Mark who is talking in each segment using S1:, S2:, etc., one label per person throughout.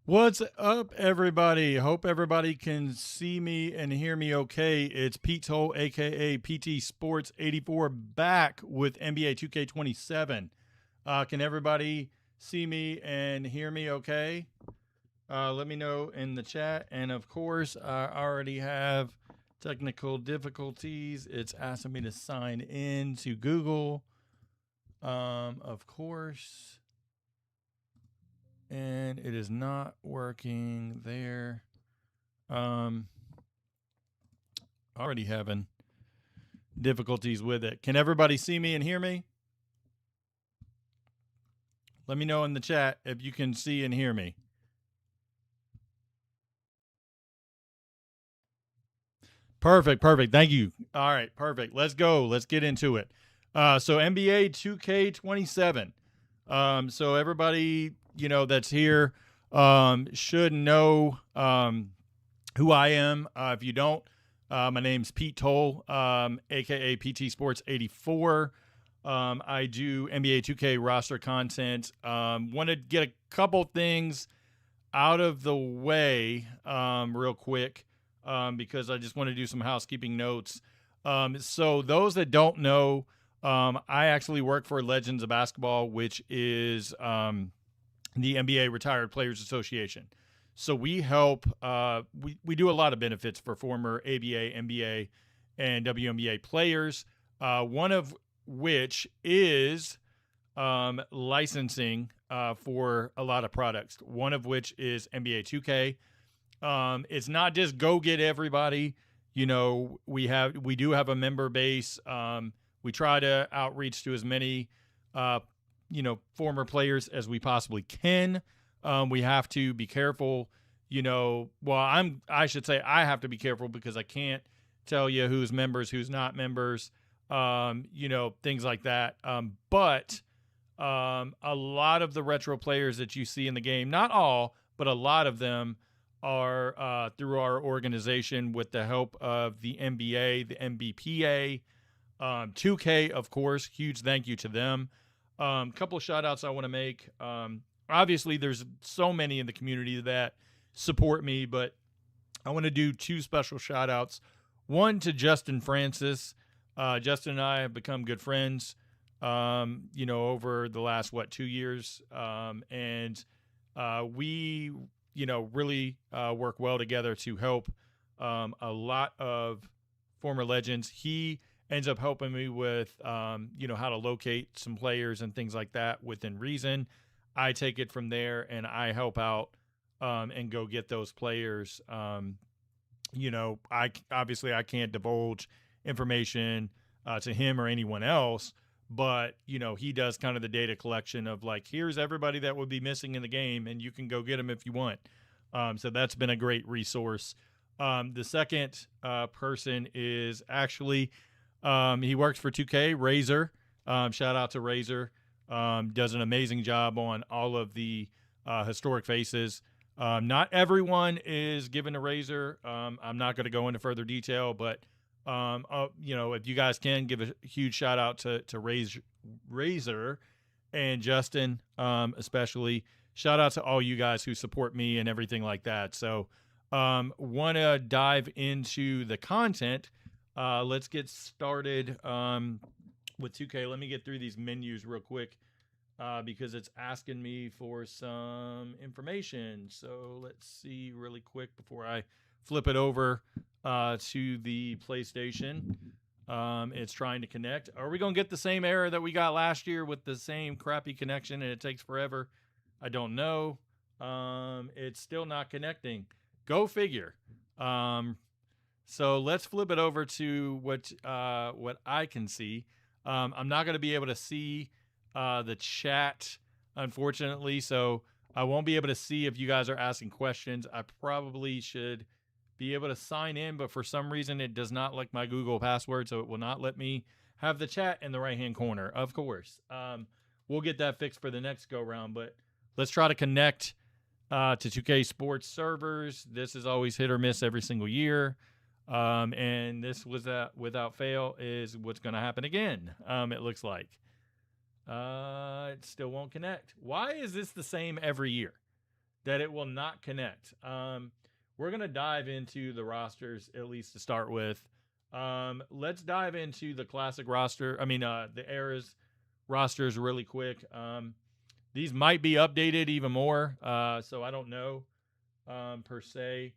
S1: What's up, everybody? Hope everybody can see me and hear me okay. It's Pete Toll, aka PT Sports 84, back with NBA 2K27. Can everybody see me and hear me okay? Let me know in the chat. And of course, I already have technical difficulties. It's asking me to sign in to Google. Of course. And it is not working there. Already having difficulties with it. Can everybody see me and hear me? Let me know in the chat if you can see and hear me. Perfect. Thank you. All right, perfect. Let's go. Let's get into it. So NBA 2K27. So everybody, that's here should know who I am. If you don't, my name's Pete Toll, aka PT Sports 84. I do NBA 2K roster content. Want to get a couple things out of the way real quick because I just want to do some housekeeping notes. So those that don't know, I actually work for Legends of Basketball, which is the NBA Retired Players Association. So we help, we do a lot of benefits for former ABA, NBA, and WNBA players, one of which is licensing for a lot of products, one of which is NBA 2K. It's not just go get everybody. We do have a member base. We try to outreach to as many, former players as we possibly can. We have to be careful, I should say I have to be careful because I can't tell you who's members, who's not members, things like that. But a lot of the retro players that you see in the game, not all, but a lot of them are through our organization with the help of the NBA, the MBPA, 2K, of course. Huge thank you to them. Couple of shout outs I want to make. Obviously, there's so many in the community that support me, but I want to do two special shout outs. One to Justin Francis. Justin and I have become good friends, over the last, 2 years. And we, really work well together to help a lot of former legends. He ends up helping me with, how to locate some players and things like that within reason. I take it from there and I help out and go get those players. I can't divulge information to him or anyone else, but he does kind of the data collection of like, here's everybody that would be missing in the game and you can go get them if you want. So that's been a great resource. The second person is actually he works for 2K, Razor. Shout out to Razor. Does an amazing job on all of the historic faces. Not everyone is given a Razor. I'm not going to go into further detail, but if you guys can give a huge shout out to Razor and Justin, especially. Shout out to all you guys who support me and everything like that. So, want to dive into the content. Let's get started with 2K. Let me get through these menus real quick because it's asking me for some information. So let's see really quick before I flip it over to the PlayStation. It's trying to connect. Are we going to get the same error that we got last year with the same crappy connection and it takes forever? I don't know. It's still not connecting. Go figure. So let's flip it over to what I can see. I'm not going to be able to see the chat, unfortunately, so I won't be able to see if you guys are asking questions. I probably should be able to sign in, but for some reason it does not like my Google password, so it will not let me have the chat in the right-hand corner, of course. We'll get that fixed for the next go-round, but let's try to connect to 2K Sports servers. This is always hit or miss every single year. And this was without fail is what's going to happen again. It looks like it still won't connect. Why is this the same every year? that it will not connect. We're going to dive into the rosters, at least to start with. Let's dive into the classic roster. The eras rosters really quick. These might be updated even more. So I don't know per se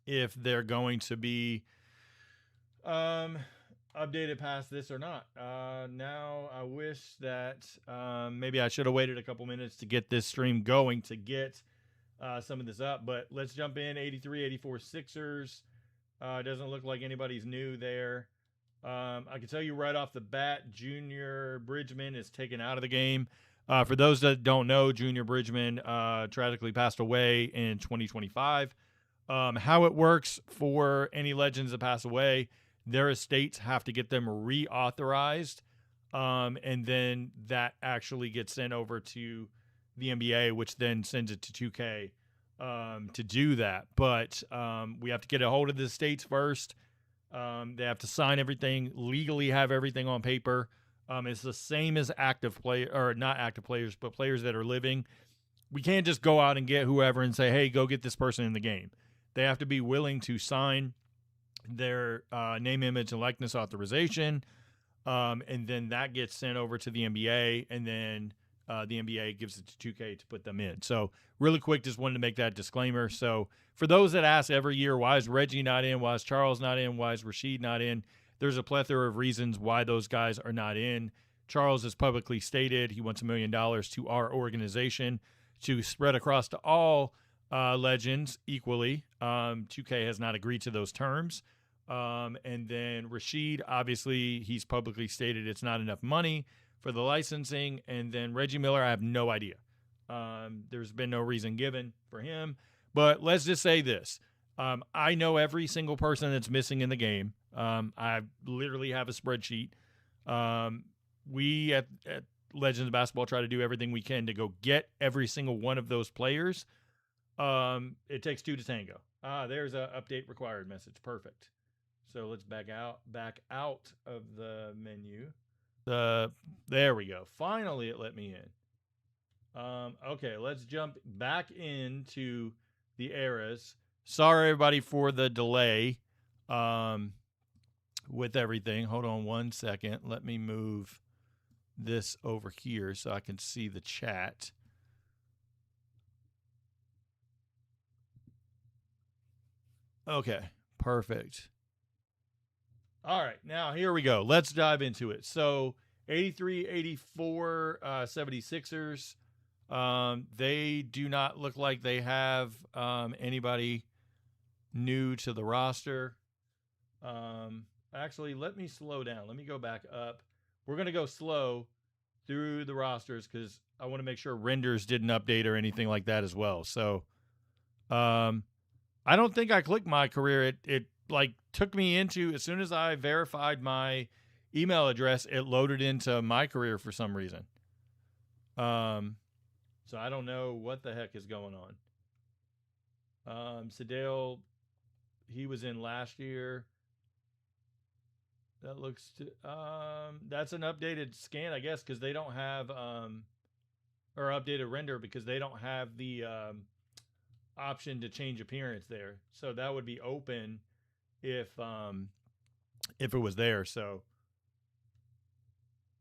S1: if they're going to be updated past this or not. Now I wish that maybe I should have waited a couple minutes to get this stream going to get some of this up, but let's jump in. 83, 84 Sixers. Doesn't look like anybody's new there. I can tell you right off the bat, Junior Bridgman is taken out of the game. For those that don't know, Junior Bridgman tragically passed away in 2025. How it works for any legends that pass away, their estates have to get them reauthorized, and then that actually gets sent over to the NBA, which then sends it to 2K to do that. But we have to get a hold of the estates first. They have to sign everything, legally have everything on paper. It's the same as active player, or not active players, but players that are living. We can't just go out and get whoever and say, hey, go get this person in the game. They have to be willing to sign their name, image, and likeness authorization, and then that gets sent over to the NBA, and then the NBA gives it to 2K to put them in. So really quick, just wanted to make that disclaimer. So for those that ask every year, why is Reggie not in? Why is Charles not in? Why is Rashid not in? There's a plethora of reasons why those guys are not in. Charles has publicly stated he wants $1 million to our organization to spread across to all legends equally. 2K has not agreed to those terms. And then Rashid, obviously, he's publicly stated it's not enough money for the licensing. And then Reggie Miller, I have no idea. There's been no reason given for him. But let's just say this. I know every single person that's missing in the game. I literally have a spreadsheet. We at Legends of Basketball try to do everything we can to go get every single one of those players. It takes two to tango. There's a update required message. Perfect. So let's back out of the menu. There we go. Finally, it let me in. Okay, let's jump back into the eras. Sorry, everybody, for the delay with everything. Hold on one second. Let me move this over here so I can see the chat. Okay, perfect. All right, now here we go. Let's dive into it. So 83, 84 76ers. They do not look like they have anybody new to the roster. Actually, let me slow down. Let me go back up. We're going to go slow through the rosters because I want to make sure renders didn't update or anything like that as well. So I don't think I clicked my career. It like took me into, as soon as I verified my email address, it loaded into my career for some reason. So I don't know what the heck is going on. Sadale, he was in last year. That looks to, that's an updated scan, I guess, because they don't have, or updated render because they don't have the option to change appearance there. So that would be open if it was there. So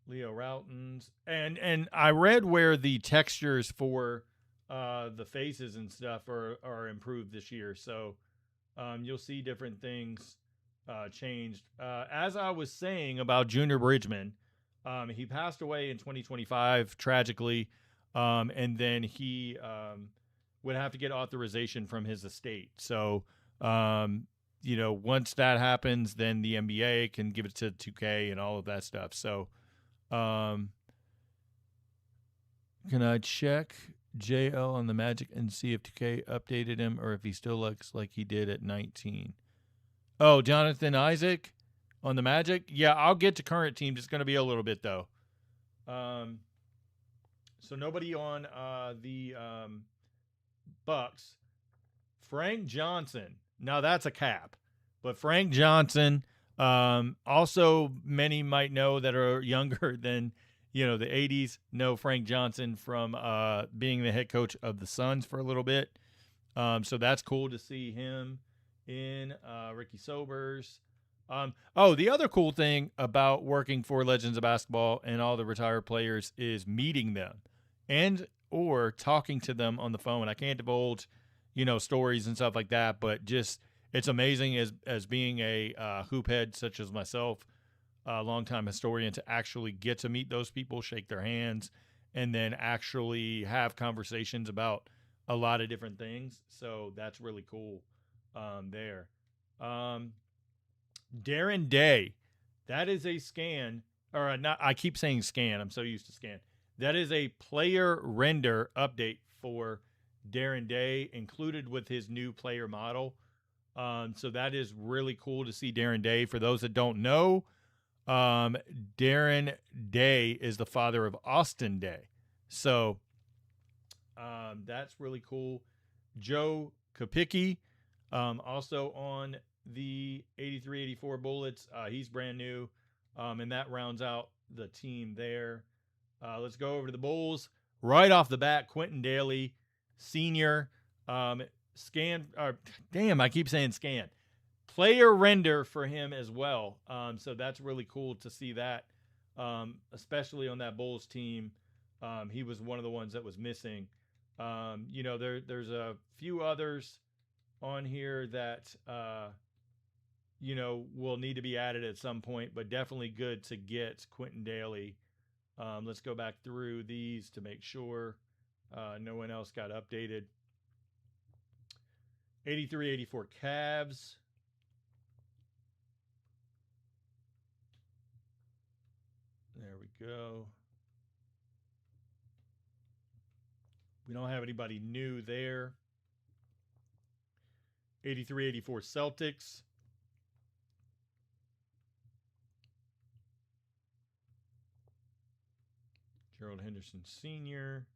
S1: Leo Routens, and I read where the textures for the faces and stuff are improved this year. So you'll see different things changed. As I was saying about Junior Bridgman, he passed away in 2025 tragically, and then he would have to get authorization from his estate. So once that happens, then the NBA can give it to 2K and all of that stuff. So can I check JL on the Magic and see if 2K updated him or if he still looks like he did at 19? Oh, Jonathan Isaac on the Magic? Yeah, I'll get to current teams. It's going to be a little bit, though. So nobody on the Bucks. Frank Johnson. Now, that's a cap. But Frank Johnson, also many might know that are younger than the 80s. No Frank Johnson from being the head coach of the Suns for a little bit. So that's cool to see him in Ricky Sobers. The other cool thing about working for Legends of Basketball and all the retired players is meeting them and or talking to them on the phone. I can't divulge, stories and stuff like that, but just it's amazing as being a hoop head such as myself, a longtime historian, to actually get to meet those people, shake their hands, and then actually have conversations about a lot of different things. So that's really cool there. Darren Day, that is a scan, or not. I keep saying scan. I'm so used to scan. That is a player render update for Darren Day, included with his new player model. So that is really cool to see Darren Day. For those that don't know, Darren Day is the father of Austin Day. So that's really cool. Joe Kopicki, also on the 83-84 Bullets. He's brand new, and that rounds out the team there. Let's go over to the Bulls. Right off the bat, Quentin Daly, senior. I keep saying scan. Player render for him as well. So that's really cool to see that, especially on that Bulls team. He was one of the ones that was missing. There's a few others on here that, will need to be added at some point, but definitely good to get Quentin Daly. Let's go back through these to make sure no one else got updated. 83-84 Cavs. There we go. We don't have anybody new there. 83-84 Celtics. Gerald Henderson Sr.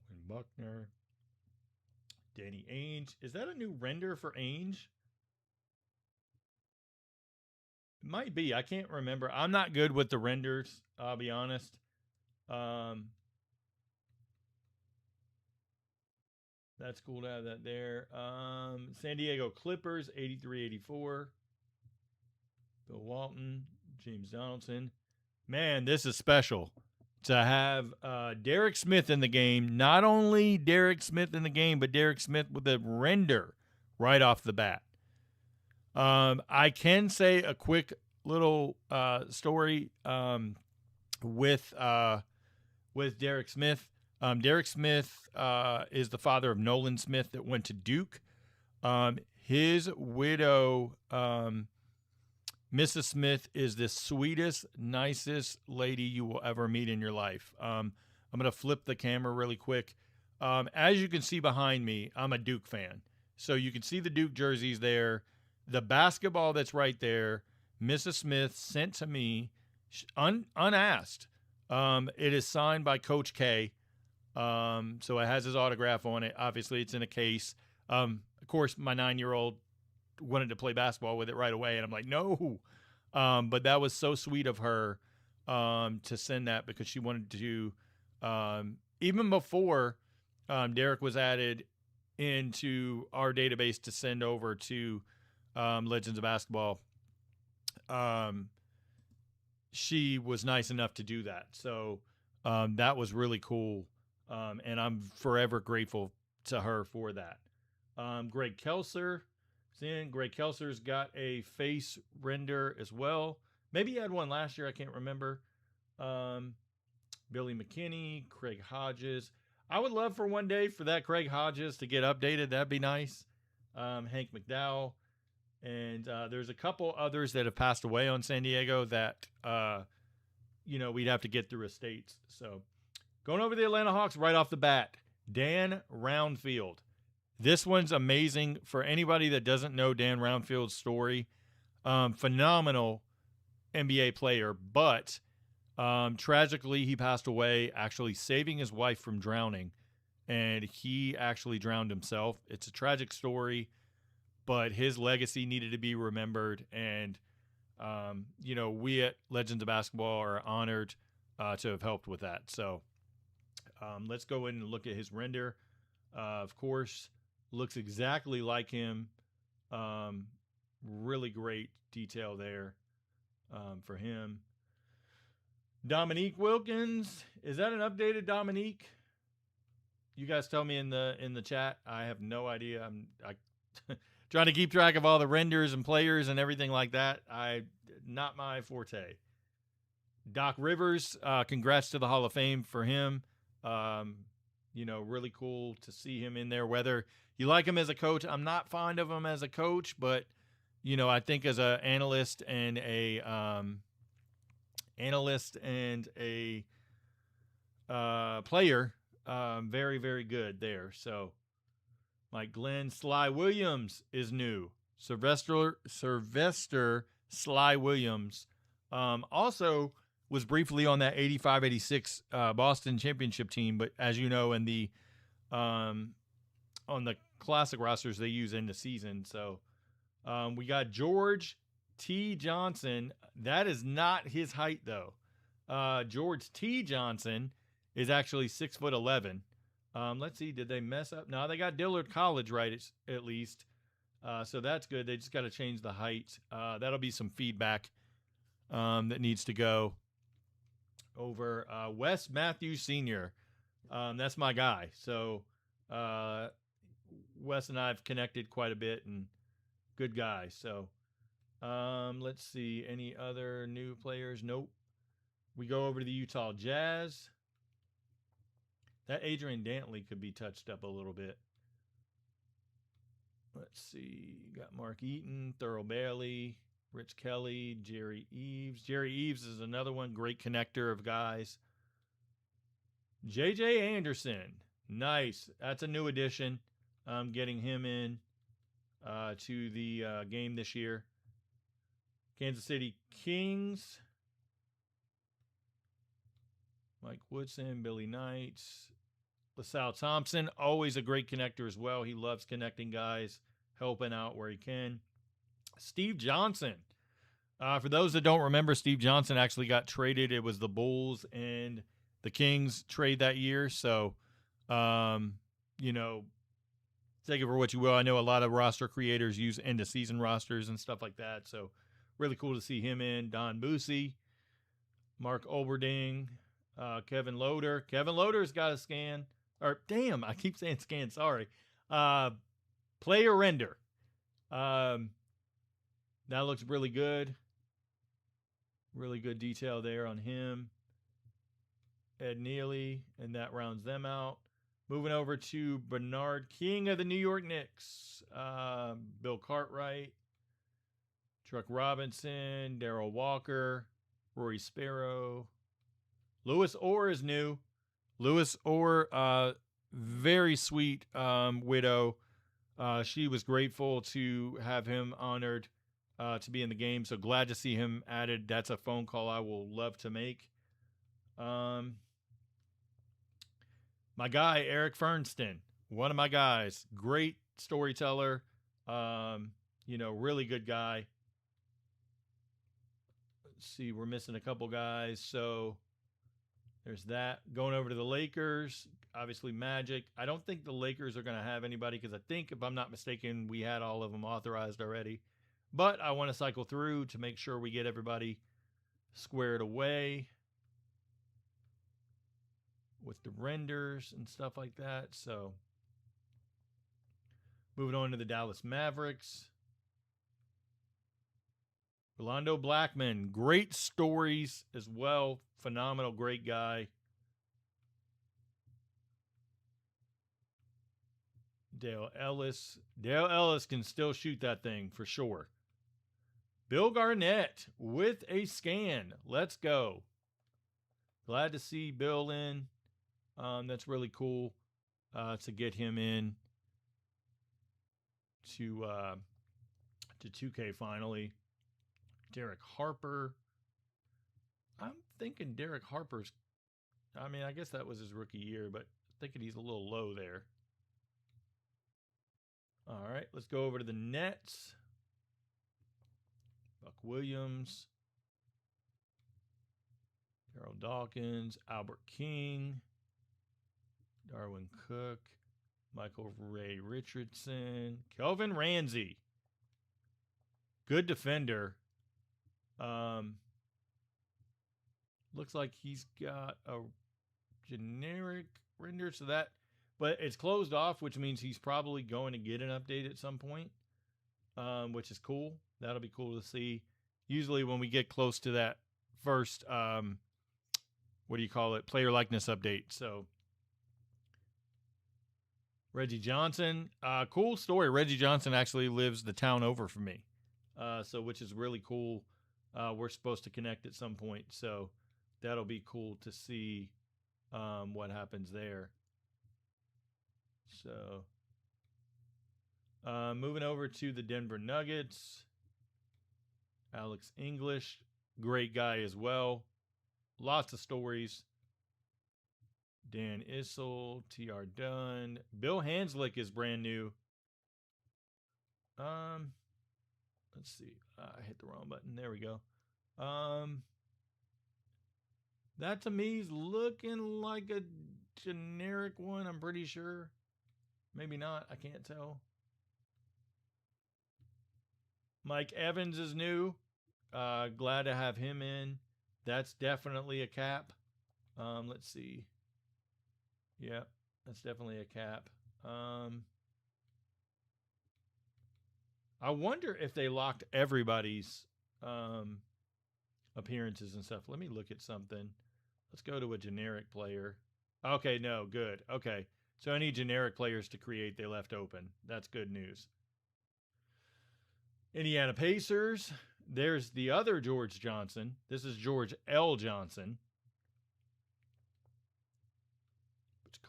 S1: Win Buckner. Danny Ainge. Is that a new render for Ainge? It might be. I can't remember. I'm not good with the renders, I'll be honest. That's cool to have that there. San Diego Clippers, 83-84. Bill Walton, James Donaldson. Man, this is special to have Derek Smith in the game. Not only Derek Smith in the game, but Derek Smith with a render right off the bat. I can say a quick little story with Derek Smith. Derek Smith is the father of Nolan Smith that went to Duke. His widow, Mrs. Smith, is the sweetest, nicest lady you will ever meet in your life. I'm going to flip the camera really quick. As you can see behind me, I'm a Duke fan. So you can see the Duke jerseys there. The basketball that's right there, Mrs. Smith sent to me unasked. It is signed by Coach K. So it has his autograph on it. Obviously, it's in a case. Of course, my 9-year-old wanted to play basketball with it right away, and I'm like, no. But that was so sweet of her to send that, because she wanted to, even before Derek was added into our database to send over to Legends of Basketball, she was nice enough to do that. So that was really cool. And I'm forever grateful to her for that. Greg Kelser. Greg Kelser's got a face render as well. Maybe he had one last year. I can't remember. Billy McKinney, Craig Hodges. I would love for one day for that Craig Hodges to get updated. That'd be nice. Hank McDowell. And there's a couple others that have passed away on San Diego that, we'd have to get through estates. So going over the Atlanta Hawks right off the bat, Dan Roundfield. This one's amazing for anybody that doesn't know Dan Roundfield's story. Phenomenal NBA player, but tragically he passed away actually saving his wife from drowning, and he actually drowned himself. It's a tragic story, but his legacy needed to be remembered, and we at Legends of Basketball are honored to have helped with that. So let's go in and look at his render. Of course, looks exactly like him. Really great detail there for him. Dominique Wilkins, is that an updated Dominique? You guys tell me in the chat. I have no idea. I'm trying to keep track of all the renders and players and everything like that. Not my forte. Doc Rivers, congrats to the Hall of Fame for him. Really cool to see him in there. Whether you like him as a coach, I'm not fond of him as a coach, but I think as an analyst and a player, very, very good there. So, Mike Glenn, Sly Williams is new. Sylvester Sly Williams also was briefly on that 85-86 Boston championship team, but as you know, in the on the classic rosters, they use in the season. So we got George T. Johnson. That is not his height, though. George T. Johnson is actually 6'11". Let's see, did they mess up? No, they got Dillard College right at least. So that's good. They just got to change the height. That'll be some feedback that needs to go over. Wes Matthews Sr. That's my guy. So Wes and I have connected quite a bit, and good guy. So let's see, any other new players? Nope. We go over to the Utah Jazz. That Adrian Dantley could be touched up a little bit. Let's see. You got Mark Eaton, Thurl Bailey, Rich Kelly, Jerry Eves. Jerry Eves is another one. Great connector of guys. J.J. Anderson. Nice. That's a new addition. Getting him in to the game this year. Kansas City Kings. Mike Woodson, Billy Knight, LaSalle Thompson, always a great connector as well. He loves connecting guys, helping out where he can. Steve Johnson. For those that don't remember, Steve Johnson actually got traded. It was the Bulls and the Kings trade that year. So, take it for what you will. I know a lot of roster creators use end-of-season rosters and stuff like that. So, really cool to see him in. Don Boosie, Mark Olberding, Kevin Loader. Kevin Loader's got a scan. Or, damn, I keep saying scan. Sorry. Player render. That looks really good. Really good detail there on him. Ed Neely, and that rounds them out. Moving over to Bernard King of the New York Knicks. Bill Cartwright. Truck Robinson. Darrell Walker. Rory Sparrow. Lewis Orr is new. Lewis Orr, very sweet widow. She was grateful to have him honored to be in the game. So glad to see him added. That's a phone call I will love to make. My guy, Eric Fernston, one of my guys. Great storyteller. Really good guy. Let's see, we're missing a couple guys. So there's that. Going over to the Lakers, obviously Magic. I don't think the Lakers are going to have anybody because I think, if I'm not mistaken, we had all of them authorized already. But I want to cycle through to make sure we get everybody squared away with the renders and stuff like that. So moving on to the Dallas Mavericks. Rolando Blackman, great stories as well. Phenomenal, great guy. Dale Ellis. Dale Ellis can still shoot that thing for sure. Bill Garnett with a scan. Let's go. Glad to see Bill in. That's really cool to get him in to 2K finally. Derek Harper. I'm thinking Derek Harper's, I guess that was his rookie year, but thinking he's a little low there. All right, let's go over to the Nets. Buck Williams. Darryl Dawkins, Albert King, Darwin Cook, Michael Ray Richardson, Kelvin Ramsey. Good defender. Looks like he's got a generic render, so that, but it's closed off, which means he's probably going to get an update at some point, which is cool. That'll be cool to see. Usually when we get close to that first, what do you call it, player likeness update. So Reggie Johnson, cool story. Reggie Johnson actually lives the town over from me, so which is really cool. We're supposed to connect at some point, so that'll be cool to see what happens there. So moving over to the Denver Nuggets, Alex English, great guy as well. Lots of stories. Dan Issel, T.R. Dunn. Bill Hanslick is brand new. Let's see. I hit the wrong button. There we go. That to me is looking like a generic one, I'm pretty sure. Maybe not. I can't tell. Mike Evans is new. Glad to have him in. That's definitely a cap. Let's see. Yeah, that's definitely a cap. I wonder if they locked everybody's appearances and stuff. Let me look at something. Let's go to a generic player. Okay, no, good. Okay, so any generic players to create, they left open. That's good news. Indiana Pacers. There's the other George Johnson. This is George L. Johnson.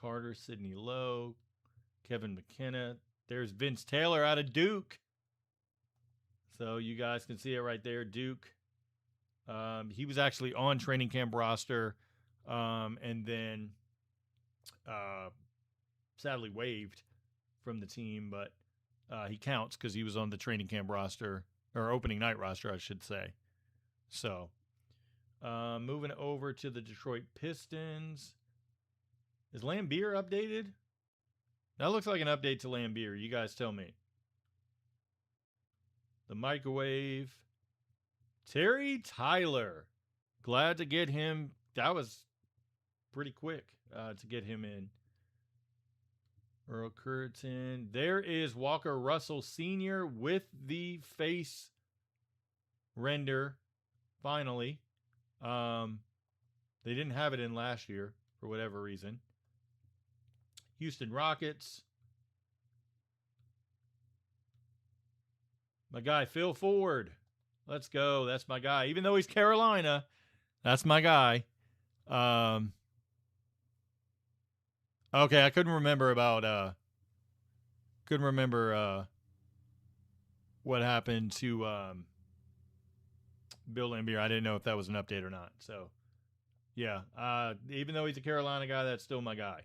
S1: Carter, Sidney Lowe, Kevin McKenna. There's Vince Taylor out of Duke. So you guys can see it right there, Duke. He was actually on training camp roster and then sadly waived from the team, but he counts because he was on the training camp roster, or opening night roster, I should say. So moving over to the Detroit Pistons. Is Lambeer updated? That looks like an update to Lambeer. You guys tell me. The microwave. Terry Tyler. Glad to get him. That was pretty quick to get him in. Earl Curtin. There is Walker Russell Sr. with the face render. Finally. They didn't have it in last year for whatever reason. Houston Rockets. My guy, Phil Ford. Let's go. That's my guy. Even though he's Carolina, that's my guy. Okay, I couldn't remember about what happened to Bill Lambier. I didn't know if that was an update or not. So, yeah. Even though he's a Carolina guy, that's still my guy.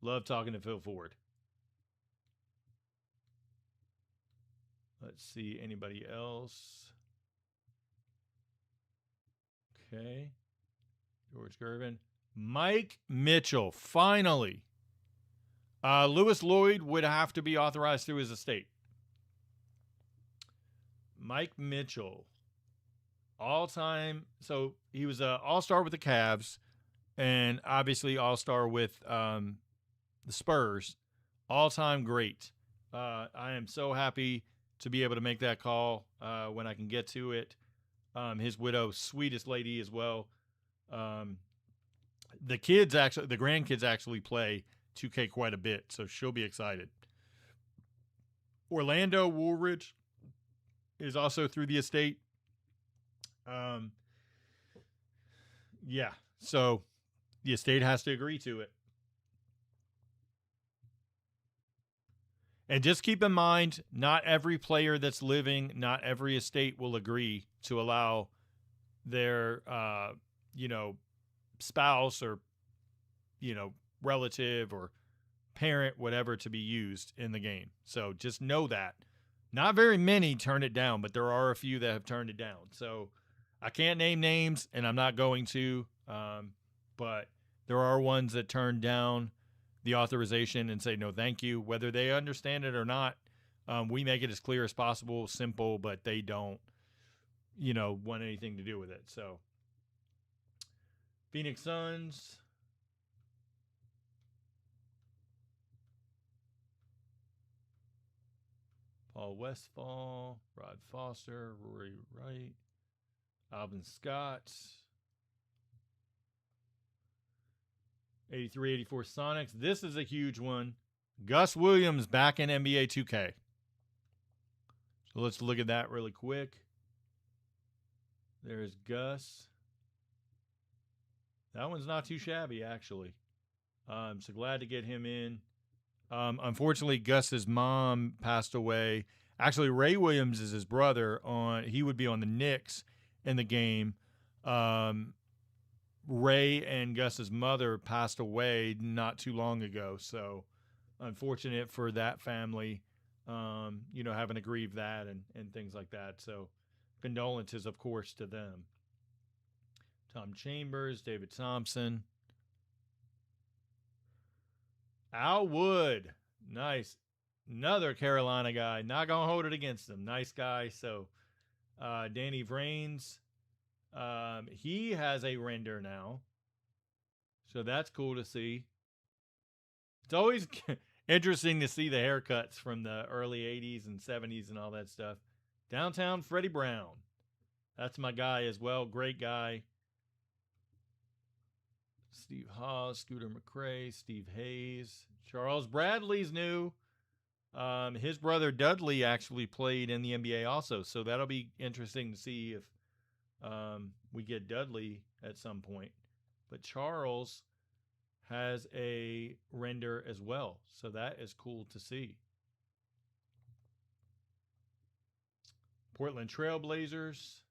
S1: Love talking to Phil Ford. Let's see, anybody else? Okay. George Gervin. Mike Mitchell, finally. Lewis Lloyd would have to be authorized through his estate. Mike Mitchell. All-time. So he was an all-star with the Cavs and obviously all-star with the Spurs. All-time great. I am so happy to be able to make that call when I can get to it. His widow, sweetest lady as well. The grandkids actually play 2K quite a bit, so she'll be excited. Orlando Woolridge is also through the estate. Yeah, so the estate has to agree to it. And just keep in mind, not every player that's living, not every estate will agree to allow their, spouse or, relative or parent, whatever, to be used in the game. So just know that. Not very many turn it down, but there are a few that have turned it down. So I can't name names, and I'm not going to. But there are ones that turn down the authorization and say no, thank you, whether they understand it or not. We make it as clear as possible, simple, but they don't, want anything to do with it. So, Phoenix Suns. Paul Westphal, Rod Foster, Rory Wright, Alvin Scott, 83, 84 Sonics. This is a huge one. Gus Williams back in NBA 2K. So let's look at that really quick. There's Gus. That one's not too shabby, actually. So glad to get him in. Unfortunately, Gus's mom passed away. Actually, Ray Williams is his brother. He would be on the Knicks in the game. Ray and Gus's mother passed away not too long ago. So unfortunate for that family, having to grieve that and things like that. So condolences, of course, to them. Tom Chambers, David Thompson. Al Wood. Nice. Another Carolina guy. Not going to hold it against him. Nice guy. So Danny Vrains. He has a render now. So that's cool to see. It's always interesting to see the haircuts from the early 80s and 70s and all that stuff. Downtown Freddie Brown. That's my guy as well. Great guy. Steve Hawes, Scooter McRae, Steve Hayes. Charles Bradley's new. His brother Dudley actually played in the NBA also. So that'll be interesting to see if we get Dudley at some point. But Charles has a render as well. So that is cool to see. Portland Trailblazers.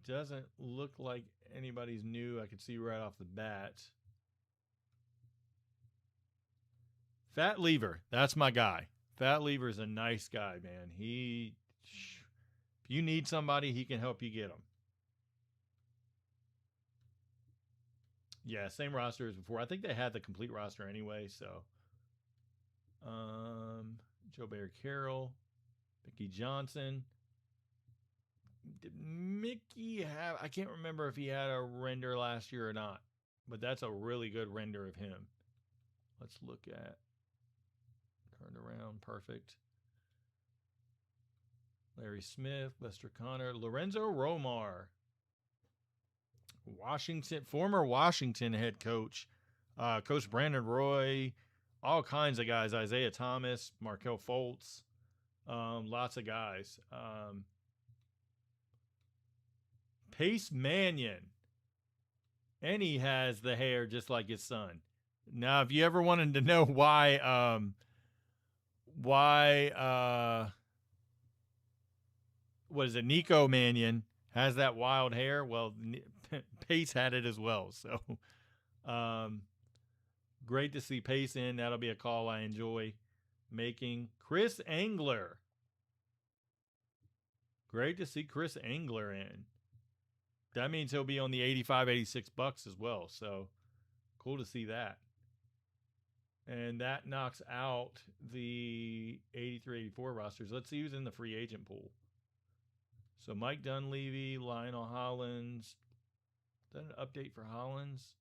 S1: Doesn't look like anybody's new. I could see right off the bat. Fat Lever. That's my guy. Fat Lever's a nice guy, man. If you need somebody, he can help you get them. Yeah, same roster as before. I think they had the complete roster anyway, so. Joe Bear Carroll, Mickey Johnson. Did Mickey have, I can't remember if he had a render last year or not, but that's a really good render of him. Let's look at, turned around, perfect. Larry Smith, Lester Connor, Lorenzo Romar, Washington, former Washington head coach, Coach Brandon Roy, all kinds of guys, Isaiah Thomas, Markel Fultz, lots of guys. Pace Mannion, and he has the hair just like his son. Now, if you ever wanted to know why what is it, Nico Mannion has that wild hair? Well, Pace had it as well. So, great to see Pace in. That'll be a call I enjoy making. Chris Angler. Great to see Chris Angler in. That means he'll be on the $85, $86 as well. So cool to see that. And that knocks out the 83, 84 rosters. Let's see who's in the free agent pool. So Mike Dunleavy, Lionel Hollins. Is that an update for Hollins?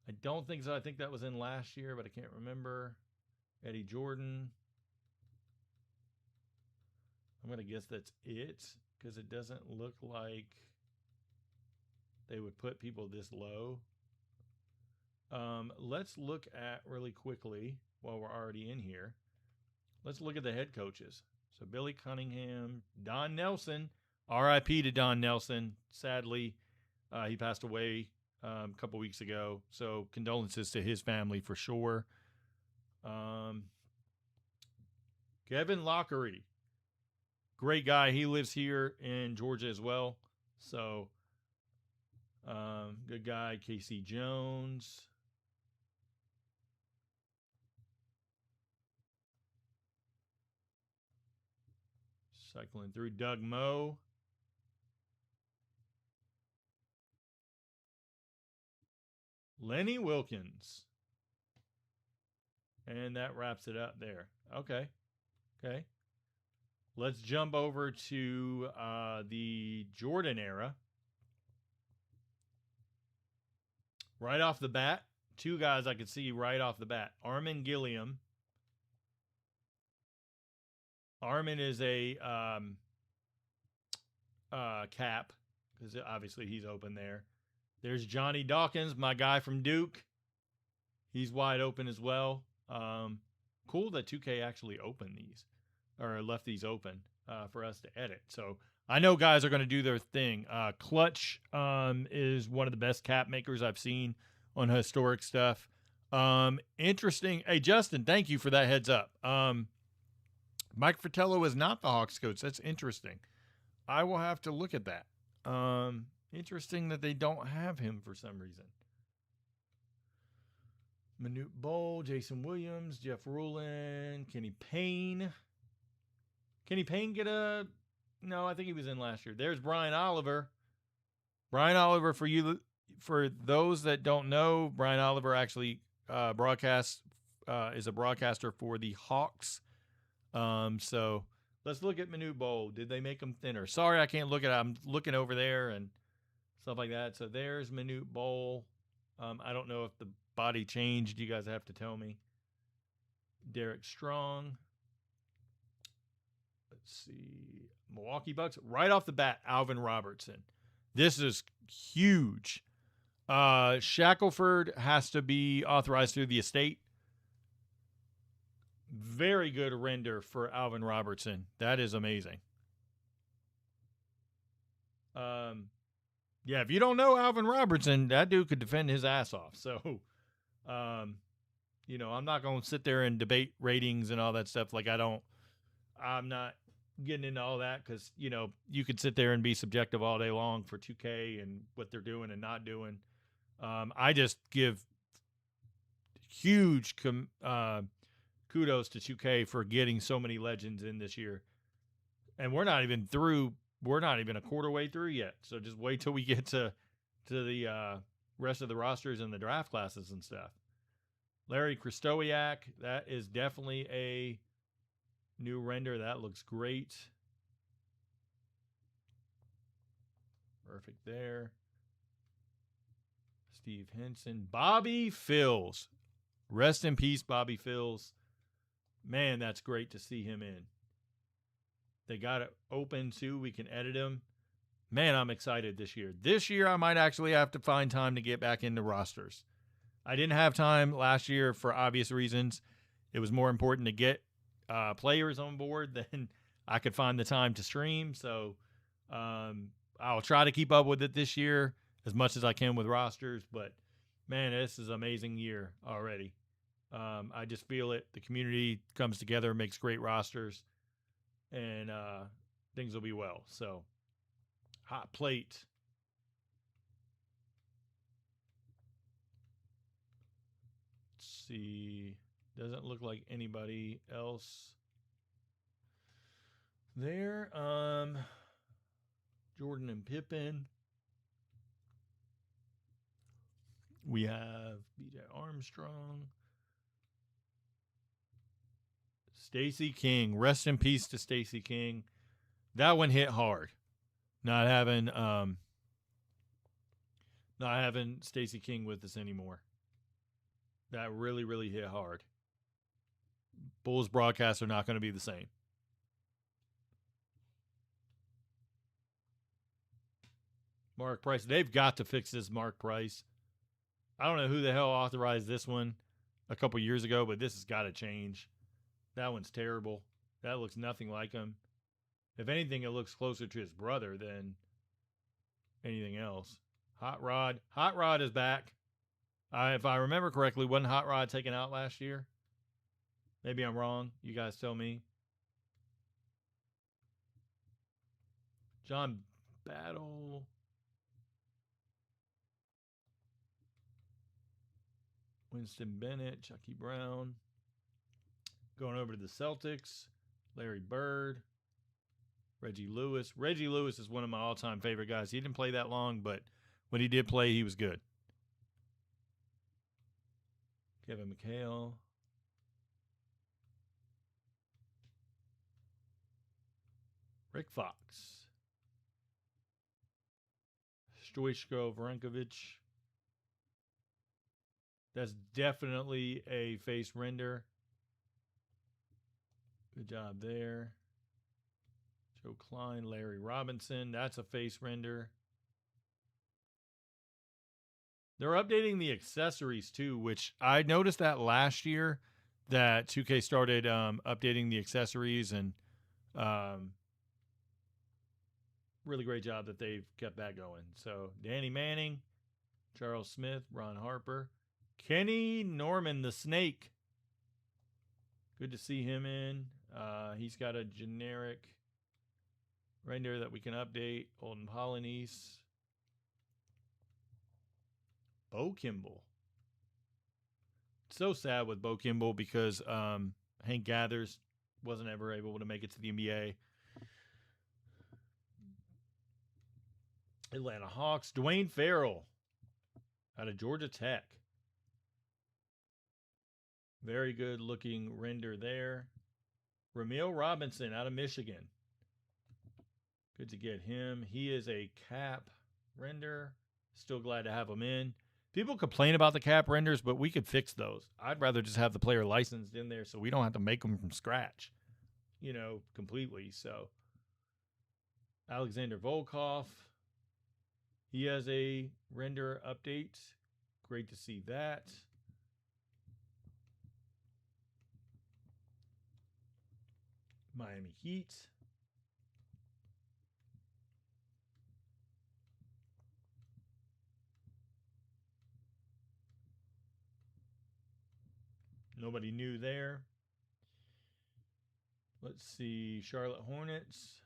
S1: I don't think so. I think that was in last year, but I can't remember. Eddie Jordan. I'm going to guess that's it, because it doesn't look like they would put people this low. Let's look at really quickly while we're already in here. Let's look at the head coaches. So Billy Cunningham, Don Nelson, RIP to Don Nelson. Sadly, he passed away a couple weeks ago. So condolences to his family for sure. Kevin Lockery. Great guy. He lives here in Georgia as well. So, good guy. Casey Jones. Cycling through Doug Moe. Lenny Wilkins. And that wraps it up there. Okay. Okay. Let's jump over to the Jordan era. Right off the bat, two guys I could see right off the bat. Armin Gilliam. Armin is a cap, because obviously he's open there. There's Johnny Dawkins, my guy from Duke. He's wide open as well. Cool that 2K actually opened these, or left these open for us to edit. So I know guys are going to do their thing. Clutch is one of the best cap makers I've seen on historic stuff. Interesting. Hey, Justin, thank you for that heads up. Mike Fratello is not the Hawks coach. That's interesting. I will have to look at that. Interesting that they don't have him for some reason. Manute Bowl, Jason Williams, Jeff Rulin, Kenny Payne. Kenny Payne get a... No, I think he was in last year. There's Brian Oliver. Brian Oliver, for those that don't know, Brian Oliver actually is a broadcaster for the Hawks. So let's look at Manute Bowl. Did they make him thinner? Sorry, I can't look at it. I'm looking over there and stuff like that. So there's Manute Bowl. I don't know if the body changed. You guys have to tell me. Derek Strong. Let's see. Milwaukee Bucks. Right off the bat, Alvin Robertson. This is huge. Shackelford has to be authorized through the estate. Very good render for Alvin Robertson. That is amazing. Yeah, if you don't know Alvin Robertson, that dude could defend his ass off. So, I'm not going to sit there and debate ratings and all that stuff. I'm not getting into all that because, you could sit there and be subjective all day long for 2K and what they're doing and not doing. I just give huge kudos to 2K for getting so many legends in this year. And we're not even a quarter way through yet. So just wait till we get to the rest of the rosters and the draft classes and stuff. Larry Kristowiak, that is definitely a new render. That looks great. Perfect there. Steve Henson. Bobby Phills. Rest in peace, Bobby Phills. Man, that's great to see him in. They got it open too. We can edit him. Man, I'm excited this year. This year, I might actually have to find time to get back into rosters. I didn't have time last year for obvious reasons. It was more important to get players on board than I could find the time to stream. So I'll try to keep up with it this year as much as I can with rosters. But, man, this is an amazing year already. I just feel it. The community comes together, makes great rosters, and things will be well. So, hot plate. Let's see. Doesn't look like anybody else there. Jordan and Pippen. We have BJ Armstrong. Stacey King. Rest in peace to Stacey King. That one hit hard. Not having Stacey King with us anymore. That really, really hit hard. Bulls broadcasts are not going to be the same. Mark Price. They've got to fix this Mark Price. I don't know who the hell authorized this one a couple years ago, but this has got to change. That one's terrible. That looks nothing like him. If anything, it looks closer to his brother than anything else. Hot Rod. Hot Rod is back. If I remember correctly, wasn't Hot Rod taken out last year? Maybe I'm wrong. You guys tell me. John Battle. Winston Bennett. Chucky Brown. Going over to the Celtics. Larry Bird. Reggie Lewis. Reggie Lewis is one of my all-time favorite guys. He didn't play that long, but when he did play, he was good. Kevin McHale. Rick Fox. Stoichkov Vrankovic. That's definitely a face render. Good job there. Joe Klein, Larry Robinson. That's a face render. They're updating the accessories too, which I noticed that last year that 2K started updating the accessories, and really great job that they've kept that going. So Danny Manning, Charles Smith, Ron Harper, Kenny Norman, the Snake. Good to see him in. He's got a generic render that we can update. Holden Polynice. Bo Kimball. So sad with Bo Kimball because Hank Gathers wasn't ever able to make it to the NBA. Atlanta Hawks. Dwayne Farrell out of Georgia Tech. Very good looking render there. Ramil Robinson out of Michigan. Good to get him. He is a cap render. Still glad to have him in. People complain about the cap renders, but we could fix those. I'd rather just have the player licensed in there so we don't have to make them from scratch, you know, completely. So Alexander Volkov, he has a render update. Great to see that. Miami Heat. Nobody new there. Let's see. Charlotte Hornets.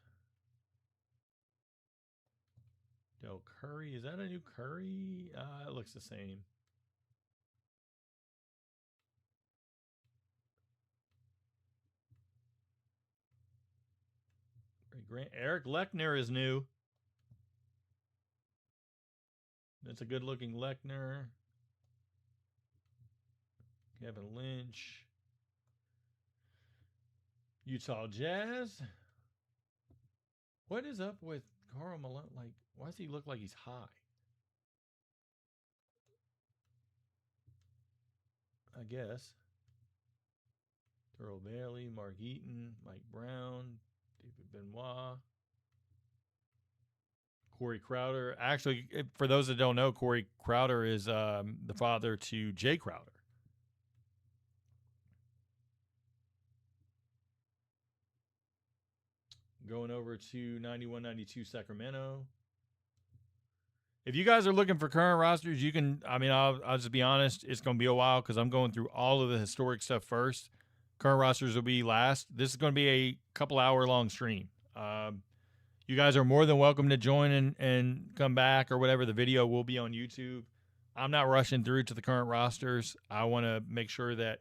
S1: Del Curry. Is that a new Curry? It looks the same. Grant. Eric Lechner is new. That's a good looking Lechner. Kevin Lynch. Utah Jazz. What is up with Karl Malone? Like, why does he look like he's high? I guess. Terrell Bailey, Mark Eaton, Mike Brown, David Benoit, Corey Crowder. Actually, for those that don't know, Corey Crowder is the father to Jay Crowder. Going over to 91-92 Sacramento. If you guys are looking for current rosters, you can, I mean, I'll just be honest, it's going to be a while because I'm going through all of the historic stuff first. Current rosters will be last. This is going to be a couple hour long stream. You guys are more than welcome to join and come back or whatever. The video will be on YouTube. I'm not rushing through to the current rosters. I want to make sure that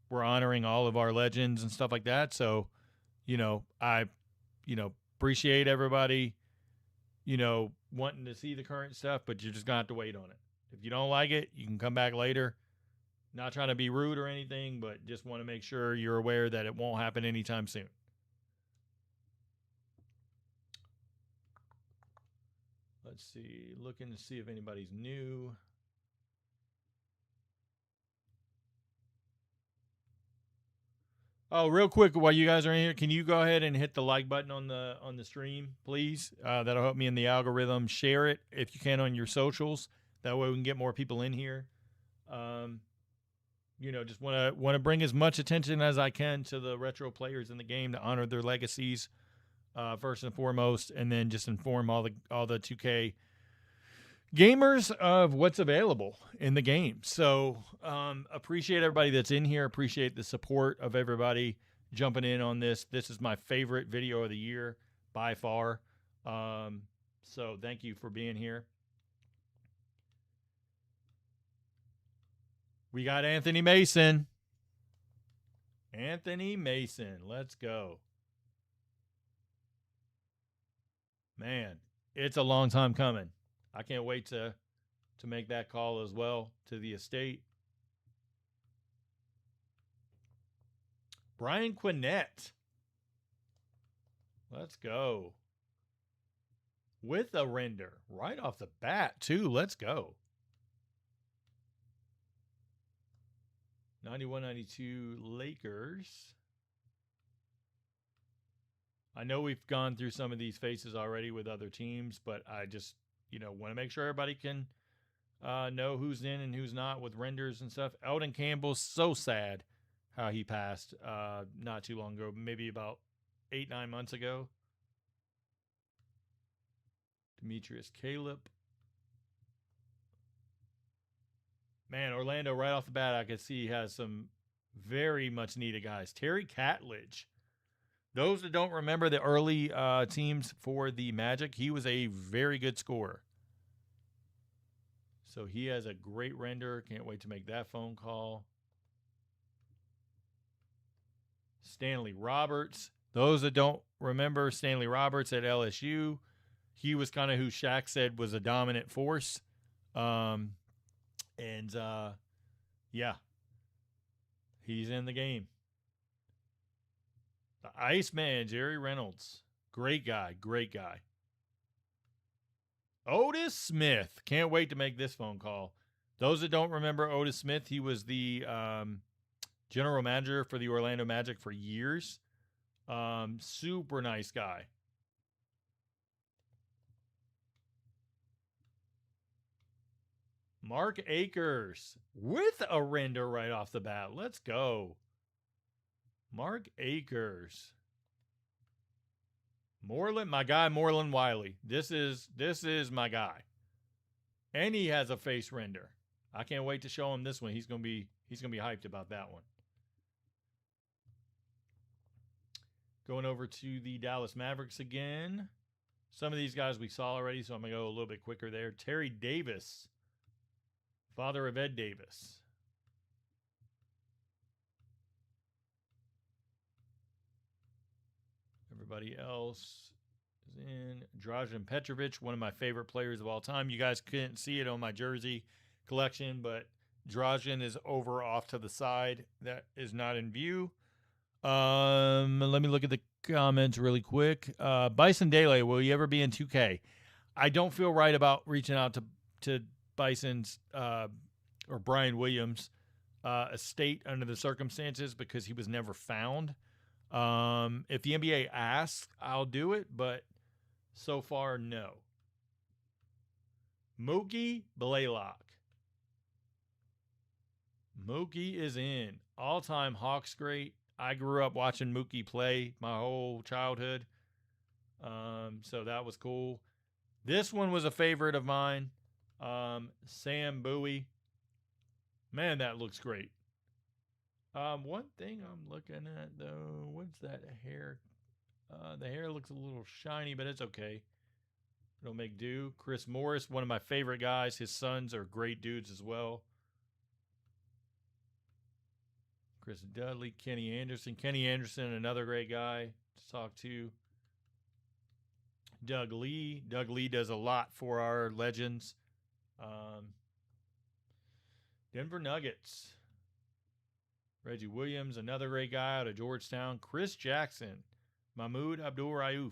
S1: we're honoring all of our legends and stuff like that. So, I appreciate everybody, wanting to see the current stuff, but you're just going to have to wait on it. If you don't like it, you can come back later. Not trying to be rude or anything, but just want to make sure you're aware that it won't happen anytime soon. Let's see. Looking to see if anybody's new. Oh, real quick, while you guys are in here, can you go ahead and hit the like button on the stream, please? That'll help me in the algorithm. Share it if you can on your socials. That way we can get more people in here. Just want to bring as much attention as I can to the retro players in the game to honor their legacies, first and foremost, and then just inform all the 2K gamers of what's available in the game. So appreciate everybody that's in here. Appreciate the support of everybody jumping in on this. This is my favorite video of the year by far. So thank you for being here. We got Anthony Mason. Anthony Mason. Let's go. Man, it's a long time coming. I can't wait to make that call as well to the estate. Brian Quinnett. Let's go. With a render. Right off the bat, too. Let's go. 91-92 Lakers. I know we've gone through some of these faces already with other teams, but I just, want to make sure everybody can know who's in and who's not with renders and stuff. Eldon Campbell's so sad how he passed not too long ago, maybe about 8-9 months ago. Demetrius Caleb. Man, Orlando, right off the bat, I could see he has some very much needed guys. Terry Catledge. Those that don't remember the early teams for the Magic, he was a very good scorer. So he has a great render. Can't wait to make that phone call. Stanley Roberts. Those that don't remember Stanley Roberts at LSU, he was kind of who Shaq said was a dominant force. Yeah, he's in the game. The Iceman, Jerry Reynolds. Great guy, great guy. Otis Smith. Can't wait to make this phone call. Those that don't remember Otis Smith, he was the general manager for the Orlando Magic for years. Super nice guy. Mark Akers with a render right off the bat. Let's go. Mark Akers. Moreland, my guy Moreland Wiley. This is my guy. And he has a face render. I can't wait to show him this one. He's gonna be hyped about that one. Going over to the Dallas Mavericks again. Some of these guys we saw already, so I'm gonna go a little bit quicker there. Terry Davis. Father of Ed Davis. Everybody else is in. Dražen Petrovic, one of my favorite players of all time. You guys couldn't see it on my jersey collection, but Dražen is over off to the side. That is not in view. Let me look at the comments really quick. Bison Dele, will you ever be in 2K? I don't feel right about reaching out to Bison's or Brian Williams' estate under the circumstances because he was never found. If the NBA asks, I'll do it, but so far, no. Mookie Blaylock. Mookie is in. All-time Hawks great. I grew up watching Mookie play my whole childhood. So that was cool. This one was a favorite of mine. Sam Bowie. Man, that looks great. One thing I'm looking at, though, what's that hair? The hair looks a little shiny, but it's okay. It'll make do. Chris Morris, one of my favorite guys. His sons are great dudes as well. Chris Dudley, Kenny Anderson. Kenny Anderson, another great guy to talk to. Doug Lee. Doug Lee does a lot for our legends. Denver Nuggets. Reggie Williams, another great guy out of Georgetown. Chris Jackson. Mahmoud Abdul-Rauf.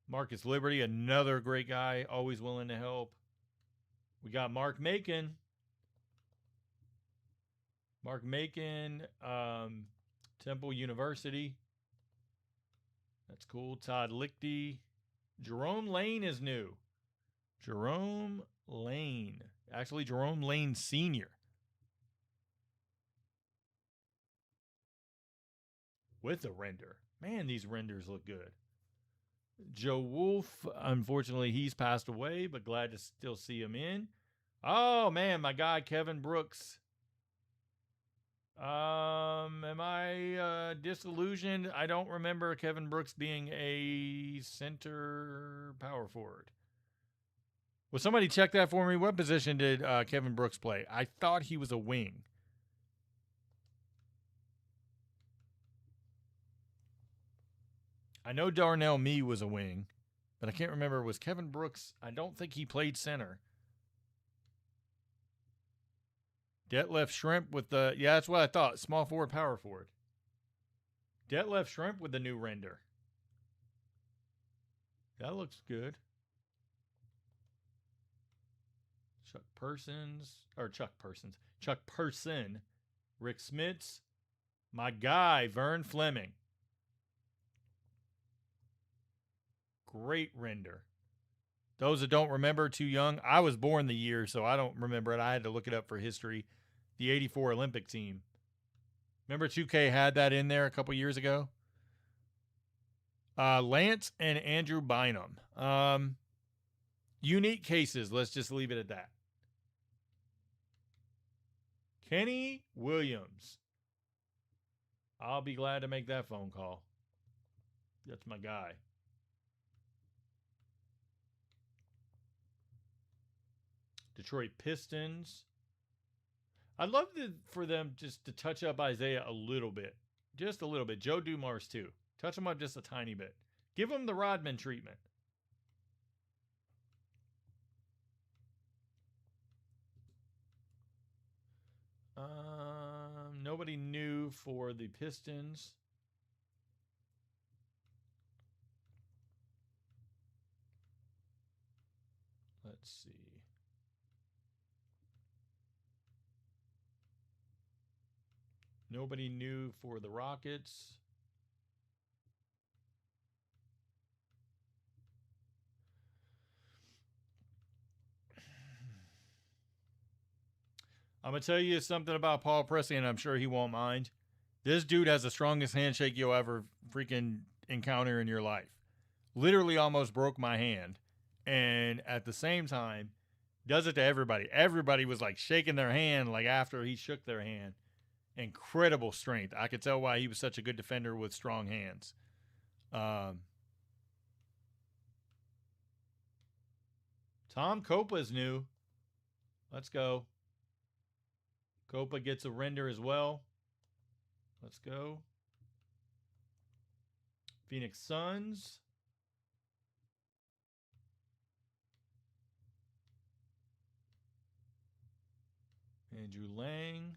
S1: Marcus Liberty, another great guy, always willing to help. We got Mark Macon. Mark Macon, Temple University. That's cool. Todd Lichty. Jerome Lane is new. Jerome Lane. Actually, Jerome Lane Sr. With a render. Man, these renders look good. Joe Wolf, unfortunately, he's passed away, but glad to still see him in. Oh, man, my guy, Kevin Brooks. Am I disillusioned? I don't remember Kevin Brooks being a center power forward. Will somebody check that for me? What position did Kevin Brooks play? I thought he was a wing. I know Darnell Mee was a wing, but I can't remember. Was Kevin Brooks? I don't think he played center. Detlef Shrimp with the, yeah, that's what I thought. Small forward, power forward. Detlef Shrimp with the new render. That looks good. Chuck Person, Rick Smits, my guy, Vern Fleming. Great render. Those that don't remember, too young. I was born the year, so I don't remember it. I had to look it up for history. The 84 Olympic team. Remember 2K had that in there a couple years ago? Lance and Andrew Bynum. Unique cases. Let's just leave it at that. Kenny Williams. I'll be glad to make that phone call. That's my guy. Detroit Pistons. I'd love for them just to touch up Isaiah a little bit. Just a little bit. Joe Dumars, too. Touch him up just a tiny bit. Give him the Rodman treatment. Nobody new for the Pistons. Let's see. Nobody new for the Rockets. I'm going to tell you something about Paul Pressey, and I'm sure he won't mind. This dude has the strongest handshake you'll ever freaking encounter in your life. Literally almost broke my hand. And at the same time, does it to everybody. Everybody was like shaking their hand like after he shook their hand. Incredible strength. I could tell why he was such a good defender with strong hands. Tom Copa's new. Let's go. Copa gets a render as well. Let's go. Phoenix Suns. Andrew Lang.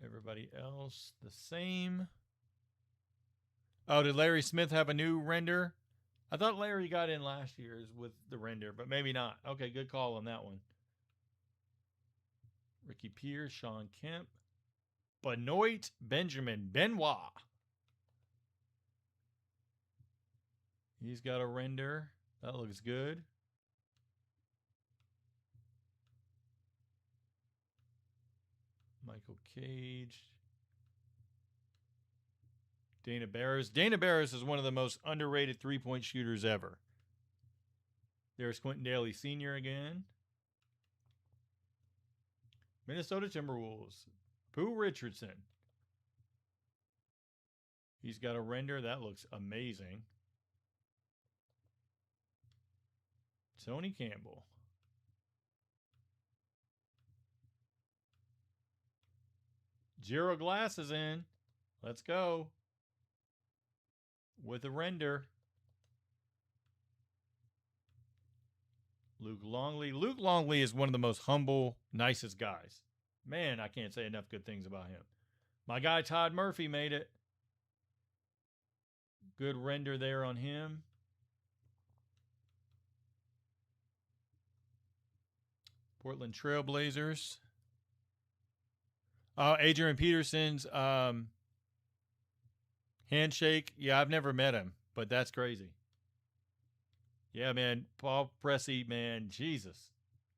S1: Everybody else the same. Oh, did Larry Smith have a new render? I thought Larry got in last year's with the render, but maybe not. Okay, good call on that one. Ricky Pierce, Sean Kemp. Benoit Benjamin. Benoit. He's got a render. That looks good. Michael Cage. Dana Barris. Dana Barris is one of the most underrated three-point shooters ever. There's Quentin Daly Sr. again. Minnesota Timberwolves. Pooh Richardson. He's got a render. That looks amazing. Tony Campbell. Jero Glass is in. Let's go. With a render. Luke Longley. Luke Longley is one of the most humble, nicest guys. Man, I can't say enough good things about him. My guy Todd Murphy made it. Good render there on him. Portland Trailblazers. Adrian Peterson's handshake. Yeah, I've never met him, but that's crazy. Yeah, man. Paul Pressey, man, Jesus.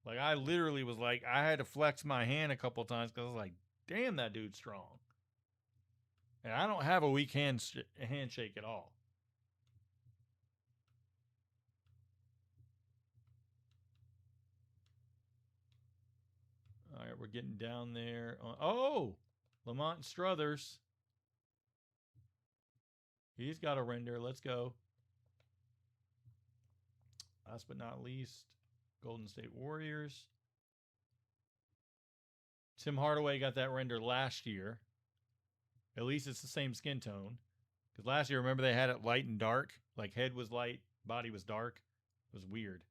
S1: Like, I literally was like, I had to flex my hand a couple times because I was like, damn, that dude's strong. And I don't have a weak handshake at all. All right, we're getting down there. Oh, Lamont Struthers. He's got a render. Let's go. Last but not least, Golden State Warriors. Tim Hardaway got that render last year. At least it's the same skin tone. Because last year, remember they had it light and dark? Like head was light, body was dark. It was weird.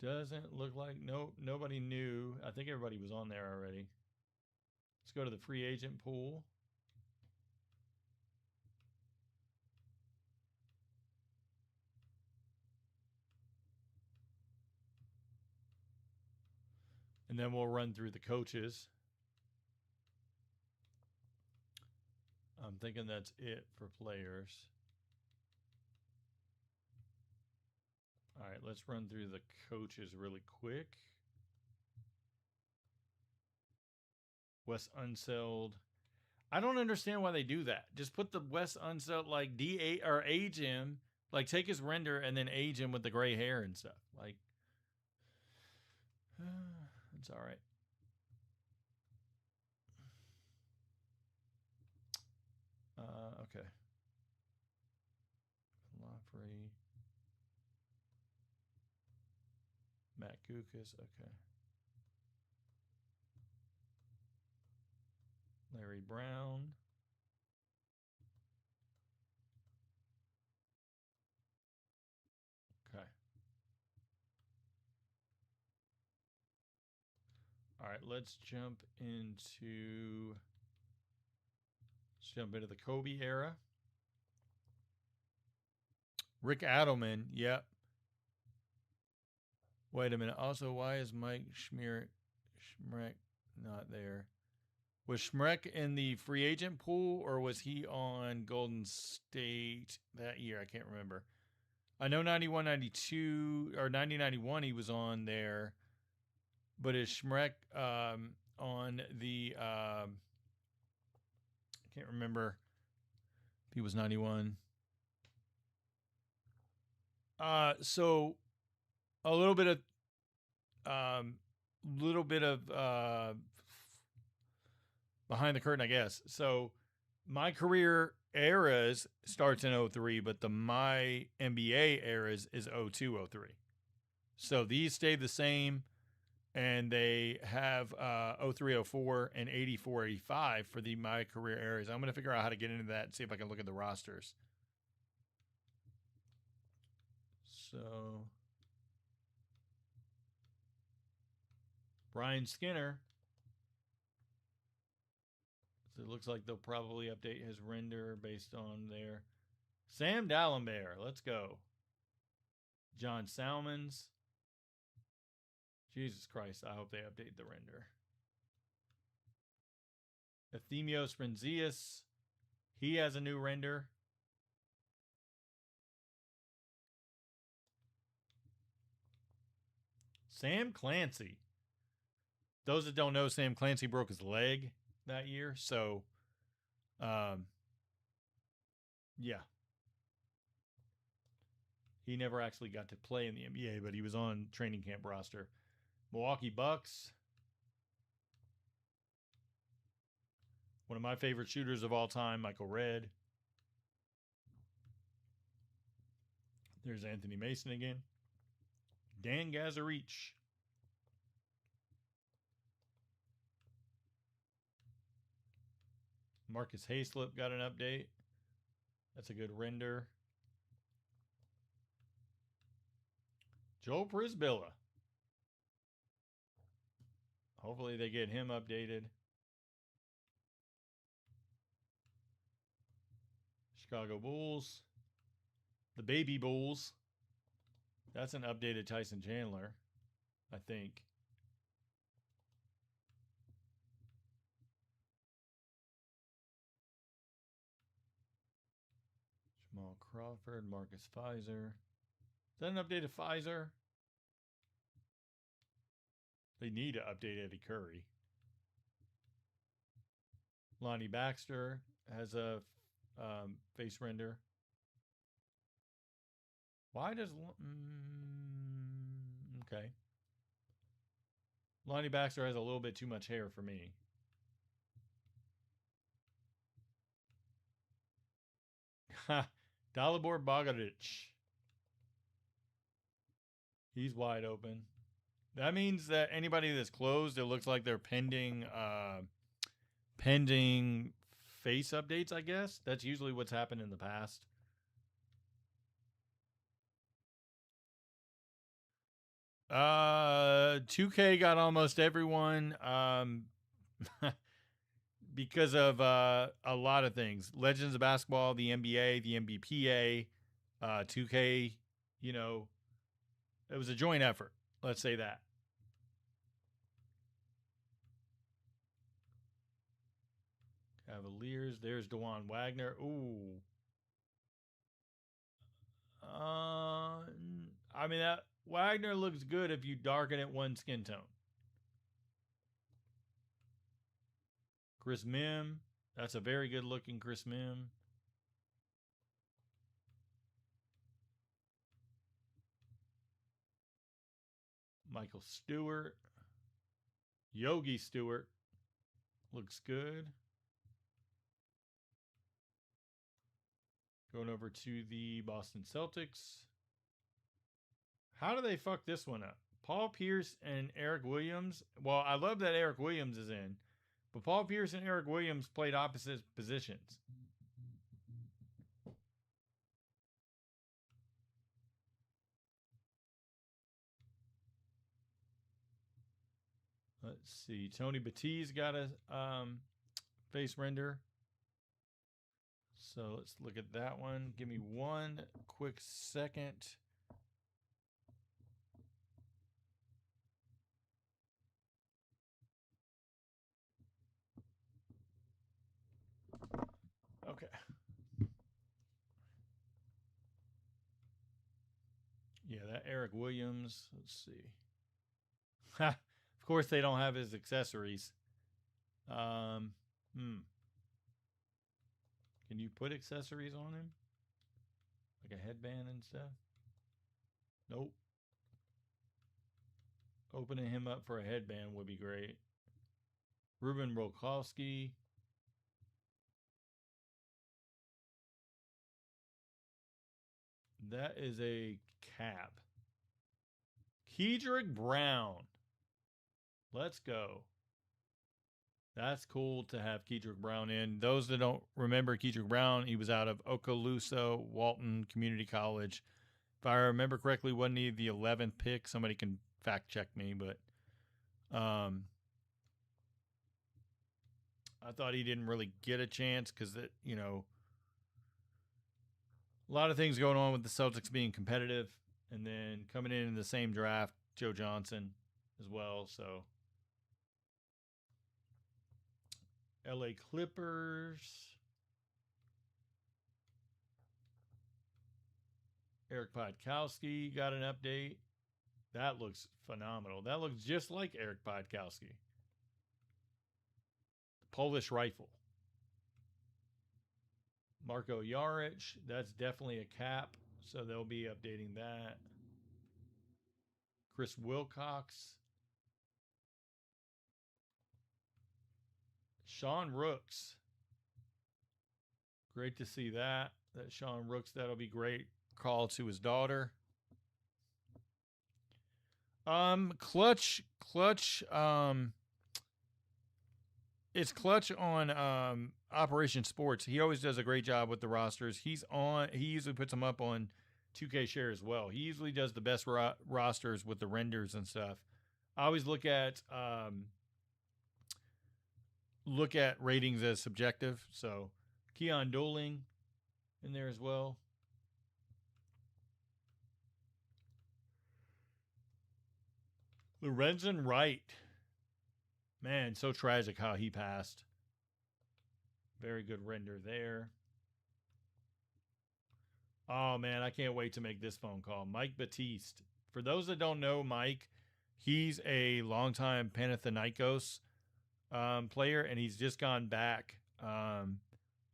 S1: Doesn't look like nobody new. I think everybody was on there already. Let's go to the free agent pool. And then we'll run through the coaches. I'm thinking that's it for players. All right, let's run through the coaches really quick. Wes Unseld. I don't understand why they do that. Just put the Wes Unseld, like D8 or age him, like take his render and then age him with the gray hair and stuff. Like, it's all right. Okay. Lafrey. Matt Gukas. Okay. Larry Brown. Okay. All right, let's jump into the Kobe era. Rick Adelman, yep. Wait a minute. Also, why is Mike Schmreck not there? Was Schmreck in the free agent pool or was he on Golden State that year? I can't remember. I know 91, 92, or 90, 91 he was on there. But is Schmreck on the... I can't remember if he was 91. So a little bit of behind the curtain, I guess. So my career eras starts in 03, but the my NBA eras is 02, 03. So these stay the same, and they have 03, 04, and 84, 85 for the my career eras. I'm going to figure out how to get into that and see if I can look at the rosters. So Brian Skinner. So it looks like they'll probably update his render based on their Sam Dallenberg. Let's go. John Salmons. Jesus Christ, I hope they update the render. Ephemios Sprenzias. He has a new render. Sam Clancy. Those that don't know, Sam Clancy broke his leg that year. So, yeah. He never actually got to play in the NBA, but he was on training camp roster. Milwaukee Bucks. One of my favorite shooters of all time, Michael Redd. There's Anthony Mason again. Dan Gazarich. Marcus Hayslip got an update. That's a good render. Joel Prisbilla. Hopefully they get him updated. Chicago Bulls. The Baby Bulls. That's an updated Tyson Chandler, I think. Jamal Crawford, Marcus Fizer. Is that an updated Fizer? They need to update Eddie Curry. Lonnie Baxter has a face render. Why does... okay. Lonnie Baxter has a little bit too much hair for me. Dalibor Bogdanovic. He's wide open. That means that anybody that's closed, it looks like they're pending face updates, I guess. That's usually what's happened in the past. 2K got almost everyone. Because of a lot of things. Legends of Basketball, the NBA, the NBPA, 2K, you know, it was a joint effort. Let's say that. Cavaliers, there's DeJuan Wagner. Ooh. I mean, that Wagner looks good if you darken it one skin tone. Chris Mim, that's a very good looking Chris Mim. Michael Stewart. Yogi Stewart looks good. Going over to the Boston Celtics. How do they fuck this one up? Paul Pierce and Eric Williams. Well, I love that Eric Williams is in, but Paul Pierce and Eric Williams played opposite positions. Let's see. Tony Batiste got a face render. So let's look at that one. Give me one quick second. Okay. Yeah, that Eric Williams. Let's see. Of course, they don't have his accessories. Can you put accessories on him? Like a headband and stuff? Nope. Opening him up for a headband would be great. Ruben Rolkowski. That is a cap. Kedrick Brown. Let's go. That's cool to have Kedrick Brown in. Those that don't remember Kedrick Brown, he was out of Okaloosa Walton Community College. If I remember correctly, wasn't he the 11th pick? Somebody can fact check me, but I thought he didn't really get a chance because a lot of things going on with the Celtics being competitive, and then coming in the same draft, Joe Johnson as well. So LA Clippers. Eric Podkowski got an update. That looks phenomenal. That looks just like Eric Podkowski. Polish Rifle. Marco Jaric. That's definitely a cap. So they'll be updating that. Chris Wilcox. Sean Rooks. Great to see that. That Sean Rooks, that'll be great. Call to his daughter. Clutch. It's Clutch on Operation Sports. He always does a great job with the rosters. He usually puts them up on 2K Share as well. He usually does the best rosters with the renders and stuff. I always look at ratings as subjective. So Keon Dooling in there as well. Lorenzen Wright. Man, so tragic how he passed. Very good render there. Oh, man, I can't wait to make this phone call. Mike Batiste. For those that don't know Mike, he's a longtime Panathinaikos player, and he's just gone back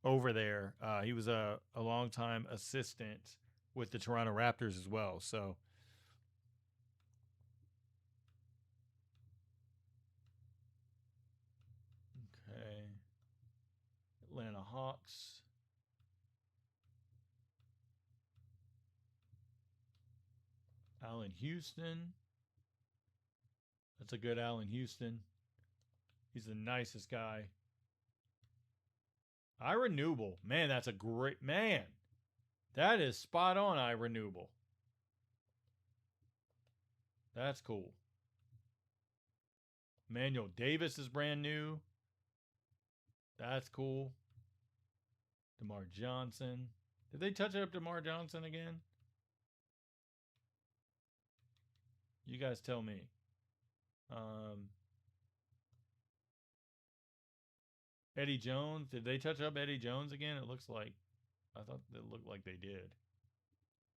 S1: over there. He was a longtime assistant with the Toronto Raptors as well. So, okay. Atlanta Hawks. Allen Houston. That's a good Allen Houston. He's the nicest guy. Ira Newble. Man, that's a great man. That is spot on, Ira Newble. That's cool. Emmanuel Davis is brand new. That's cool. DeMar Johnson. Did they touch up DeMar Johnson again? You guys tell me. Eddie Jones. Did they touch up Eddie Jones again? It looks like. I thought it looked like they did.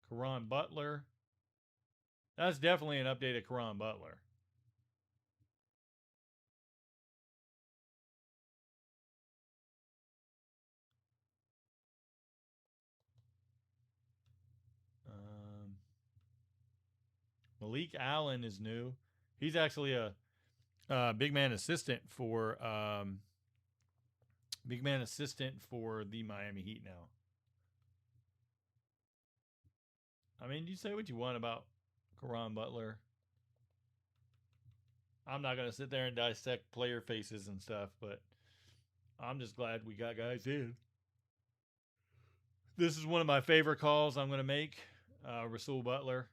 S1: Caron Butler. That's definitely an updated Caron Butler. Malik Allen is new. He's actually a big man assistant for the Miami Heat now. I mean, you say what you want about Caron Butler. I'm not going to sit there and dissect player faces and stuff, but I'm just glad we got guys in. This is one of my favorite calls I'm going to make. Rasul Butler.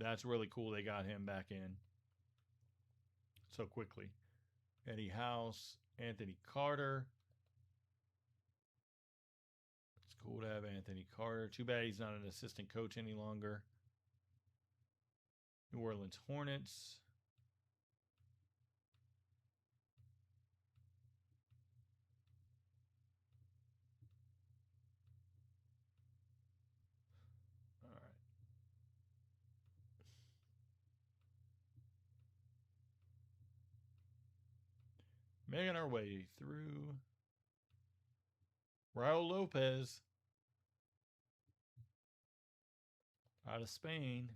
S1: That's really cool they got him back in so quickly. Eddie House, Anthony Carter. It's cool to have Anthony Carter. Too bad he's not an assistant coach any longer. New Orleans Hornets. All right. Making our way through. Raul Lopez out of Spain.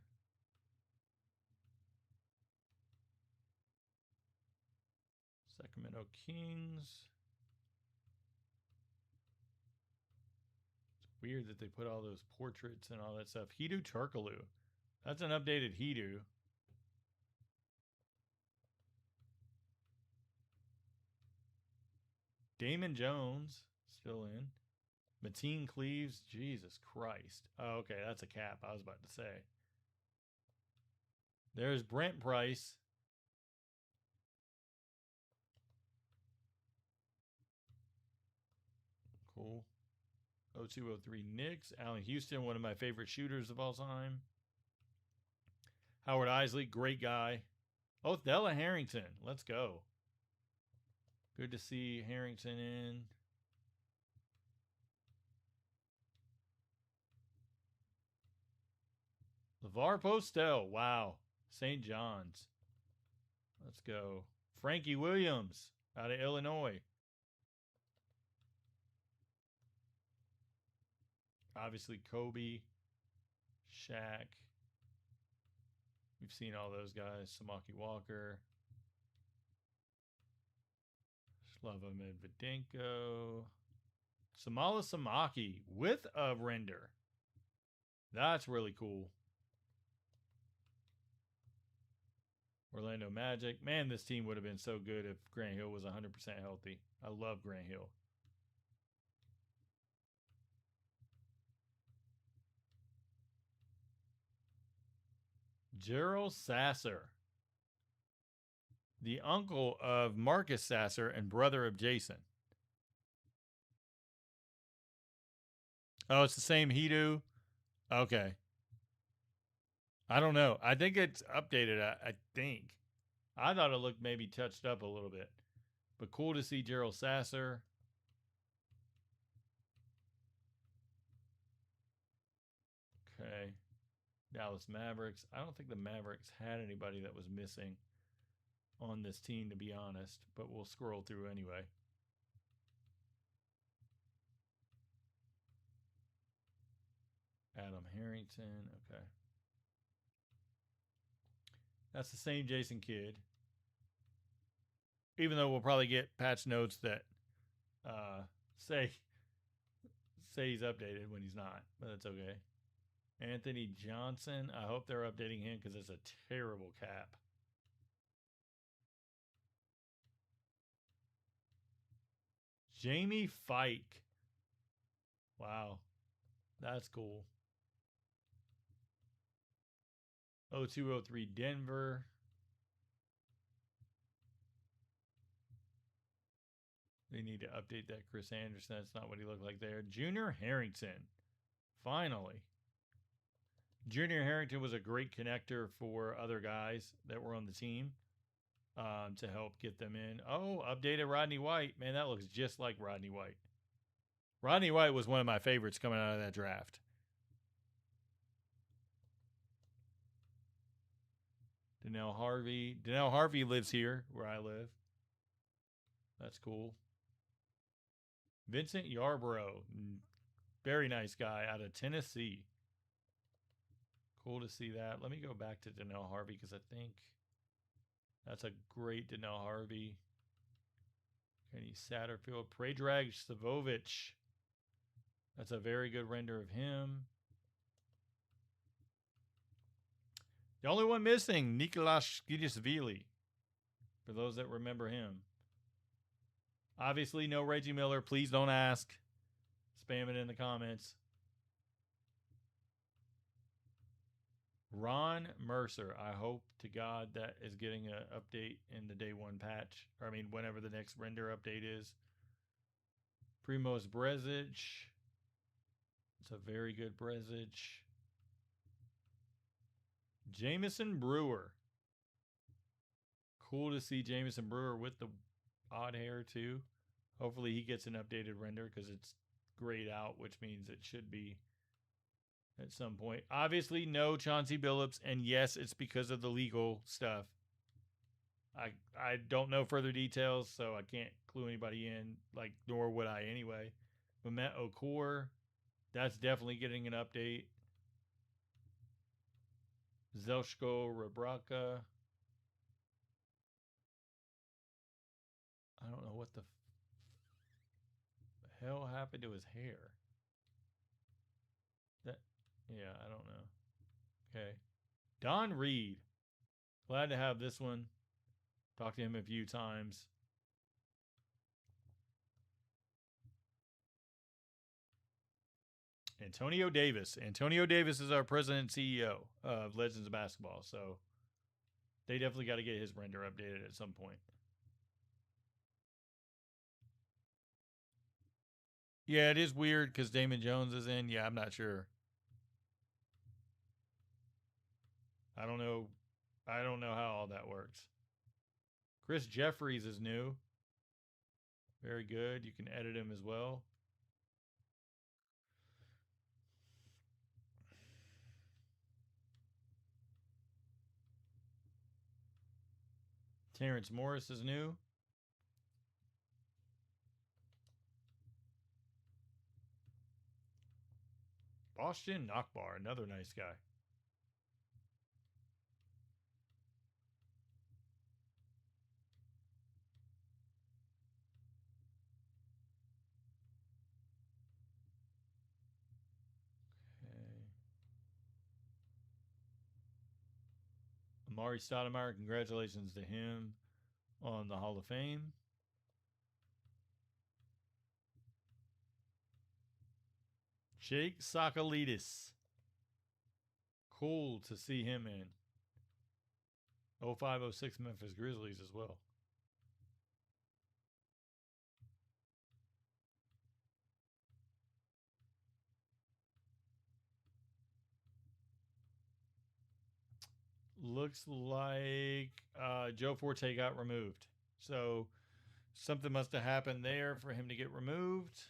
S1: Sacramento Kings. It's weird that they put all those portraits and all that stuff. Hedo Turkoglu. That's an updated Hedo. Damon Jones still in. Mateen Cleaves. Jesus Christ. Oh, okay, that's a cap. I was about to say. There's Brent Price. Cool. 0203 Knicks. Allen Houston, one of my favorite shooters of all time. Howard Isley, great guy. Oh, Thella Harrington. Let's go. Good to see Harrington in. LeVar Postel. Wow. St. John's. Let's go. Frankie Williams out of Illinois. Obviously, Kobe, Shaq. We've seen all those guys. Samaki Walker. Slava Medvedenko. Samala Samaki with a render. That's really cool. Orlando Magic. Man, this team would have been so good if Grant Hill was 100% healthy. I love Grant Hill. Gerald Sasser. The uncle of Marcus Sasser and brother of Jason. Oh, it's the same Hedo? Okay. I don't know. I think it's updated, I think. I thought it looked maybe touched up a little bit. But cool to see Gerald Sasser. Okay. Dallas Mavericks. I don't think the Mavericks had anybody that was missing on this team, to be honest. But we'll scroll through anyway. Adam Harrington. Okay. That's the same Jason Kidd. Even though we'll probably get patch notes that say he's updated when he's not, but that's okay. Anthony Johnson. I hope they're updating him because it's a terrible cap. Jamie Fike. Wow. That's cool. 0203 Denver. They need to update that Chris Anderson. That's not what he looked like there. Junior Harrington. Finally. Junior Harrington was a great connector for other guys that were on the team to help get them in. Oh, updated Rodney White. Man, that looks just like Rodney White. Rodney White was one of my favorites coming out of that draft. Donnell Harvey. Donnell Harvey lives here where I live. That's cool. Vincent Yarborough. Very nice guy out of Tennessee. Cool to see that. Let me go back to Donnell Harvey because I think that's a great Donnell Harvey. Kenny Satterfield. Predrag Savovic. That's a very good render of him. The only one missing, Nicolas Skidisvili, for those that remember him. Obviously, no Reggie Miller. Please don't ask. Spam it in the comments. Ron Mercer. I hope to God that is getting an update in the day one patch. Or, I mean, whenever the next render update is. Primoz Brezic. It's a very good Brezic. Jamison Brewer. Cool to see Jamison Brewer with the odd hair too. Hopefully he gets an updated render because it's grayed out, which means it should be at some point. Obviously, no Chauncey Billups, and yes, it's because of the legal stuff. I don't know further details, so I can't clue anybody in, like, nor would I anyway. Mehmet Okur, that's definitely getting an update. Zelshko Rebraka. I don't know what the hell happened to his hair. Yeah, I don't know. Okay. Don Reed. Glad to have this one. Talked to him a few times. Antonio Davis. Antonio Davis is our president and CEO of Legends of Basketball, so they definitely got to get his render updated at some point. Yeah, it is weird because Damon Jones is in. Yeah, I'm not sure. I don't know. I don't know how all that works. Chris Jeffries is new. Very good. You can edit him as well. Terrence Morris is new. Boston Nakbar, another nice guy. Amari Stoudemire, congratulations to him on the Hall of Fame. Jake Sakalidis. Cool to see him in. 05-06 Memphis Grizzlies as well. Looks like Joe Forte got removed. So something must have happened there for him to get removed.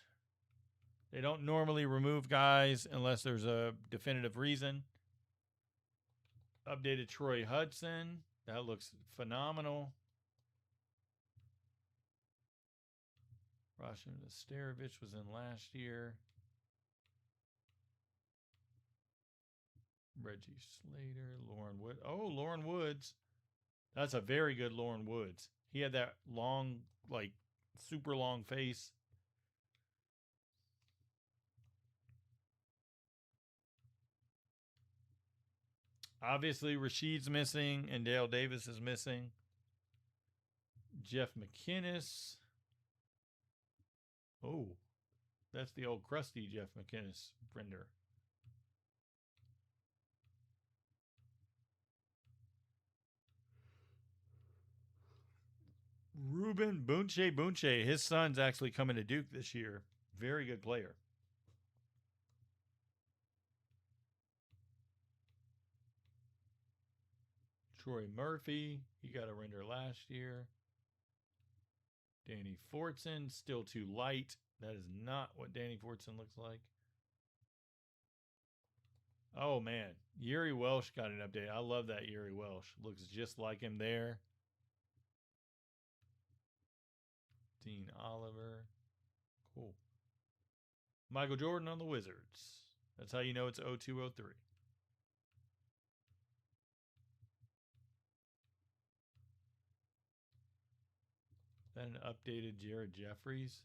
S1: They don't normally remove guys unless there's a definitive reason. Updated Troy Hudson. That looks phenomenal. Roshan Starovich was in last year. Reggie Slater, Lauren Wood. Oh, Lauren Woods. That's a very good Lauren Woods. He had that long, like, super long face. Obviously, Rasheed's missing and Dale Davis is missing. Jeff McInnes. Oh, that's the old crusty Jeff McInnes render. Ruben Bunche. His son's actually coming to Duke this year. Very good player. Troy Murphy. He got a render last year. Danny Fortson. Still too light. That is not what Danny Fortson looks like. Oh, man. Yuri Welsh got an update. I love that Yuri Welsh. Looks just like him there. Dean Oliver. Cool. Michael Jordan on the Wizards. That's how you know it's 0203. Then an updated Jared Jeffries.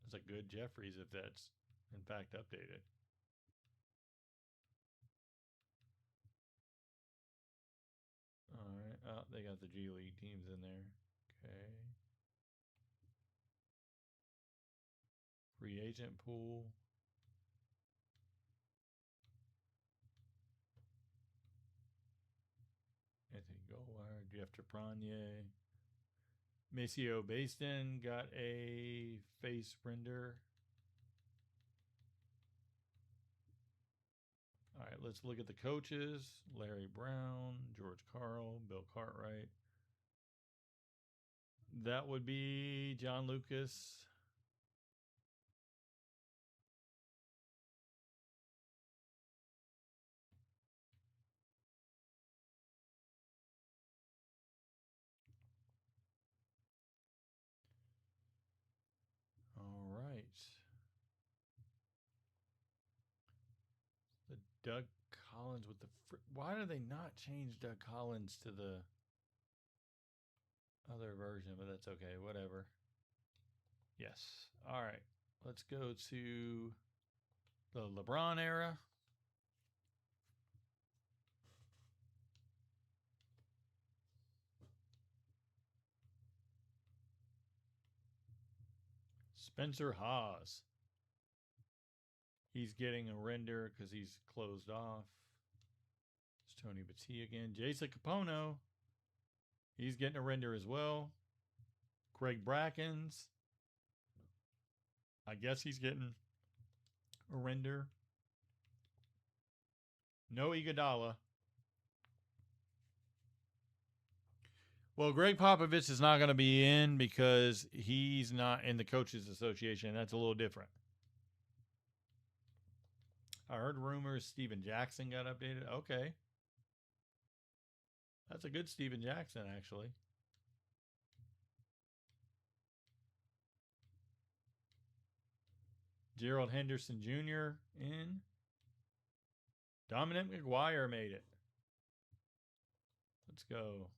S1: That's a good Jeffries if that's in fact updated. All right. Oh, they got the G League teams in there. Okay. Free agent pool. Anthony Goldwire, Jeff Trepanier. Maceo Baston got a face render. All right, let's look at the coaches. Larry Brown, George Karl, Bill Cartwright. That would be John Lucas. All right. The Doug Collins with the... Why do they not change Doug Collins to the other version? But that's okay. Whatever. Yes. All right. Let's go to the LeBron era. Spencer Haas. He's getting a render because he's closed off. It's Tony Battie again. Jason Capono. He's getting a render as well. Craig Brackens. I guess he's getting a render. No Iguodala. Well, Greg Popovich is not going to be in because he's not in the Coaches Association. That's a little different. I heard rumors Steven Jackson got updated. Okay. That's a good Steven Jackson, actually. Gerald Henderson Jr. in. Dominic McGuire made it. Let's go.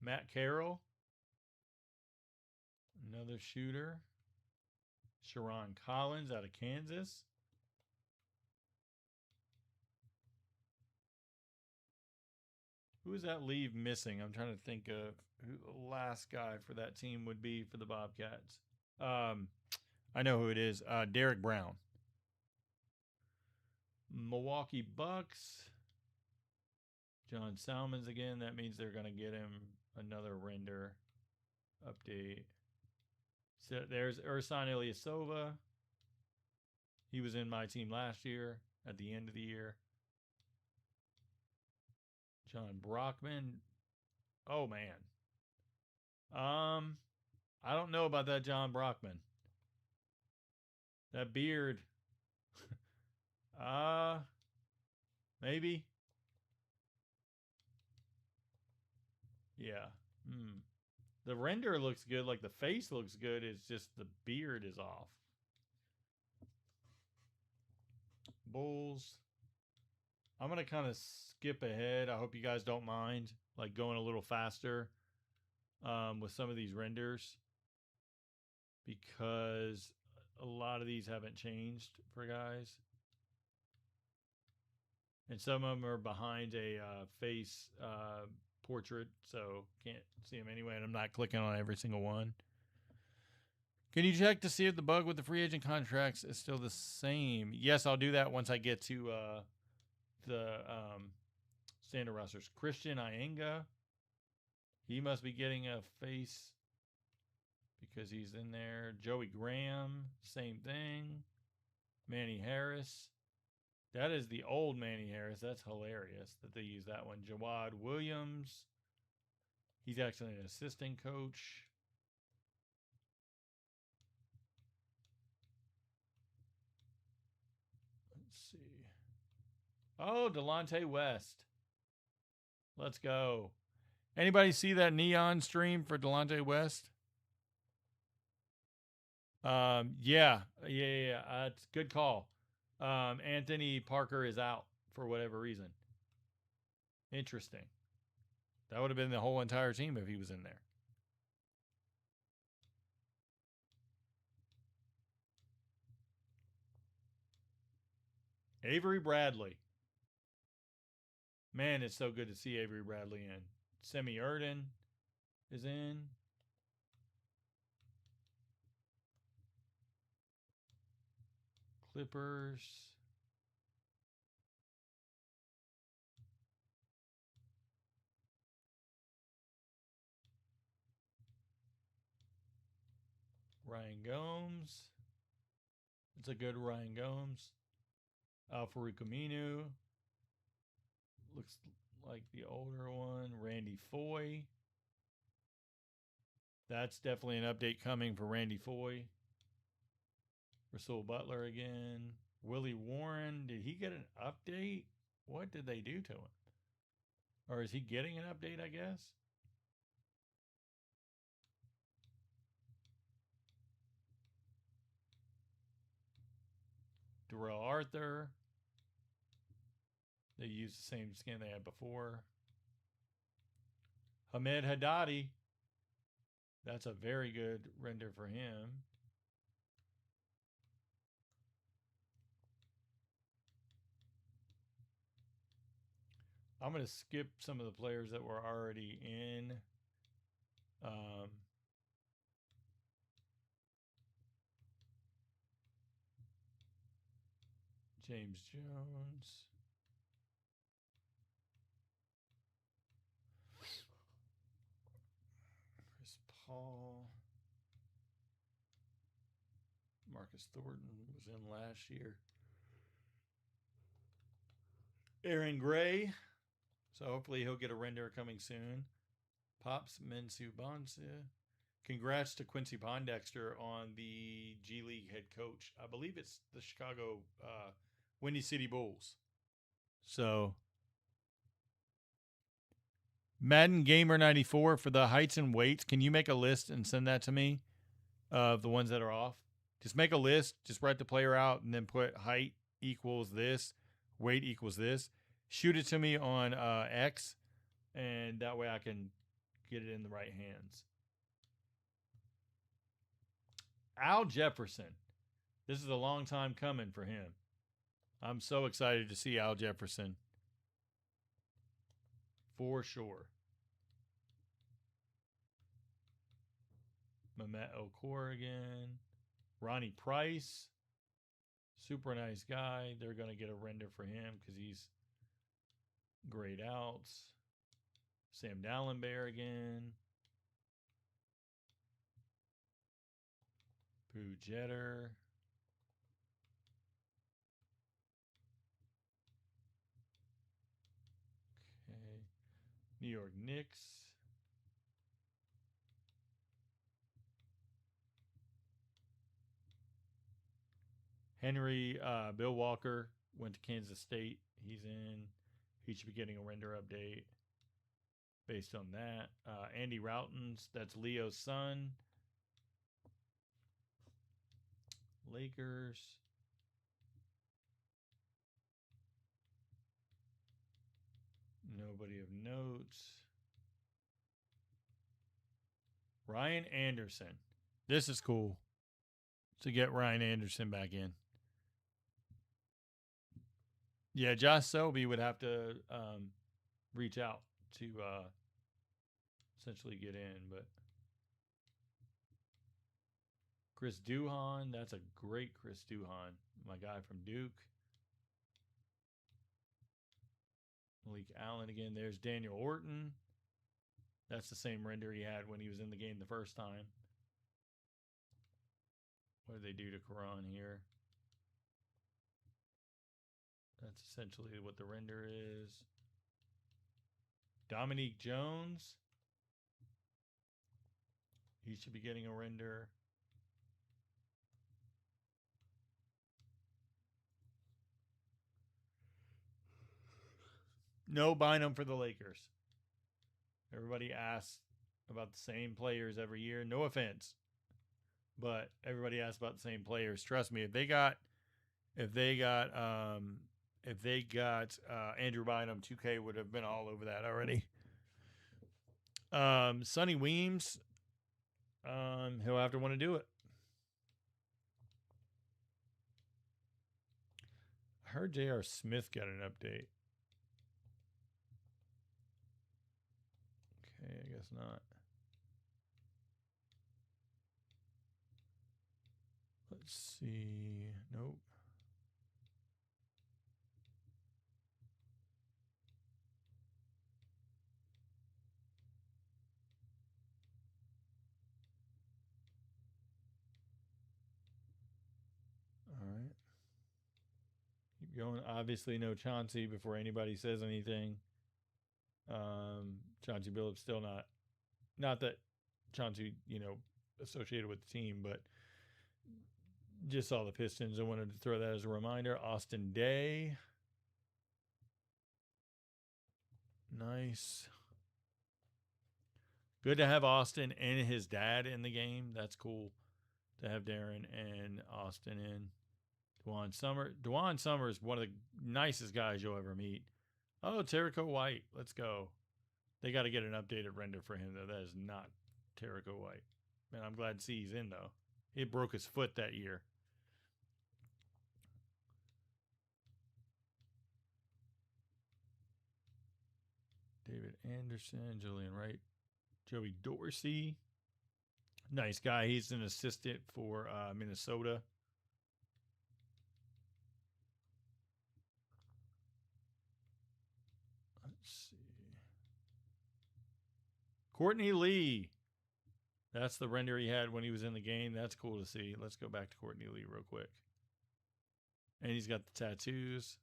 S1: Matt Carroll. Another shooter. Sharon Collins out of Kansas. Who is that leave missing? I'm trying to think of who the last guy for that team would be for the Bobcats. I know who it is. Derek Brown. Milwaukee Bucks. John Salmons again. That means they're going to get him another render update. So there's Ersan Ilyasova. He was in my team last year at the end of the year. John Brockman. Oh, man. I don't know about that John Brockman. That beard. Maybe. Yeah. The render looks good. Like the face looks good. It's just the beard is off. Bulls. I'm going to kind of skip ahead. I hope you guys don't mind. Like going a little faster with some of these renders. Because a lot of these haven't changed for guys. And some of them are behind a face portrait, so can't see them anyway, and I'm not clicking on every single one. Can you check to see if the bug with the free agent contracts is still the same? Yes, I'll do that once I get to the Standard rosters. Christian Ienga. He must be getting a face because he's in there. Joey Graham, same thing. Manny Harris. That is the old Manny Harris. That's hilarious that they use that one. Jawad Williams. He's actually an assistant coach. Let's see. Oh, Delonte West. Let's go. Anybody see that neon stream for Delonte West? Yeah. It's a good call. Anthony Parker is out for whatever reason. Interesting. That would have been the whole entire team if he was in there. Avery Bradley. Man, it's so good to see Avery Bradley in. Semi Erden is in. Clippers. Ryan Gomes. It's a good Ryan Gomes. Farouk Aminu. Looks like the older one. Randy Foye. That's definitely an update coming for Randy Foye. Rasul Butler again. Willie Warren. Did he get an update? What did they do to him? Or is he getting an update, I guess? Darrell Arthur. They used the same skin they had before. Hamed Haddadi. That's a very good render for him. I'm going to skip some of the players that were already in. James Jones. Chris Paul. Marcus Thornton was in last year. Aaron Gray. So hopefully he'll get a render coming soon. Pops Mensu Bonsa. Congrats to Quincy Pondexter on the G League head coach. I believe it's the Chicago Windy City Bulls. So Madden Gamer 94 for the heights and weights. Can you make a list and send that to me of the ones that are off? Just make a list. Just write the player out and then put height equals this, weight equals this. Shoot it to me on X, and that way I can get it in the right hands. Al Jefferson. This is a long time coming for him. I'm so excited to see Al Jefferson. For sure. Mehmet Okor again. Ronnie Price. Super nice guy. They're going to get a render for him because he's grayed out. Sam Dallenberg again. Pooh Jeter. Okay. New York Knicks. Henry, Bill Walker went to Kansas State. He's in. He should be getting a render update based on that. Andy Routens, that's Leo's son. Lakers. Nobody of notes. Ryan Anderson. This is cool to get Ryan Anderson back in. Yeah, Josh Selby would have to reach out to essentially get in, but Chris Duhon, that's a great Chris Duhon, my guy from Duke. Malik Allen again. There's Daniel Orton. That's the same render he had when he was in the game the first time. What did they do to Quran here? That's essentially what the render is. Dominique Jones. He should be getting a render. No Bynum for the Lakers. Everybody asks about the same players every year. No offense, but everybody asks about the same players. Trust me, if they got Andrew Bynum, 2K would have been all over that already. Sonny Weems, he'll have to want to do it. I heard J.R. Smith got an update. Okay, I guess not. Let's see. Nope. All right. Keep going. Obviously, no Chauncey before anybody says anything. Chauncey Billups still not that Chauncey, associated with the team, but just saw the Pistons. I wanted to throw that as a reminder. Austin Day. Nice. Good to have Austin and his dad in the game. That's cool to have Darren and Austin in. Dwan Summers, one of the nicest guys you'll ever meet. Oh, Terrico White. Let's go. They got to get an updated render for him, though. That is not Terrico White. Man, I'm glad to see he's in, though. He broke his foot that year. David Anderson, Julian Wright, Joey Dorsey. Nice guy. He's an assistant for Minnesota. Let's see. Courtney Lee. That's the render he had when he was in the game. That's cool to see. Let's go back to Courtney Lee real quick. And he's got the tattoos.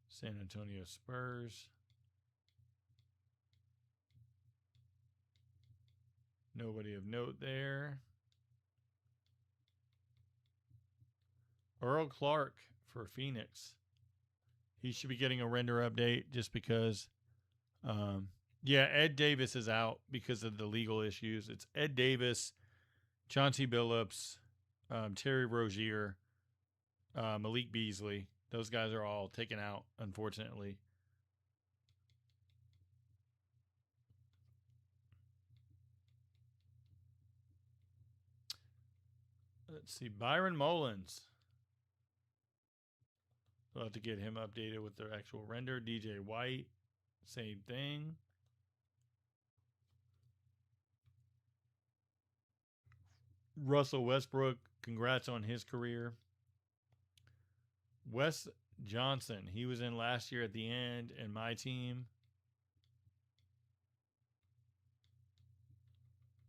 S1: San Antonio Spurs. Nobody of note there. Earl Clark for Phoenix. He should be getting a render update just because. Yeah, Ed Davis is out because of the legal issues. It's Ed Davis, Chauncey Billups, Terry Rozier, Malik Beasley. Those guys are all taken out, unfortunately. Let's see. Byron Mullins. We'll have to get him updated with their actual render. DJ White. Same thing. Russell Westbrook. Congrats on his career. Wes Johnson. He was in last year at the end in my team.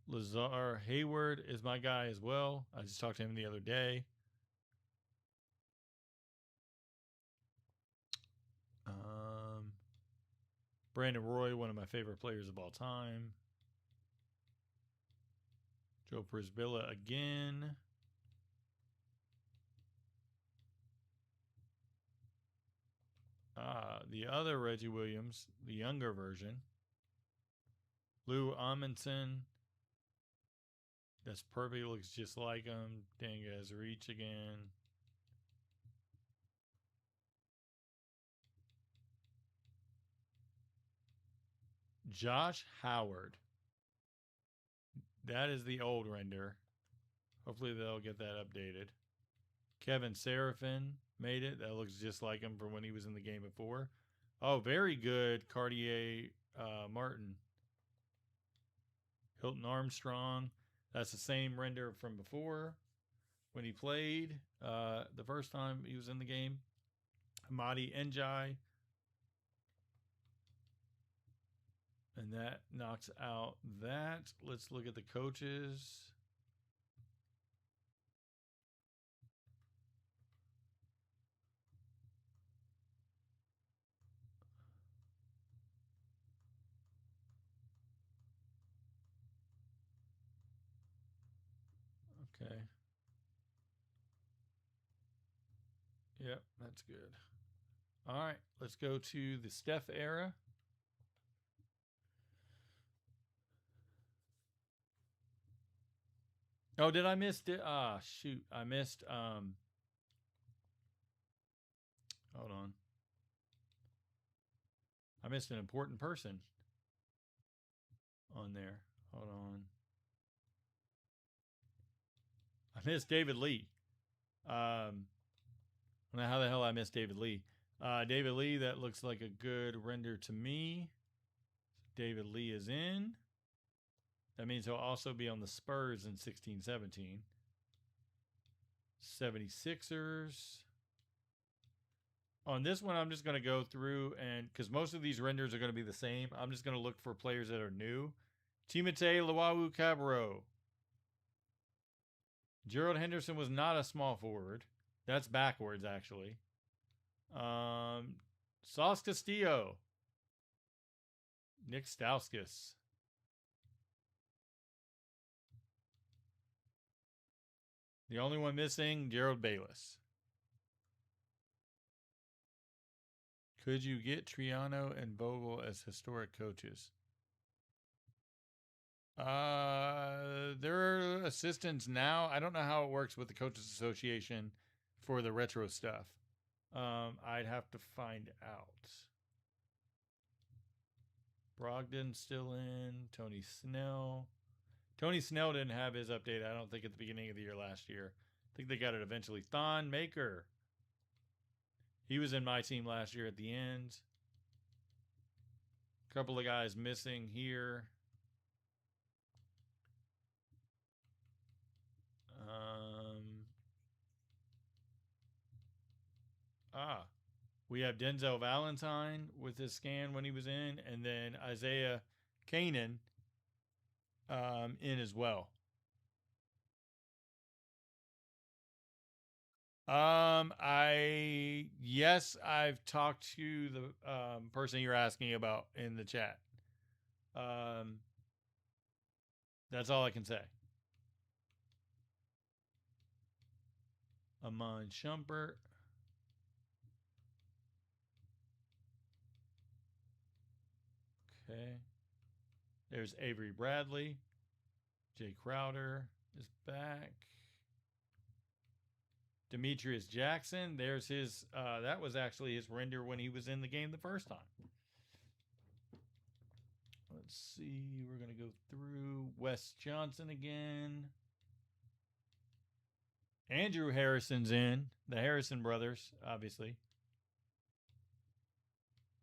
S1: Lazar Hayward is my guy as well. I just talked to him the other day. Brandon Roy, one of my favorite players of all time. Joe Prisbilla again. The other Reggie Williams, the younger version. Lou Amundsen. That's perfect. Looks just like him. Dangaz Reach again. Josh Howard. That is the old render. Hopefully they'll get that updated. Kevin Seraphin made it. That looks just like him from when he was in the game before. Oh, very good. Cartier Martin. Hilton Armstrong. That's the same render from before when he played the first time he was in the game. Hamadi Njai. And that knocks out that. Let's look at the coaches. Okay. Yep, that's good. All right, let's go to the Steph era. Oh, did I miss it? Ah, shoot. I missed hold on. I missed an important person on there. Hold on. I missed David Lee. I don't know how the hell I missed David Lee. David Lee, that looks like a good render to me. David Lee is in. That means he'll also be on the Spurs in 16-17. 76ers. On this one, I'm just going to go through and because most of these renders are going to be the same, I'm just going to look for players that are new. Timothé Luwawu-Cabarrot. Gerald Henderson was not a small forward. That's backwards, actually. Sauce Castillo. Nick Stauskas. The only one missing, Gerald Bayless. Could you get Triano and Vogel as historic coaches? They're assistants now. I don't know how it works with the Coaches Association for the retro stuff. I'd have to find out. Brogdon's still in. Tony Snell. Tony Snell didn't have his update, I don't think, at the beginning of the year last year. I think they got it eventually. Thon Maker. He was in my team last year at the end. A couple of guys missing here. We have Denzel Valentine with his scan when he was in, and then Isaiah Kanan in as well. Yes, I've talked to the person you're asking about in the chat. That's all I can say. Amon Shumpert. Okay. There's Avery Bradley. Jay Crowder is back. Demetrius Jackson. There's his, that was actually his render when he was in the game the first time. Let's see. We're going to go through Wes Johnson again. Andrew Harrison's in. The Harrison brothers, obviously.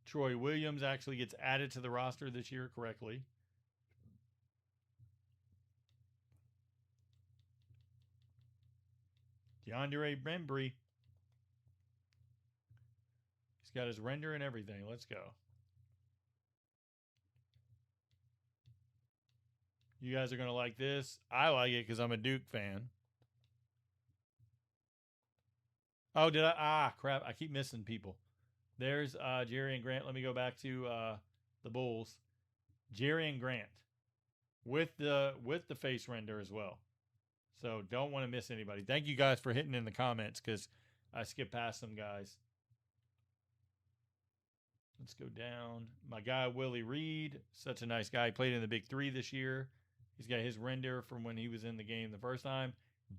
S1: Troy Williams actually gets added to the roster this year correctly. DeAndre Bembry. He's got his render and everything. Let's go. You guys are going to like this. I like it because I'm a Duke fan. Oh, did I? Ah, crap. I keep missing people. There's Jerry and Grant. Let me go back to the Bulls. Jerry and Grant with the face render as well. So don't want to miss anybody. Thank you guys for hitting in the comments because I skipped past some guys. Let's go down. My guy, Willie Reed. Such a nice guy. He played in the Big Three this year. He's got his render from when he was in the game the first time.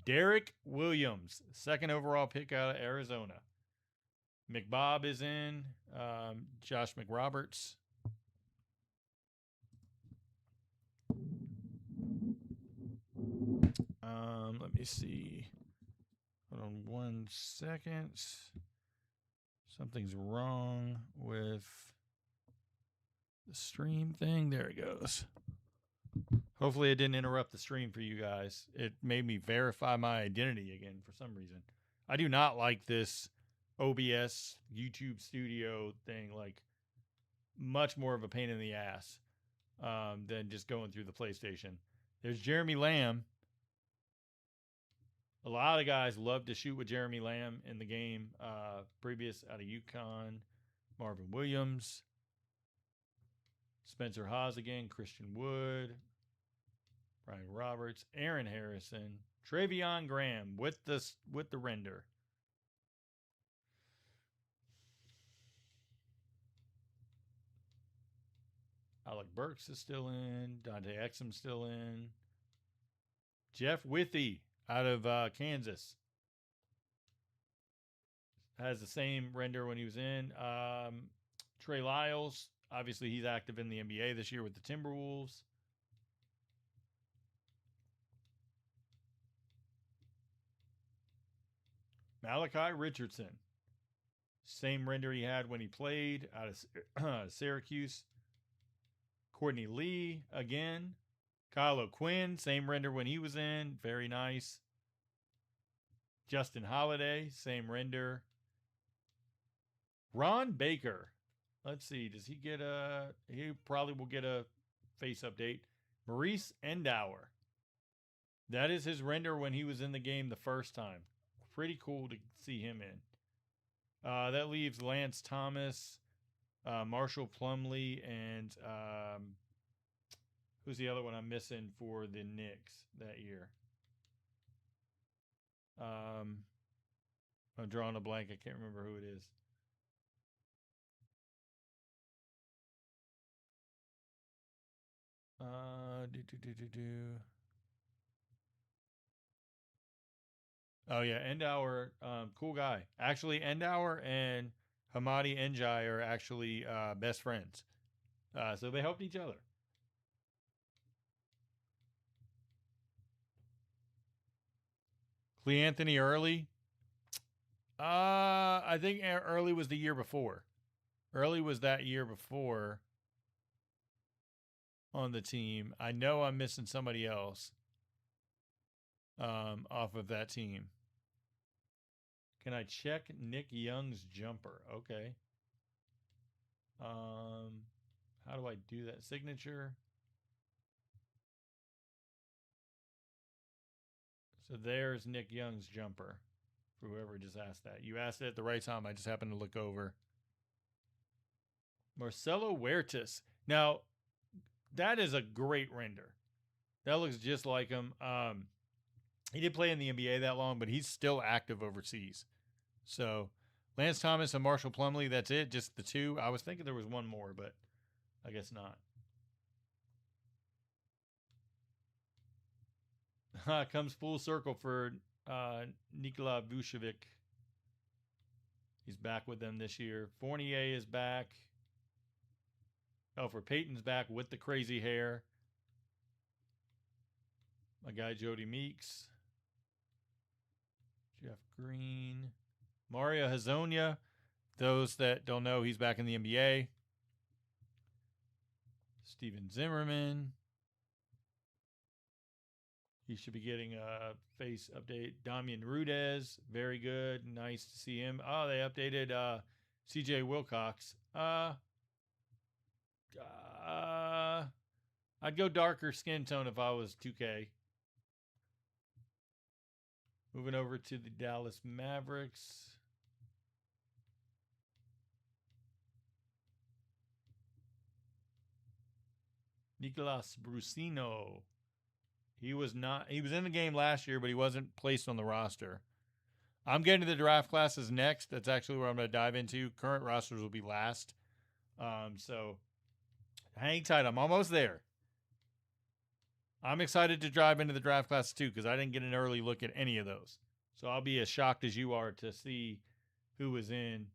S1: Derek Williams, second overall pick out of Arizona. McBob is in. Josh McRoberts. Let me see. Hold on 1 second. Something's wrong with the stream thing. There it goes. Hopefully it didn't interrupt the stream for you guys. It made me verify my identity again for some reason. I do not like this OBS YouTube studio thing, like much more of a pain in the ass than just going through the PlayStation. There's Jeremy Lamb. A lot of guys love to shoot with Jeremy Lamb in the game. Previous out of UConn, Marvin Williams, Spencer Haas again, Christian Wood, Brian Roberts, Aaron Harrison, Travion Graham with the render. Alec Burks is still in. Dante Exum's still in. Jeff Withy out of Kansas has the same render when he was in. Trey Lyles, obviously he's active in the NBA this year with the Timberwolves. Malachi Richardson, same render he had when he played out of Syracuse. Courtney Lee again. Kyle O'Quinn, same render when he was in. Very nice. Justin Holiday, same render. Ron Baker. Let's see. Does he get a... He probably will get a face update. Maurice Endauer. That is his render when he was in the game the first time. Pretty cool to see him in. That leaves Lance Thomas, Marshall Plumlee, and who's the other one I'm missing for the Knicks that year? I'm drawing a blank. I can't remember who it is. Oh yeah, Endauer, cool guy. Actually, Endauer and Hamadi Njai are actually best friends. So they helped each other. Cleanthony Early. I think Early was the year before. Early was that year before on the team. I know I'm missing somebody else off of that team. Can I check Nick Young's jumper? Okay. How do I do that? Signature. So there's Nick Young's jumper. For whoever just asked that. You asked it at the right time. I just happened to look over. Marcelo Huertas. Now, that is a great render. That looks just like him. He didn't play in the NBA that long, but he's still active overseas. So, Lance Thomas and Marshall Plumlee, that's it. Just the two. I was thinking there was one more, but I guess not. Comes full circle for Nikola Vucevic. He's back with them this year. Fournier is back. Oh, for Peyton's back with the crazy hair. My guy Jody Meeks. Jeff Green. Mario Hazonia. Those that don't know, he's back in the NBA. Steven Zimmerman. He should be getting a face update. Damian Rudez, very good. Nice to see him. Oh, they updated CJ Wilcox. I'd go darker skin tone if I was 2K. Moving over to the Dallas Mavericks. Nicolas Brusino. He was in the game last year, but he wasn't placed on the roster. I'm getting to the draft classes next. That's actually where I'm going to dive into. Current rosters will be last. So hang tight. I'm almost there. I'm excited to dive into the draft classes too, because I didn't get an early look at any of those. So I'll be as shocked as you are to see who was in,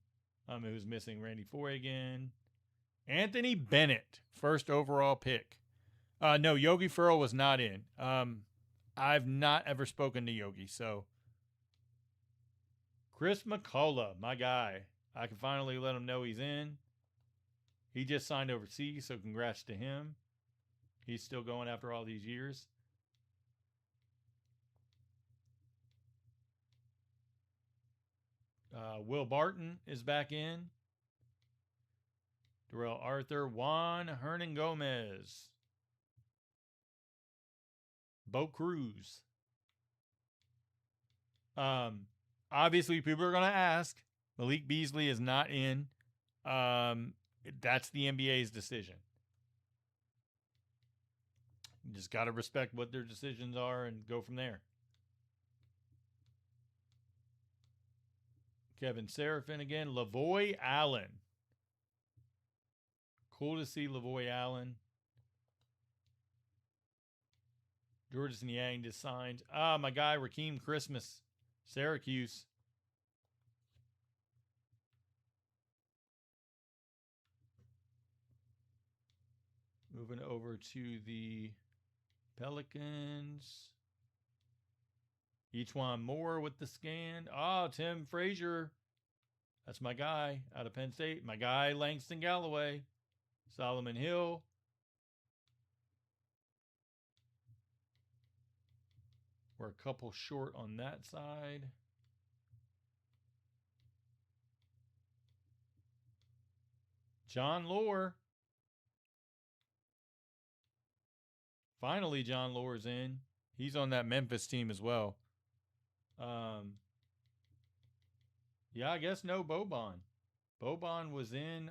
S1: who's missing. Randy Foye again. Anthony Bennett, first overall pick. No, Yogi Ferrell was not in. I've not ever spoken to Yogi, so. Chris McCullough, my guy. I can finally let him know he's in. He just signed overseas, so congrats to him. He's still going after all these years. Will Barton is back in. Darrell Arthur. Juan Hernan Gomez. Bo Cruz. Obviously, people are going to ask. Malik Beasley is not in. That's the NBA's decision. You just got to respect what their decisions are and go from there. Kevin Seraphin again. Lavoy Allen. Cool to see Lavoy Allen. Georges Niang just signed. My guy, Rakeem Christmas. Syracuse. Moving over to the Pelicans. Eachwan Moore with the scan. Tim Frazier. That's my guy out of Penn State. My guy, Langston Galloway. Solomon Hill. We're a couple short on that side. John Lohr. Finally, John Lohr's in. He's on that Memphis team as well. Yeah, I guess no Boban. Boban was in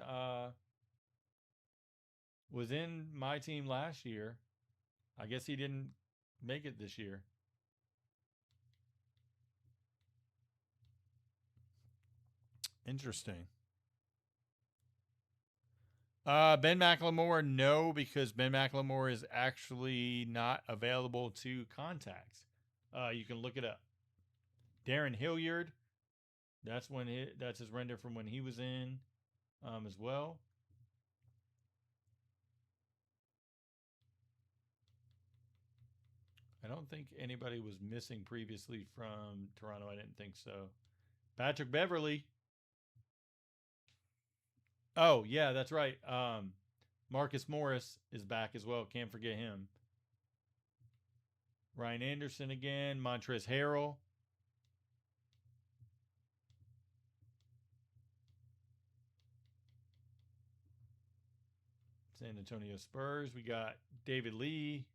S1: my team last year. I guess he didn't make it this year. Interesting. Ben McLemore, no, because Ben McLemore is actually not available to contact. You can look it up. Darren Hilliard, that's his render from when he was in, as well. I don't think anybody was missing previously from Toronto. I didn't think so. Patrick Beverly. Oh, yeah, that's right. Marcus Morris is back as well. Can't forget him. Ryan Anderson again. Montrezl Harrell. San Antonio Spurs. We got David Lee.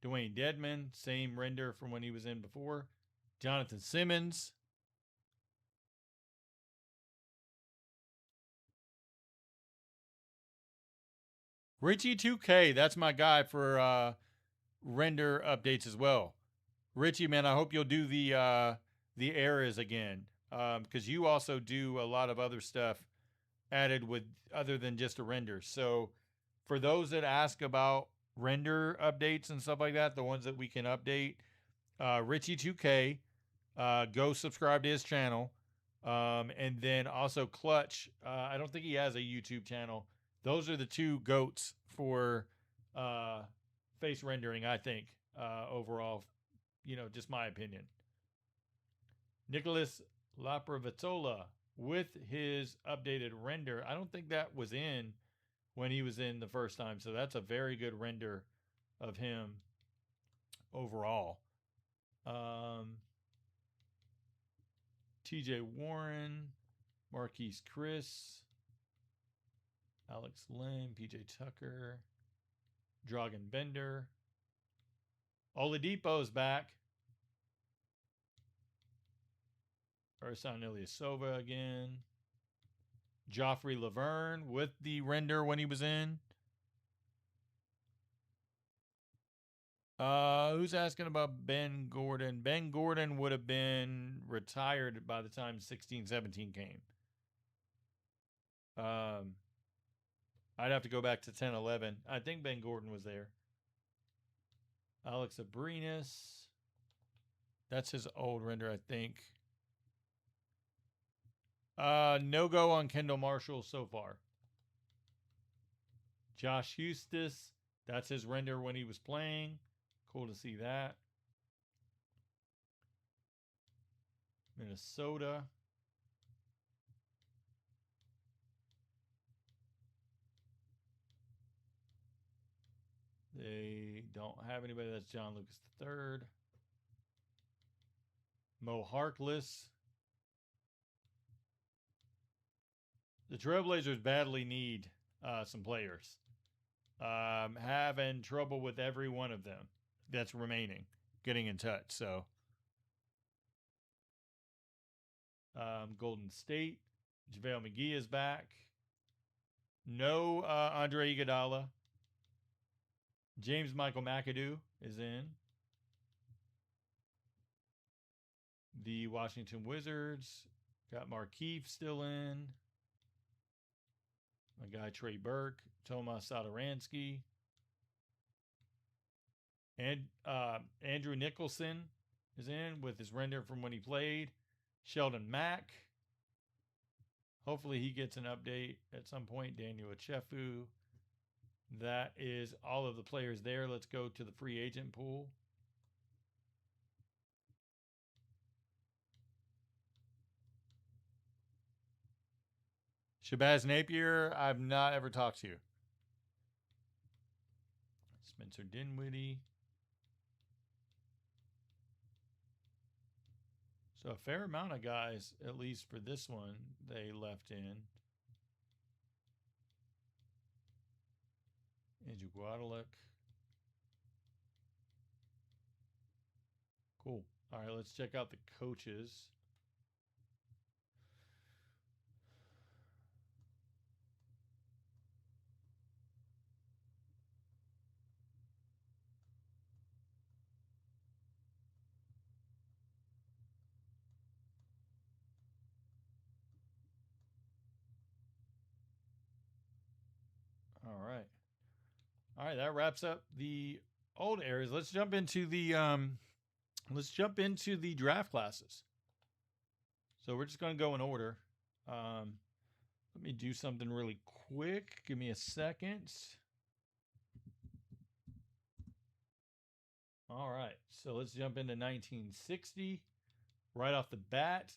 S1: Dwayne Dedman. Same render from when he was in before. Jonathan Simmons. Richie 2K, that's my guy for render updates as well. Richie, man, I hope you'll do the eras again, because you also do a lot of other stuff added with other than just a render. So for those that ask about render updates and stuff like that, the ones that we can update, Richie 2K, go subscribe to his channel, and then also Clutch. I don't think he has a YouTube channel. Those are the two goats for face rendering, I think, overall. Just my opinion. Nicholas Lapravitola with his updated render. I don't think that was in when he was in the first time, so that's a very good render of him overall. TJ Warren, Marquise Chris, Alex Lim, PJ Tucker, Dragan Bender. Oladipo's back. Ersan Ilyasova again. Joffrey Laverne with the render when he was in. Who's asking about Ben Gordon? Ben Gordon would have been retired by the time 16-17 came. I'd have to go back to 10-11. I think Ben Gordon was there. Alex Abrinas. That's his old render, I think. No go on Kendall Marshall so far. Josh Hustis. That's his render when he was playing. Cool to see that. Minnesota. They don't have anybody. That's John Lucas III. Mo Harkless. The Trailblazers badly need some players. Having trouble with every one of them that's remaining getting in touch. So, Golden State, JaVale McGee is back. No Andre Iguodala. James Michael McAdoo is in. The Washington Wizards got Markieff still in. My guy Trey Burke, Tomas Satoransky, and Andrew Nicholson is in with his render from when he played. Sheldon Mack. Hopefully he gets an update at some point. Daniel Achefu. That is all of the players there. Let's go to the free agent pool. Shabazz Napier, I've not ever talked to. Spencer Dinwiddie. So a fair amount of guys, at least for this one, they left in. Andrew Guadalajara. Cool. All right, let's check out the coaches. All right. All right, that wraps up the old areas. Let's jump into the draft classes. So we're just going to go in order. Let me do something really quick. Give me a second. All right, so let's jump into 1960. Right off the bat,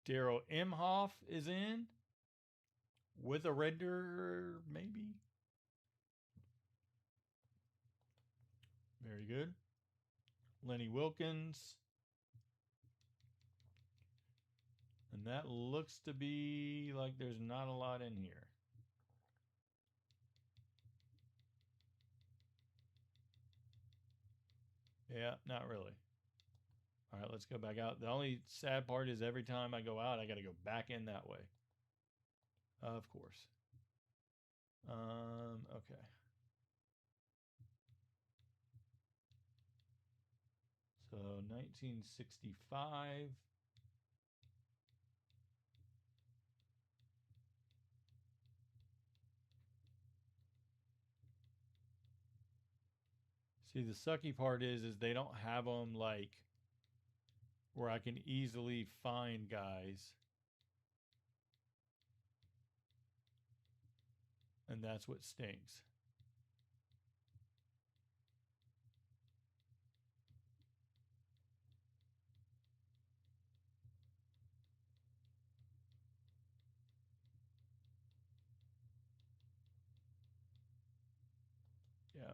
S1: Daryl Imhoff is in with a render, maybe. Very good. Lenny Wilkens. And that looks to be like there's not a lot in here. Yeah, not really. All right, let's go back out. The only sad part is every time I go out, I got to go back in that way. Of course. Okay. So 1965. See, the sucky part is they don't have them like where I can easily find guys. And that's what stinks. Yeah.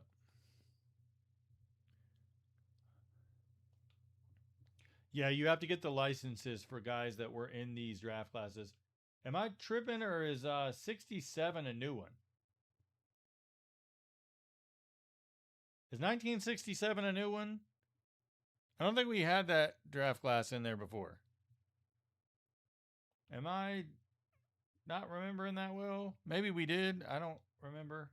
S1: Yeah, you have to get the licenses for guys that were in these draft classes. Am I tripping, or is 67 a new one? Is 1967 a new one? I don't think we had that draft class in there before. Am I not remembering that well? Maybe we did. I don't remember.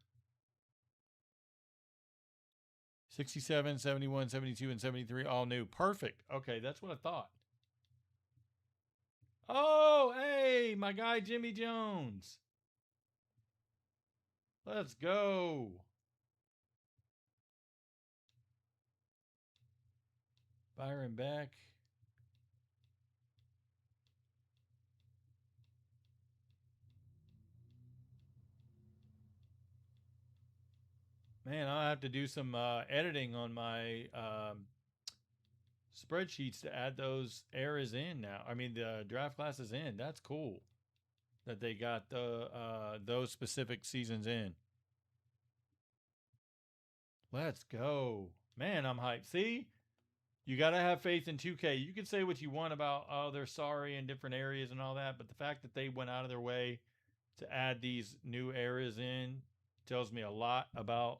S1: 67, 71, 72, and 73, all new. Perfect. Okay, that's what I thought. Oh, hey, my guy Jimmy Jones. Let's go. Byron Beck. Man, I'll have to do some editing on my spreadsheets to add those eras in now. I mean, the draft classes in. That's cool that they got the those specific seasons in. Let's go. Man, I'm hyped. See? You got to have faith in 2K. You can say what you want about, oh, they're sorry in different areas and all that, but the fact that they went out of their way to add these new eras in tells me a lot about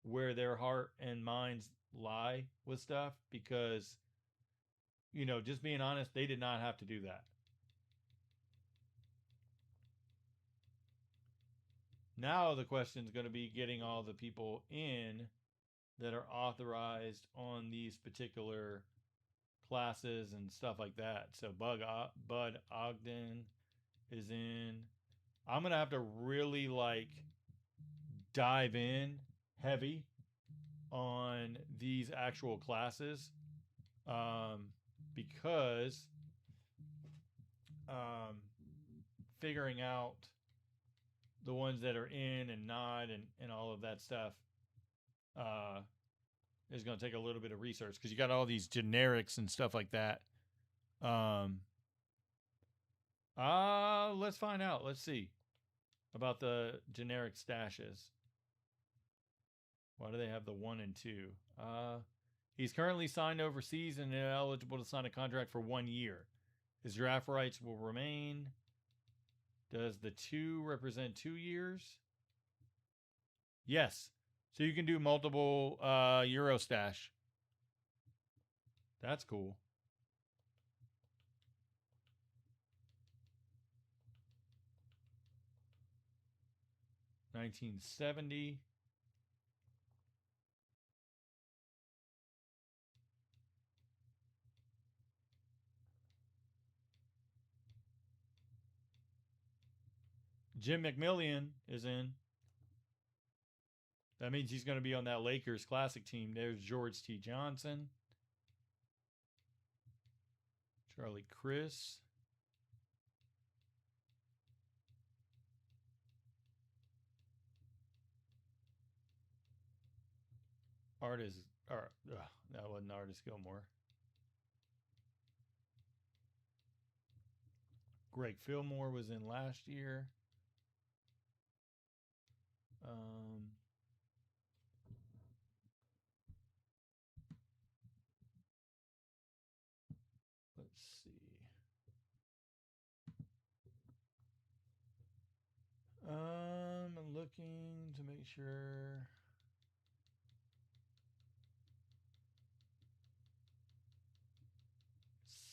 S1: where their heart and minds lie with stuff, because, you know, just being honest, they did not have to do that. Now the question is going to be getting all the people in that are authorized on these particular classes and stuff like that. So Bud Ogden is in. I'm gonna have to really like dive in heavy on these actual classes, because figuring out the ones that are in and not, and all of that stuff is going to take a little bit of research, because you got all these generics and stuff like that. Let's find out. Let's see about the generic stashes. Why do they have the 1 and 2? He's currently signed overseas and eligible to sign a contract for 1 year. His draft rights will remain. Does the 2 represent 2 years? Yes. So you can do multiple Euro stash. That's cool. $1970. Jim McMillian is in. That means he's going to be on that Lakers Classic team. There's George T. Johnson. Charlie Chris. That wasn't Artis Gilmore. Greg Fillmore was in last year. Let's see. I'm looking to make sure.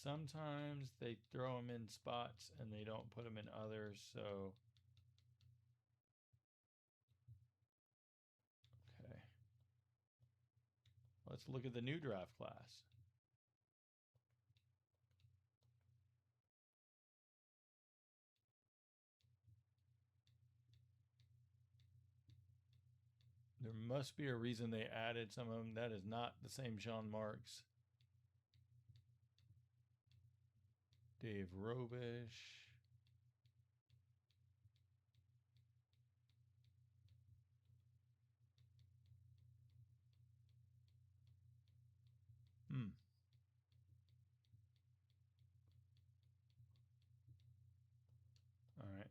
S1: Sometimes they throw them in spots and they don't put them in others, so. Okay. Let's look at the new draft class. There must be a reason they added some of them. That is not the same Sean Marks. Dave Robish. All right.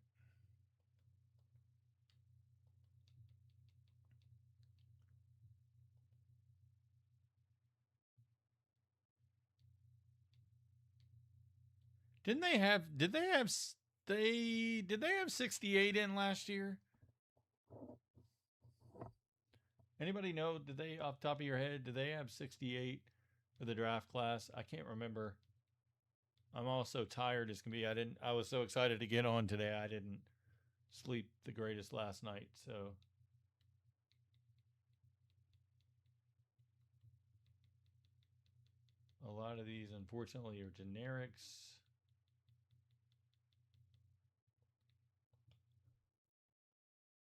S1: Did they have 68 in last year? Anybody know, did they, off the top of your head, did they have 68 for the draft class? I can't remember. I'm also tired as can be. I was so excited to get on today. I didn't sleep the greatest last night, so. A lot of these, unfortunately, are generics.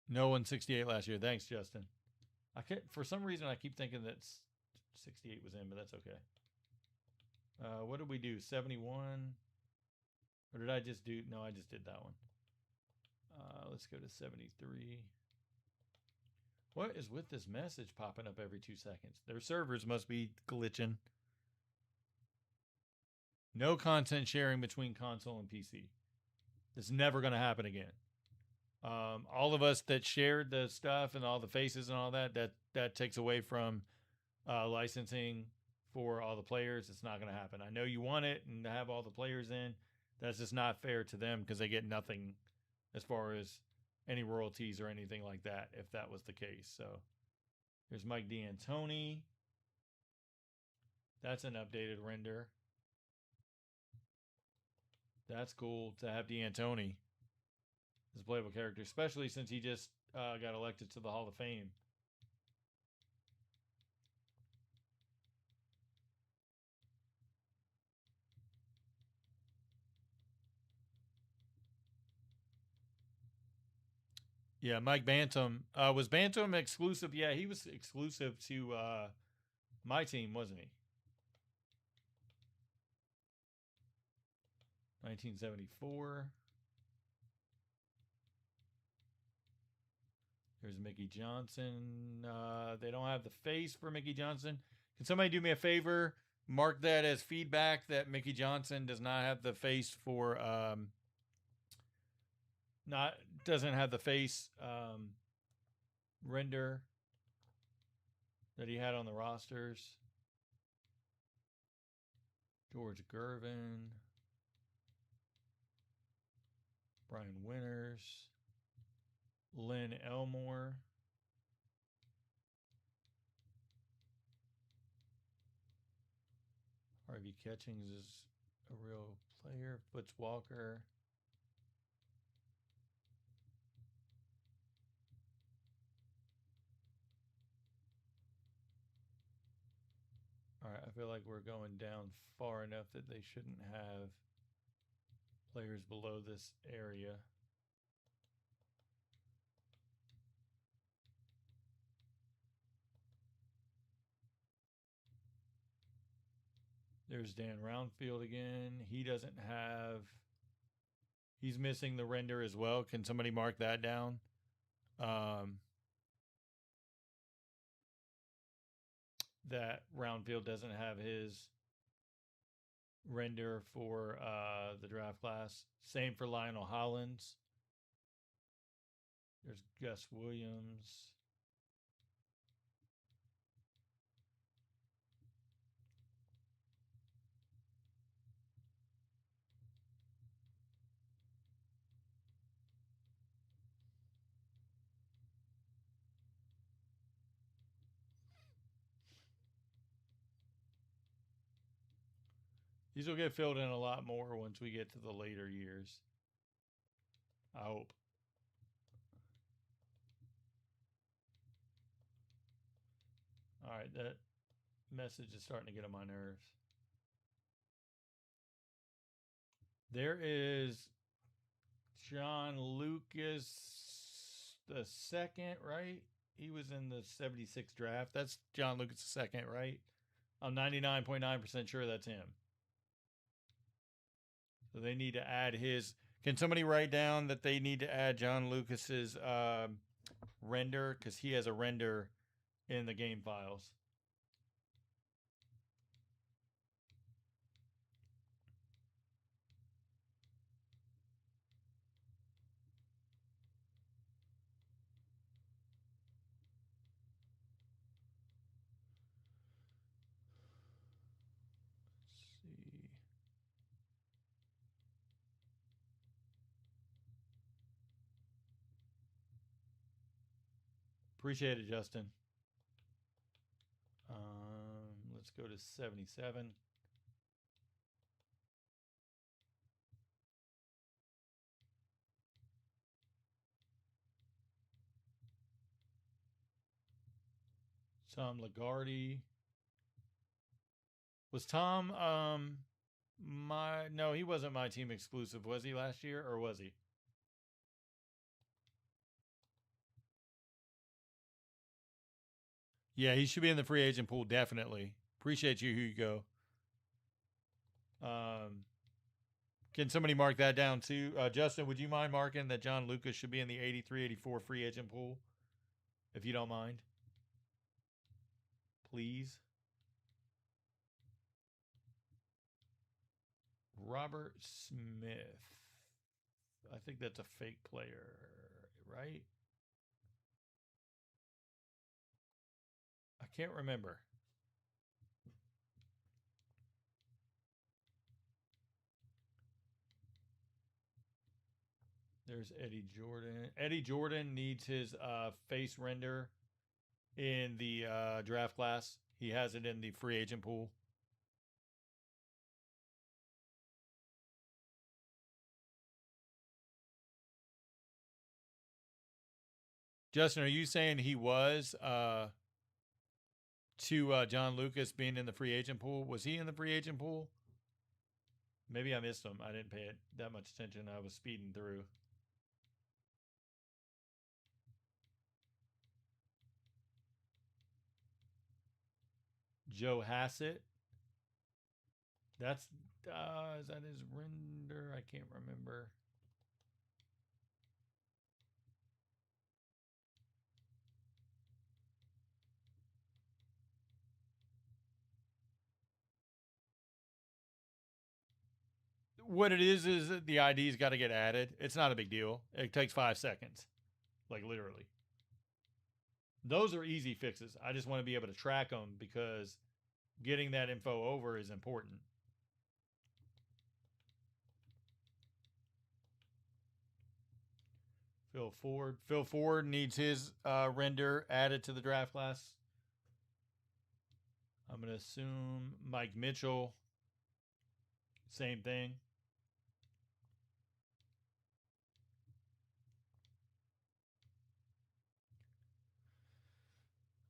S1: No one 68 last year. Thanks, Justin. For some reason, I keep thinking that 68 was in, but that's okay. What did we do? 71? Or did I just do? No, I just did that one. Let's go to 73. What is with this message popping up every 2 seconds? Their servers must be glitching. No content sharing between console and PC. It's never going to happen again. All of us that shared the stuff and all the faces and all that takes away from licensing for all the players. It's not going to happen. I know you want it and to have all the players in. That's just not fair to them because they get nothing as far as any royalties or anything like that, if that was the case. So here's Mike D'Antoni. That's an updated render. That's cool to have D'Antoni as a playable character, especially since he just got elected to the Hall of Fame. Yeah, Mike Bantam. Was Bantam exclusive? Yeah, he was exclusive to my team, wasn't he? 1974. There's Mickey Johnson. They don't have the face for Mickey Johnson. Can somebody do me a favor? Mark that as feedback that Mickey Johnson does not have the face for doesn't have the face render that he had on the rosters. George Gervin, Brian Winters, Lynn Elmore, Harvey Catchings is a real player. Foots Walker. All right, I feel like we're going down far enough that they shouldn't have players below this area. There's Dan Roundfield again. He doesn't have... He's missing the render as well. Can somebody mark that down? That Roundfield doesn't have his render for the draft class. Same for Lionel Hollins. There's Gus Williams. These will get filled in a lot more once we get to the later years. I hope. All right, that message is starting to get on my nerves. There is John Lucas the second, right? He was in the 76 draft. That's John Lucas the second, right? I'm 99.9% sure that's him. So they need to add his. Can somebody write down that they need to add John Lucas's render? Because he has a render in the game files. Let's see. Appreciate it, Justin. Let's go to 77. Tom Lagarde. Was Tom no, he wasn't my team exclusive, was he last year, or was he? Yeah, he should be in the free agent pool, definitely. Appreciate you, Hugo. Can somebody mark that down too? Justin, would you mind marking that John Lucas should be in the 83-84 free agent pool? If you don't mind. Please. Robert Smith. I think that's a fake player, right? I can't remember. There's Eddie Jordan. Eddie Jordan needs his face render in the draft class. He has it in the free agent pool. Justin, are you saying he was to John Lucas being in the free agent pool? Was he in the free agent pool? Maybe I missed him. I didn't pay it that much attention. I was speeding through. Joe Hassett. That's is that his render? I can't remember. What it is that the ID's got to get added. It's not a big deal. It takes 5 seconds, like literally. Those are easy fixes. I just want to be able to track them because getting that info over is important. Phil Ford. Phil Ford needs his render added to the draft class. I'm going to assume Mike Mitchell. Same thing.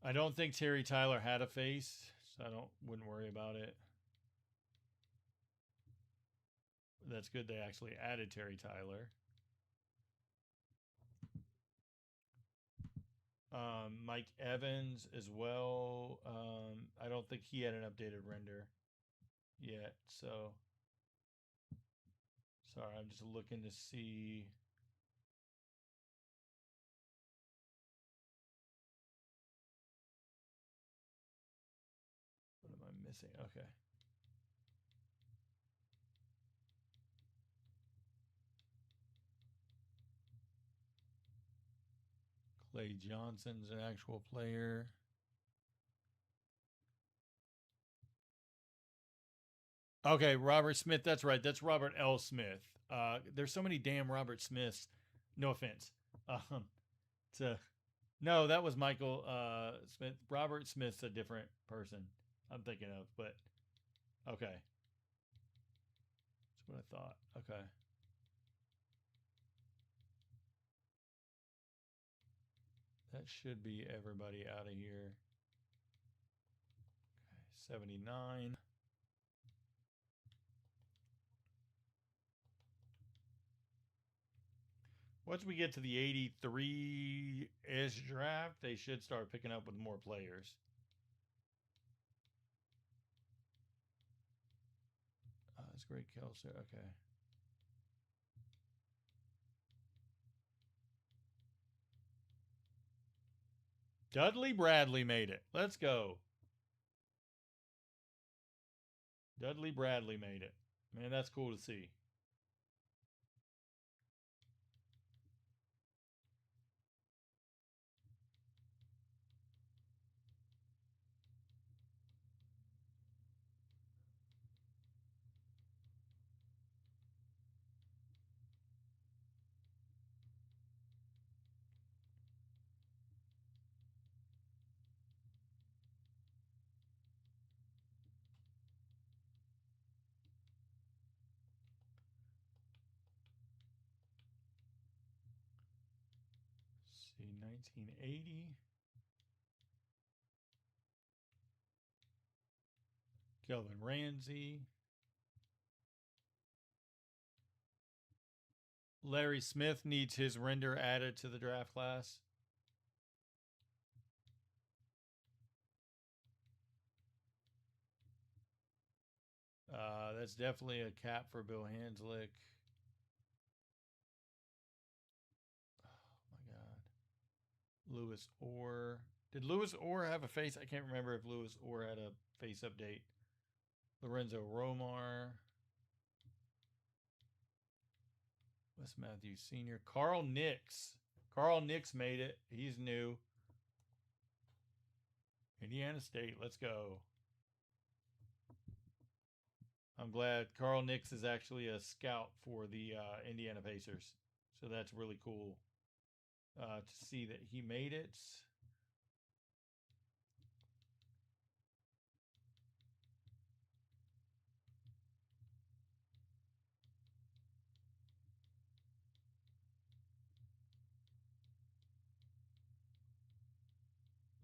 S1: I don't think Terry Tyler had a face, so wouldn't worry about it. That's good they actually added Terry Tyler. Mike Evans as well. I don't think he had an updated render yet, so sorry, I'm just looking to see. What am I missing? Okay. Clay Johnson's an actual player. Okay, Robert Smith. That's right. That's Robert L. Smith. There's so many damn Robert Smiths. No offense. To no, that was Michael Smith. Robert Smith's a different person I'm thinking of, but okay. That's what I thought. Okay. That should be everybody out of here. Okay, 79. Once we get to the 83-ish draft, they should start picking up with more players. That's great, Kelso. Okay. Dudley Bradley made it. Let's go. Dudley Bradley made it. Man, that's cool to see. See, 1980. Kelvin Ramsey. Larry Smith needs his render added to the draft class. That's definitely a cap for Bill Hanslick. Oh my God. Lewis Orr. Did Lewis Orr have a face? I can't remember if Lewis Orr had a face update. Lorenzo Romar. Wes Matthews Sr. Carl Nix. Carl Nix made it. He's new. Indiana State. Let's go. I'm glad Carl Nix is actually a scout for the Indiana Pacers. So that's really cool to see that he made it.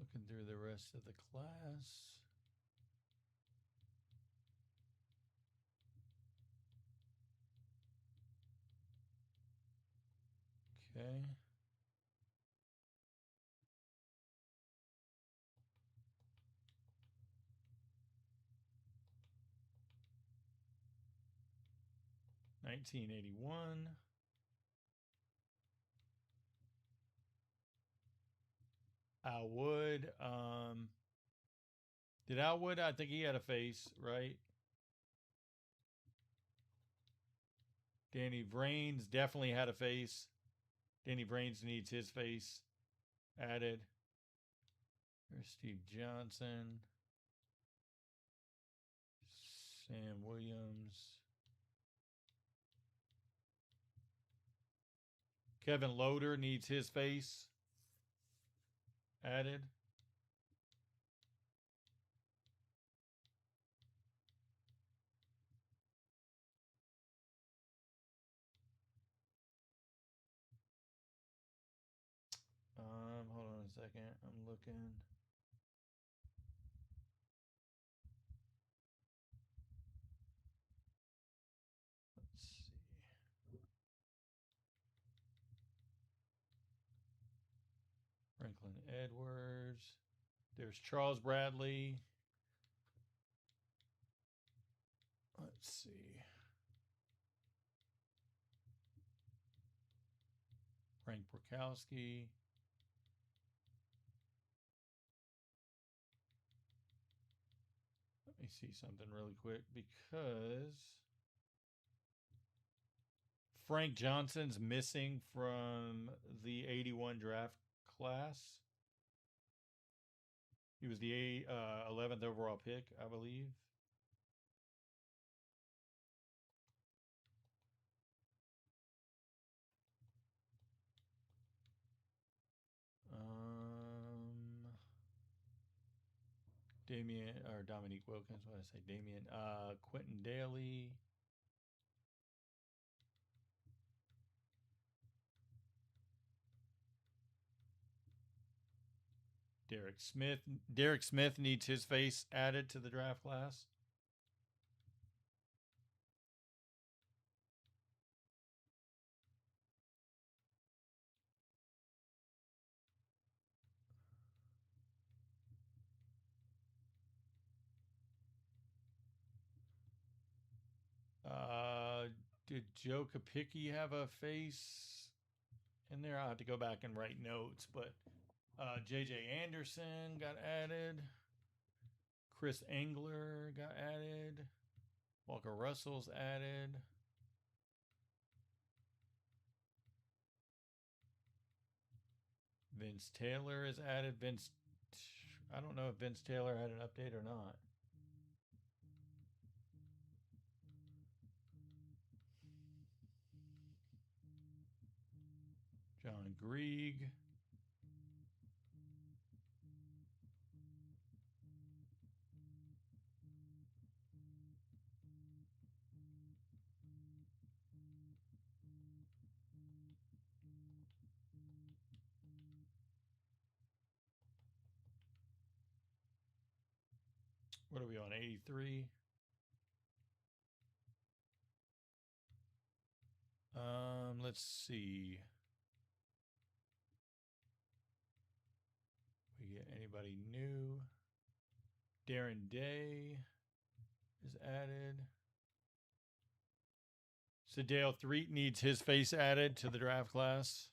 S1: Looking through the rest of the class. Okay. $19.81. Al Wood. Did Al Wood? I think he had a face, right? Danny Brains definitely had a face. Danny Brains needs his face added. There's Steve Johnson. Sam Williams. Kevin Loader needs his face added. Hold on a second. I'm looking. Let's see. Franklin Edwards. There's Charles Bradley. Let's see. Frank Borkowski. Let me see something really quick because Frank Johnson's missing from the 81 draft class. He was the 11th overall pick, I believe. Dominique Wilkins. What did I say? Damian. Quentin Daly. Derek Smith. Derek Smith needs his face added to the draft class. Did Joe Kapicki have a face in there? I'll have to go back and write notes, but JJ Anderson got added. Chris Engler got added. Walker Russell's added. Vince Taylor is added. I don't know if Vince Taylor had an update or not. John Grieg. What are we on? 83. Let's see. We get anybody new? Darren Day is added. Sadale Threet needs his face added to the draft class.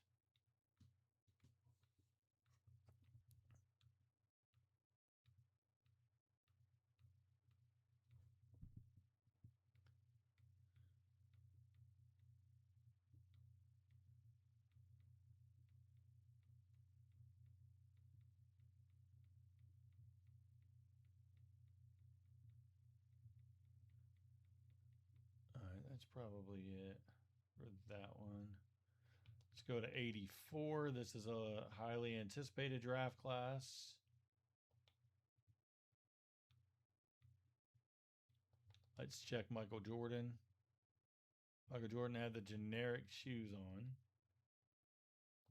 S1: All right, that's probably it for that one. Let's go to 84. This is a highly anticipated draft class. Let's check Michael Jordan. Michael Jordan had the generic shoes on,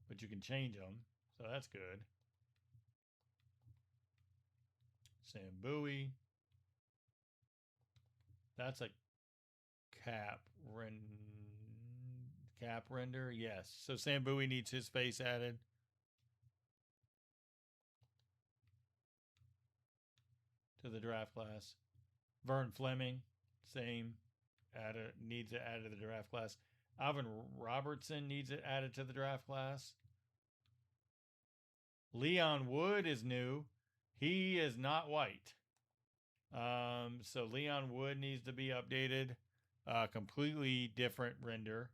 S1: but you can change them, so that's good. Sam Bowie. That's a cap render. Yes. So Sam Bowie needs his face added. To the draft class. Vern Fleming, same. Needs it added to the draft class. Alvin Robertson needs it added to the draft class. Leon Wood is new. He is not white. So Leon Wood needs to be updated. Completely different render.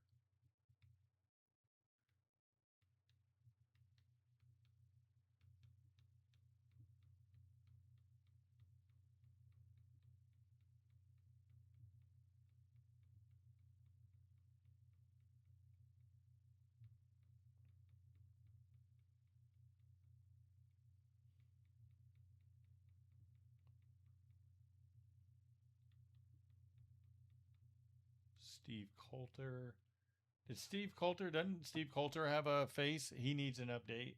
S1: Steve Coulter. Doesn't Steve Coulter have a face? He needs an update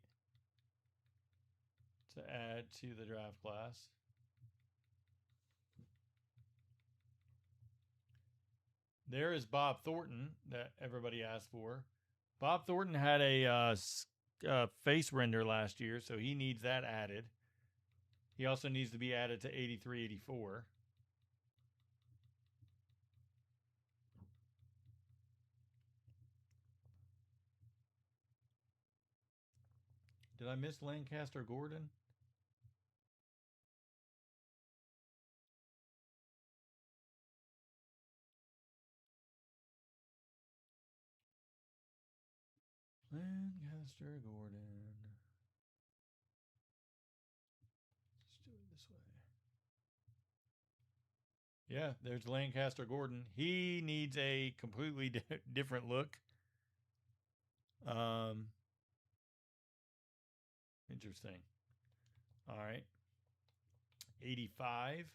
S1: to add to the draft class. There is Bob Thornton that everybody asked for. Bob Thornton had a face render last year, so he needs that added. He also needs to be added to 83, 84. Did I miss Lancaster Gordon? Lancaster Gordon. Let's do it this way. Yeah, there's Lancaster Gordon. He needs a completely different look. Interesting. All right. 85.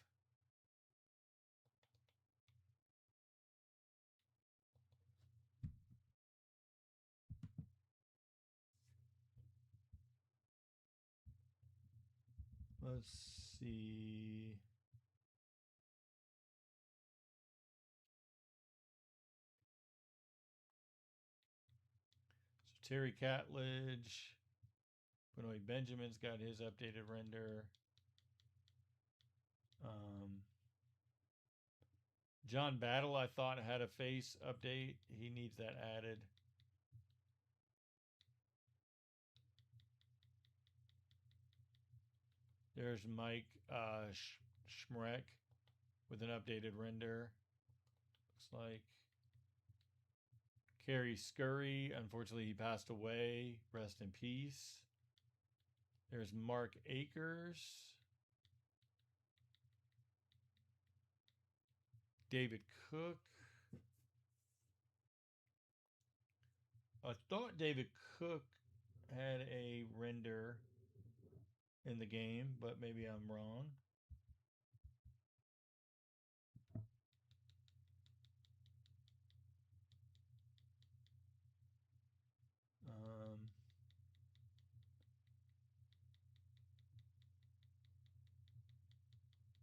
S1: Let's see. So Terry Catledge. Benoit Benjamin's got his updated render. John Battle, I thought, had a face update. He needs that added. There's Mike Schmreck with an updated render. Looks like Kerry Scurry. Unfortunately, he passed away. Rest in peace. There's Mark Akers. David Cook. I thought David Cook had a render in the game, but maybe I'm wrong.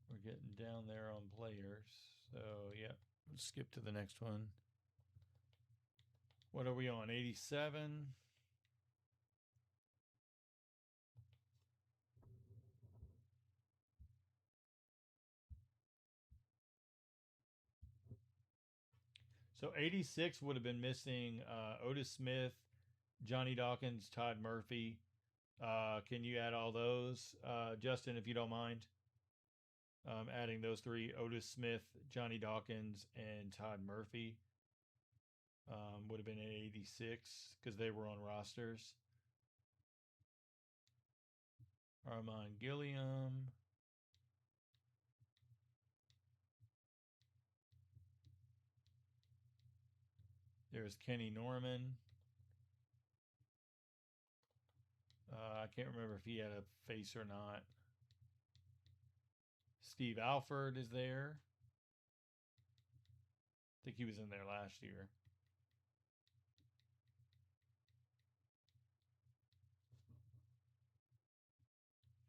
S1: We're getting down there on players. So, yeah, let's skip to the next one. What are we on? 87. So 86 would have been missing Otis Smith, Johnny Dawkins, Todd Murphy. Can you add all those, Justin, if you don't mind? Adding those three: Otis Smith, Johnny Dawkins, and Todd Murphy. Would have been at 86 because they were on rosters. Armand Gilliam. There's Kenny Norman. I can't remember if he had a face or not. Steve Alford is there. I think he was in there last year.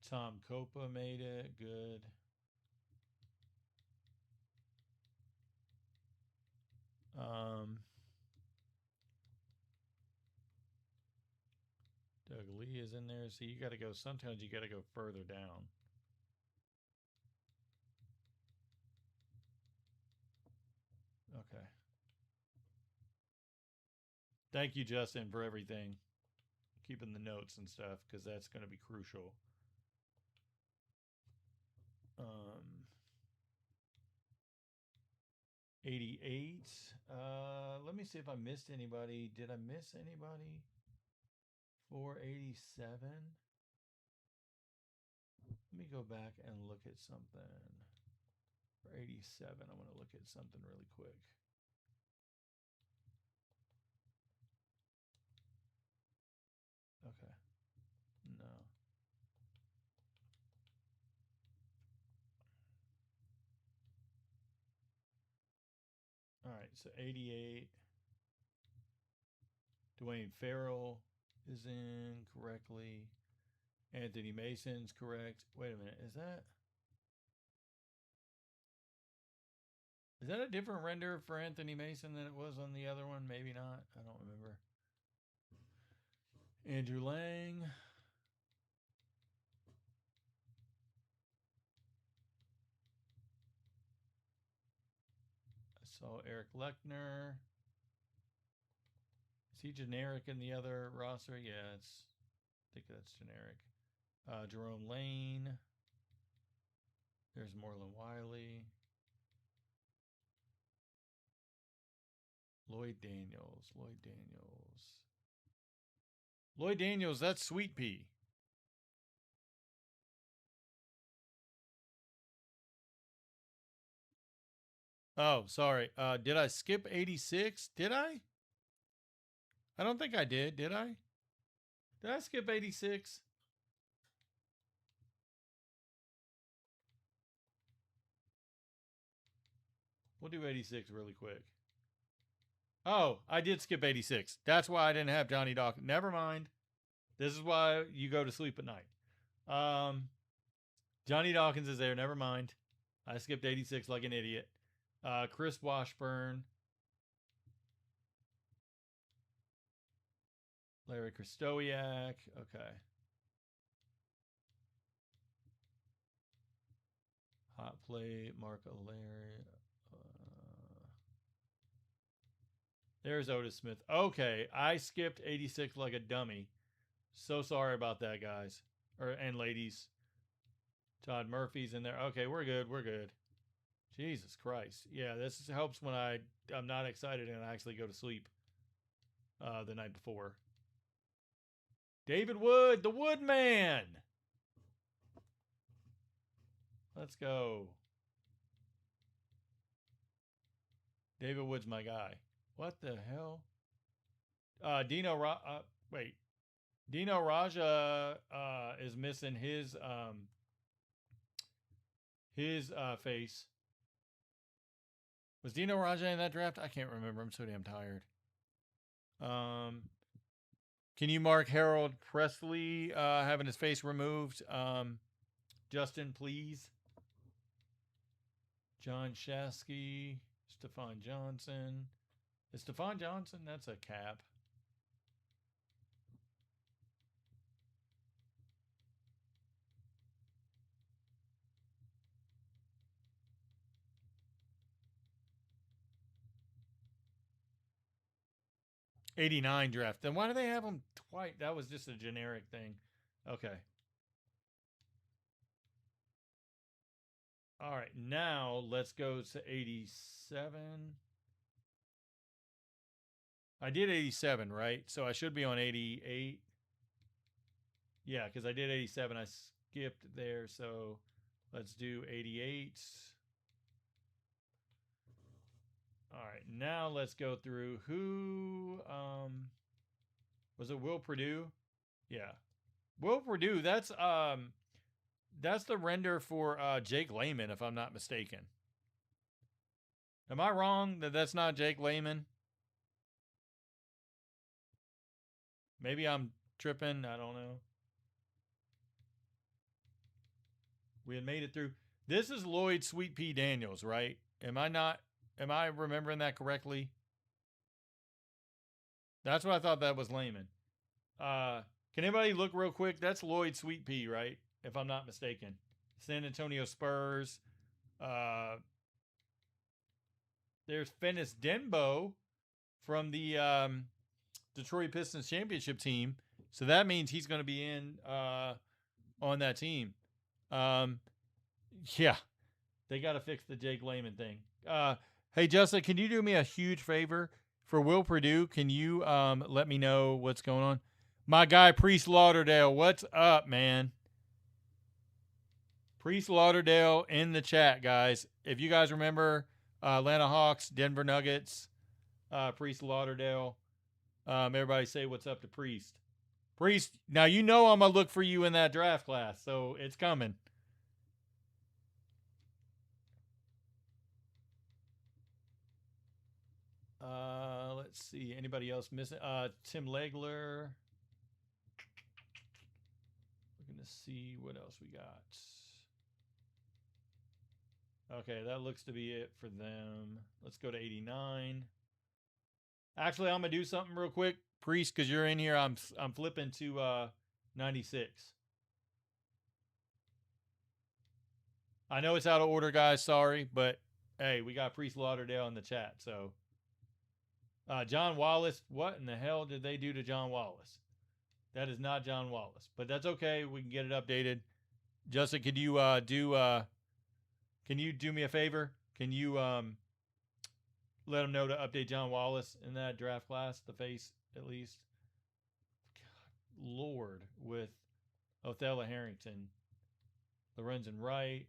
S1: Tom Copa made it. Good. Doug Lee is in there. So you got to go. Sometimes you got to go further down. Okay. Thank you, Justin, for everything. Keeping the notes and stuff, because that's going to be crucial. 88. Let me see if I missed anybody. Did I miss anybody for 87? Let me go back and look at something. For 87, I want to look at something really quick. Okay. No. All right, so 88. Dwayne Farrell is in correctly. Anthony Mason's correct. Wait a minute, is that a different render for Anthony Mason than it was on the other one? Maybe not. I don't remember. Andrew Lang. I saw Eric Lechner. Is he generic in the other roster? Yeah, I think that's generic. Jerome Lane. There's Morlin Wiley. Lloyd Daniels. Lloyd Daniels, that's Sweet Pea. Oh, sorry. Did I skip 86? Did I? I don't think I did. Did I? Did I skip 86? We'll do 86 really quick. Oh, I did skip 86. That's why I didn't have Johnny Dawkins. Never mind. This is why you go to sleep at night. Johnny Dawkins is there. Never mind. I skipped 86 like an idiot. Chris Washburn. Larry Kristowiak. Okay. Hot plate. Mark O'Leary. There's Otis Smith. Okay, I skipped 86 like a dummy. So sorry about that, guys. And ladies. Todd Murphy's in there. Okay, we're good. Jesus Christ. Yeah, this helps when I'm not excited and I actually go to sleep the night before. David Wood, the Woodman. Let's go. David Wood's my guy. What the hell? Dino Raja is missing his face. Was Dino Raja in that draft? I can't remember. I'm so damn tired. Can you mark Harold Presley having his face removed? Justin, please. John Shasky, Stephon Johnson. Is Stephon Johnson? That's a cap. '89 draft. Then why do they have them twice? That was just a generic thing. Okay. All right. Now let's go to 87. I did 87, right? So I should be on 88. Yeah, because I did 87. I skipped there. So let's do 88. All right, now let's go through who was it Will Purdue? Yeah. Will Purdue, that's the render for Jake Layman, if I'm not mistaken. Am I wrong that that's not Jake Layman? Maybe I'm tripping. I don't know. We had made it through. This is Lloyd Sweet Pea Daniels, right? Am I remembering that correctly? That's what I thought that was Layman. Can anybody look real quick? That's Lloyd Sweet Pea, right? If I'm not mistaken. San Antonio Spurs. There's Fennis Denbo from the Detroit Pistons championship team. So that means he's going to be in on that team. Yeah, they got to fix the Jake Layman thing. Hey, Justin, can you do me a huge favor? For Will Purdue, can you let me know what's going on? My guy, Priest Lauderdale, what's up, man? Priest Lauderdale in the chat, guys. If you guys remember Atlanta Hawks, Denver Nuggets, Priest Lauderdale. Everybody say what's up to Priest. Priest, now you know I'm going to look for you in that draft class, so it's coming. Let's see. Anybody else missing? Tim Legler. We're going to see what else we got. Okay, that looks to be it for them. Let's go to 89. Actually, I'm going to do something real quick. Priest, because you're in here, I'm flipping to 96. I know it's out of order, guys. Sorry, but hey, we got Priest Lauderdale in the chat. So, John Wallace, what in the hell did they do to John Wallace? That is not John Wallace, but that's okay. We can get it updated. Justin, could you can you do me a favor? Can you let them know to update John Wallace in that draft class, the face at least? God, Lord, with Othello Harrington, Lorenzen Wright.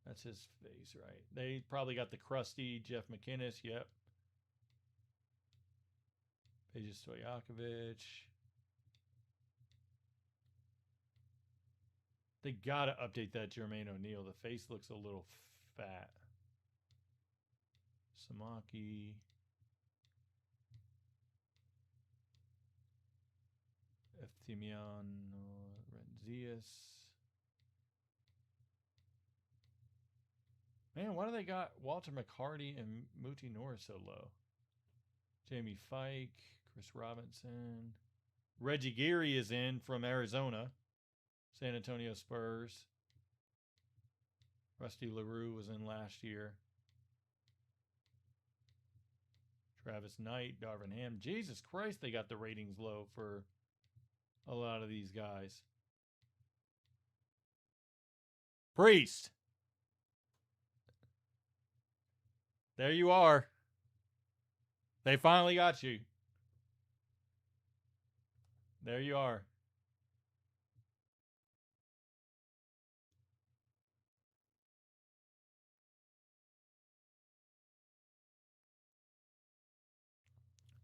S1: That's his face, right? They probably got the crusty Jeff McInnes. Yep. Peja Stojakovic. They got to update that Jermaine O'Neal. The face looks a little fat. Samaki. Eftimiano Renzias. Man, why do they got Walter McCarty and Muti Norris so low? Jamie Fike, Chris Robinson. Reggie Geary is in from Arizona. San Antonio Spurs. Rusty LaRue was in last year. Travis Knight, Darvin Ham. Jesus Christ, they got the ratings low for a lot of these guys. Priest. There you are. They finally got you. There you are.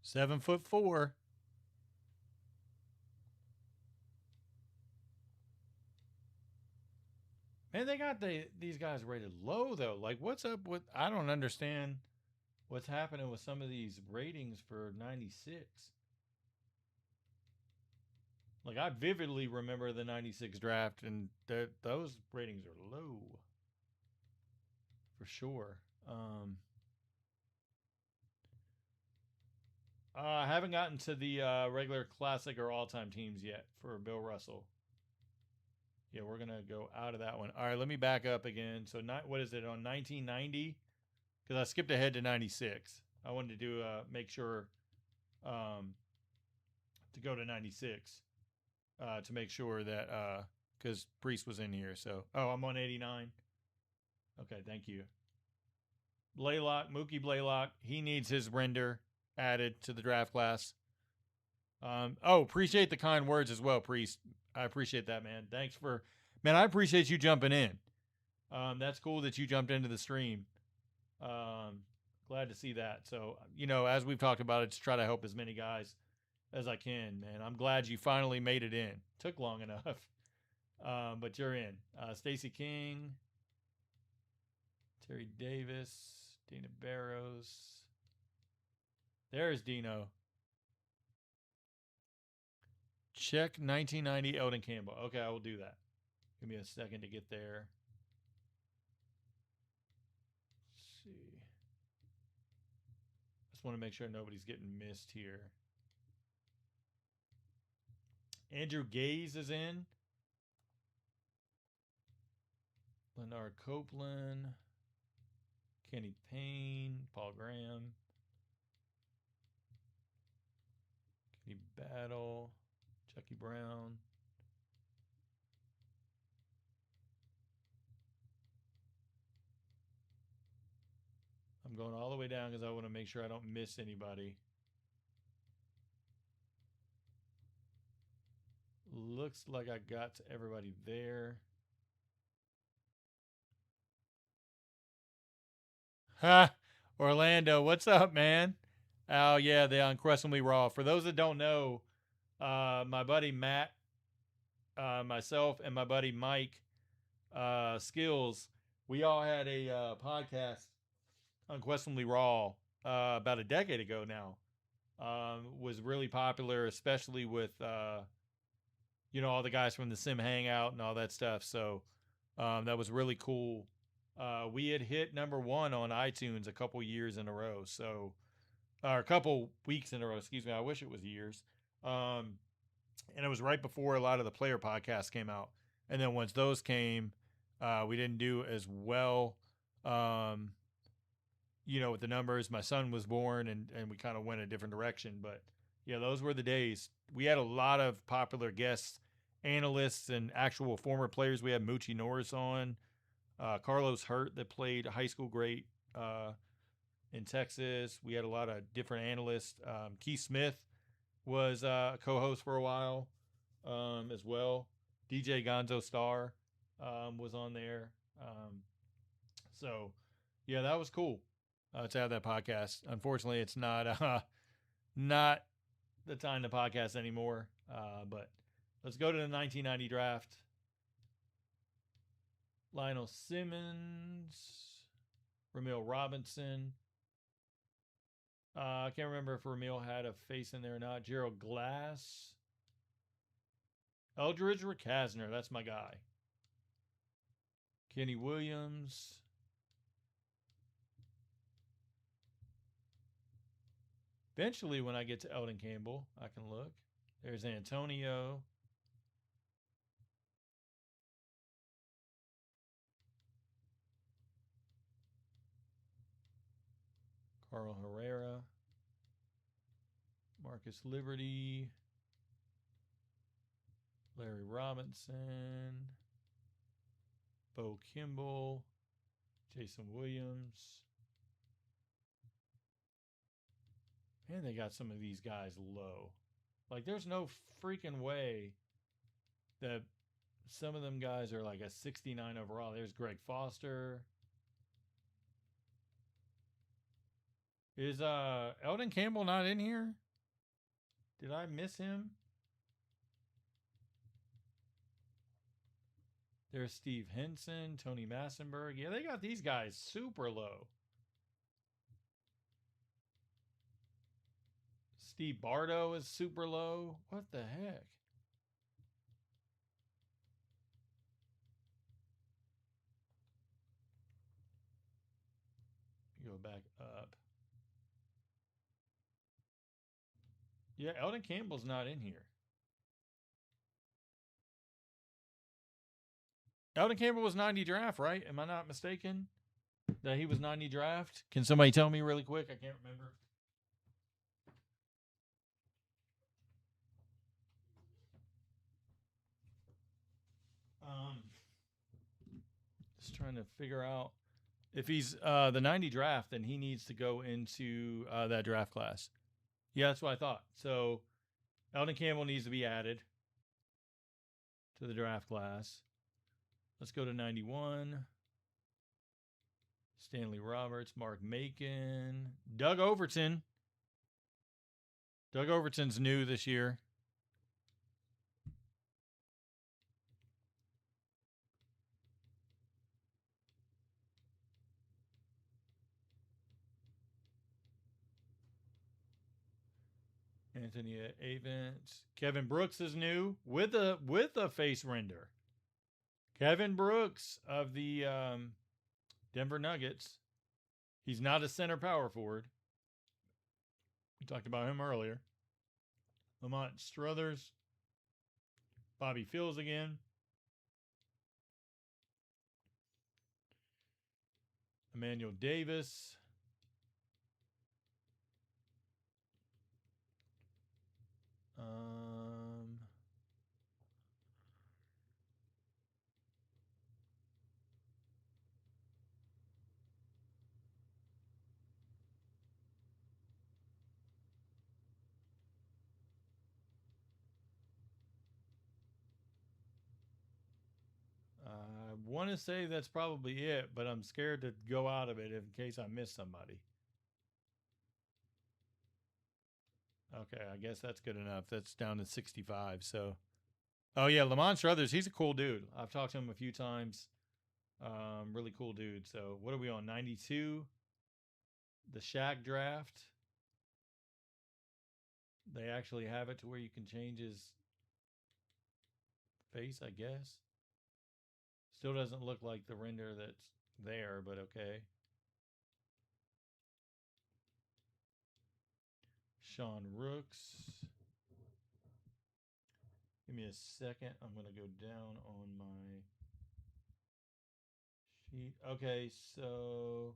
S1: $7'4". Man, they got these guys rated low though. Like, what's up with? I don't understand what's happening with some of these ratings for 96. Like, I vividly remember the 96 draft, and those ratings are low for sure. I haven't gotten to the regular classic or all-time teams yet for Bill Russell. Yeah, we're going to go out of that one. All right, let me back up again. So, what is it, on 1990? Because I skipped ahead to 96. I wanted to do make sure to go to 96 to make sure that because Priest was in here. So, I'm on 89. Okay, thank you. Blaylock, Mookie Blaylock, he needs his render added to the draft class. Appreciate the kind words as well, Priest. I appreciate that, man. Thanks for, man, I appreciate you jumping in. That's cool that you jumped into the stream. Glad to see that. So, as we've talked about it, to try to help as many guys as I can, man. I'm glad you finally made it in. Took long enough, but you're in. Stacey King, Terry Davis, Dina Barrows. There's Dino. Check 1990 Eldon Campbell. Okay, I will do that. Give me a second to get there. Let's see. Just want to make sure nobody's getting missed here. Andrew Gaze is in. Leonard Copeland. Kenny Payne. Paul Graham. Kenny Battle. Chucky Brown. I'm going all the way down because I want to make sure I don't miss anybody. Looks like I got to everybody there. Ha! Orlando, what's up, man? Oh, yeah, the Unquestionably Raw. For those that don't know, my buddy Matt, myself, and my buddy Mike Skills, we all had a podcast, Unquestionably Raw, about a decade ago now. Was really popular, especially with, all the guys from the Sim Hangout and all that stuff. So that was really cool. We had hit #1 on iTunes a couple years in a row. So, or a couple weeks in a row, excuse me. I wish it was years. And it was right before a lot of the player podcasts came out. And then once those came, we didn't do as well, with the numbers. My son was born and we kind of went a different direction. But yeah, those were the days. We had a lot of popular guests, analysts, and actual former players. We had Moochie Norris on. Carlos Hurt that played high school great in Texas. We had a lot of different analysts. Keith Smith was a co-host for a while as well. DJ Gonzo Star was on there. So, yeah, that was cool to have that podcast. Unfortunately, it's not not the time to podcast anymore. But let's go to the 1990 draft. Lionel Simmons, Ramil Robinson. I can't remember if Ramil had a face in there or not. Gerald Glass. Eldridge Rakasner, that's my guy. Kenny Williams. Eventually, when I get to Eldon Campbell, I can look. There's Antonio. Carl Herrera, Marcus Liberty, Larry Robinson, Bo Kimball, Jason Williams. Man, they got some of these guys low. Like, there's no freaking way that some of them guys are like a 69 overall. There's Greg Foster. Is Eldon Campbell not in here? Did I miss him? There's Steve Henson, Tony Massenberg. Yeah, they got these guys super low. Steve Bardo is super low. What the heck? Go back up. Yeah, Eldon Campbell's not in here. Eldon Campbell was 90 draft, right? Am I not mistaken? That he was 90 draft? Can somebody tell me really quick? I can't remember. Just trying to figure out if he's the 90 draft, then he needs to go into that draft class. Yeah, that's what I thought. So Eldon Campbell needs to be added to the draft class. Let's go to 91. Stanley Roberts, Mark Macon, Doug Overton. Doug Overton's new this year. Anthony Avent. Kevin Brooks is new with a face render. Kevin Brooks of the Denver Nuggets. He's not a center power forward. We talked about him earlier. Lamont Struthers. Bobby Fields again. Emmanuel Davis. I want to say that's probably it, but I'm scared to go out of it in case I miss somebody. Okay, I guess that's good enough. That's down to 65. So, oh yeah, Lamont Struthers, he's a cool dude. I've talked to him a few times. Really cool dude. So, what are we on? 92. The Shaq draft. They actually have it to where you can change his face, I guess. Still doesn't look like the render that's there, but okay. Sean Rooks. Give me a second. I'm going to go down on my sheet. Okay, so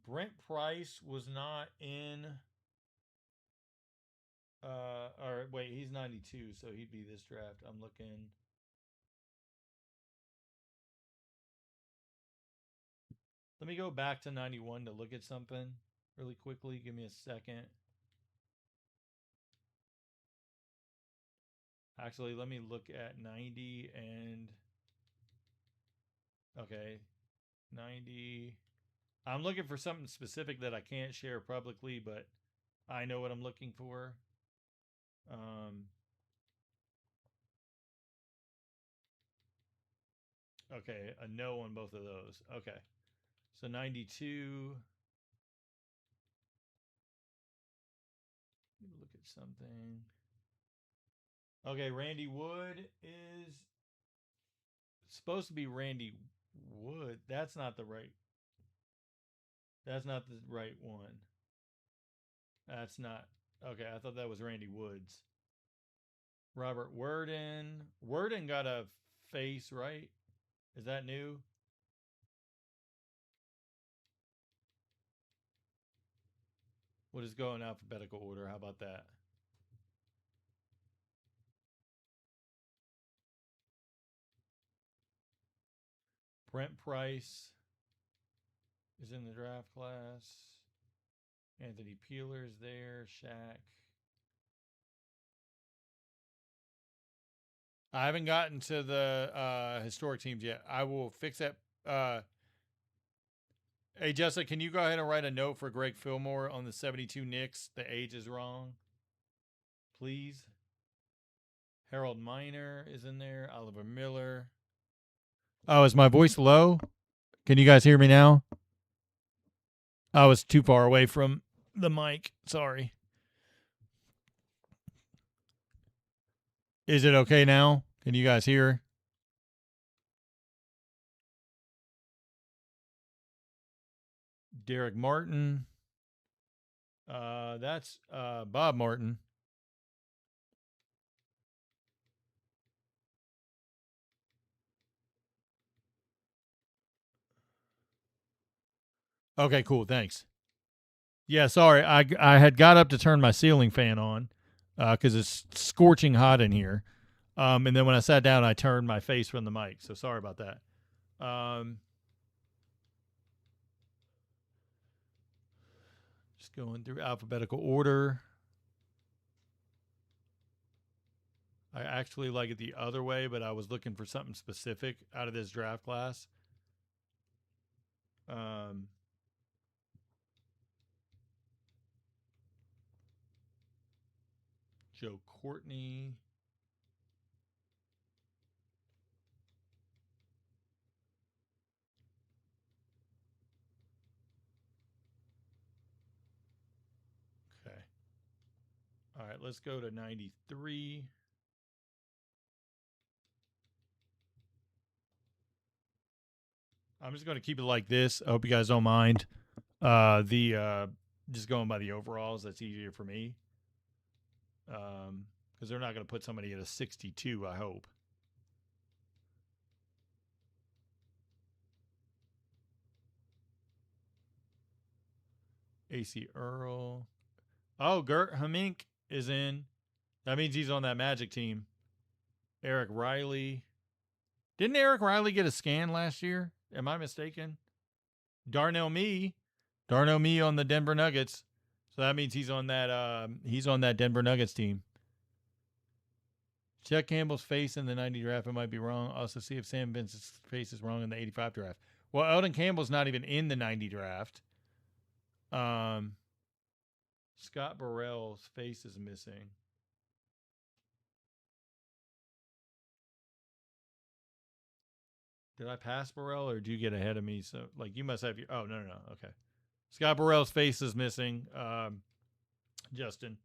S1: Brent Price was not in or wait, he's 92, so he'd be this draft. I'm looking. Let me go back to 91 to look at something really quickly. Give me a second. Actually, let me look at 90 and okay, 90. I'm looking for something specific that I can't share publicly, but I know what I'm looking for. Okay, a no on both of those. Okay. So 92. Let me look at something. Okay, Randy Wood is supposed to be Randy Wood. That's not the right. That's not the right one. That's not. Okay, I thought that was Randy Woods. Robert Worden. Worden got a face, right? Is that new? We'll just go in alphabetical order. How about that? Brent Price is in the draft class. Anthony Peeler's there. Shaq. I haven't gotten to the historic teams yet. I will fix that. Hey, Jessica, can you go ahead and write a note for Greg Fillmore on the 72 Knicks? The age is wrong. Please. Harold Miner is in there. Oliver Miller. Oh, is my voice low? Can you guys hear me now? I was too far away from the mic. Sorry. Is it okay now? Can you guys hear? Derek Martin. That's Bob Martin. Okay, cool. Thanks. Yeah, sorry. I had got up to turn my ceiling fan on because it's scorching hot in here. And then when I sat down, I turned my face from the mic. So sorry about that. Just going through alphabetical order. I actually like it the other way, but I was looking for something specific out of this draft class. Joe Courtney. Okay. All right, let's go to 93. I'm just going to keep it like this. I hope you guys don't mind. Just going by the overalls, that's easier for me. Because they're not going to put somebody at a 62, I hope. AC Earl. Oh, Gert Hamink is in. That means he's on that Magic team. Eric Riley. Didn't Eric Riley get a scan last year? Am I mistaken? Darnell Mee on the Denver Nuggets. So that means he's on that Denver Nuggets team. Check Campbell's face in the 90 draft. It might be wrong. Also see if Sam Vince's face is wrong in the 85 draft. Well, Eldon Campbell's not even in the 90 draft. Scott Burrell's face is missing. Did I pass Burrell or did you get ahead of me? So, like, you must have your. Oh, no. Okay. Scott Burrell's face is missing. Justin.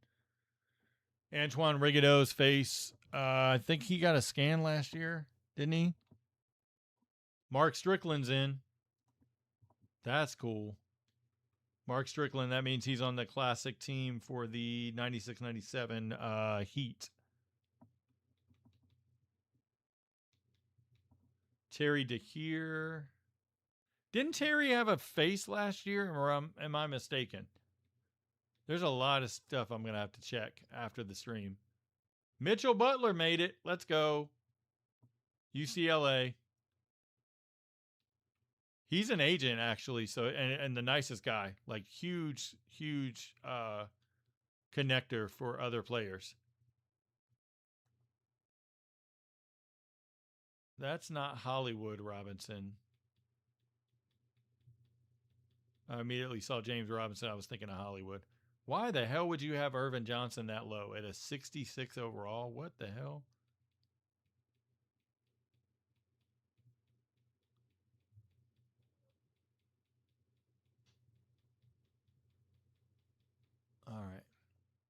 S1: Antoine Rigaudot's face. I think he got a scan last year, didn't he? Mark Strickland's in. That's cool. Mark Strickland, that means he's on the classic team for the 96-97 Heat. Terry DeHeer. Didn't Terry have a face last year, or am I mistaken? There's a lot of stuff I'm going to have to check after the stream. Mitchell Butler made it. Let's go. UCLA. He's an agent, actually, so and the nicest guy. Like, huge connector for other players. That's not Hollywood Robinson. I immediately saw James Robinson. I was thinking of Hollywood. Why the hell would you have Irvin Johnson that low at a 66 overall? What the hell? All right.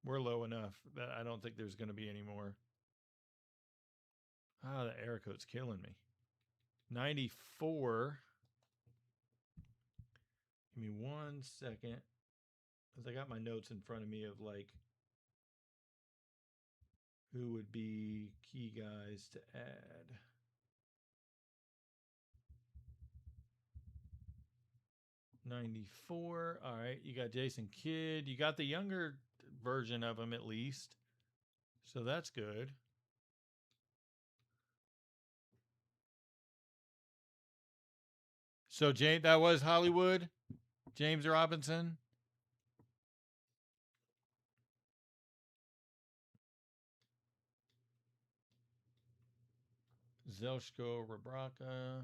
S1: We're low enough that I don't think there's going to be any more. Ah, the air code's killing me. 94. Give me 1 second. Because I got my notes in front of me of, like, who would be key guys to add. '94. All right. You got Jason Kidd. You got the younger version of him, at least. So that's good. So James, that was Hollywood. James Robinson. Zelshko Rabraka.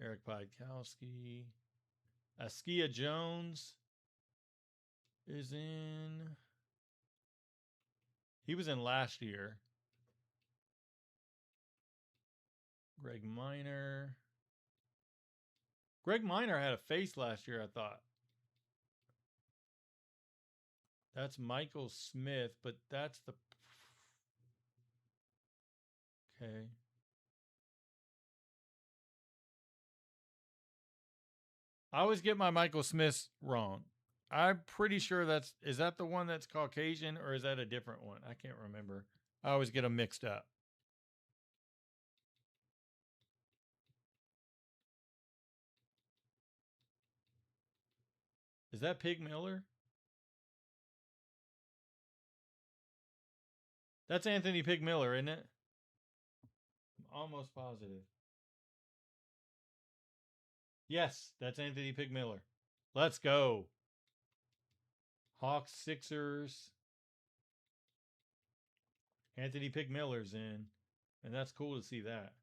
S1: Eric Podkowski. Askia Jones is in. He was in last year. Greg Minor. Greg Minor had a face last year, I thought. That's Michael Smith, but that's the. Okay. I always get my Michael Smiths wrong. I'm pretty sure is that the one that's Caucasian or is that a different one? I can't remember. I always get them mixed up. Is that Pig Miller? That's Anthony Pig Miller, isn't it? I'm almost positive. Yes, that's Anthony Pig Miller. Let's go. Hawks, Sixers. Anthony Pig Miller's in. And that's cool to see that.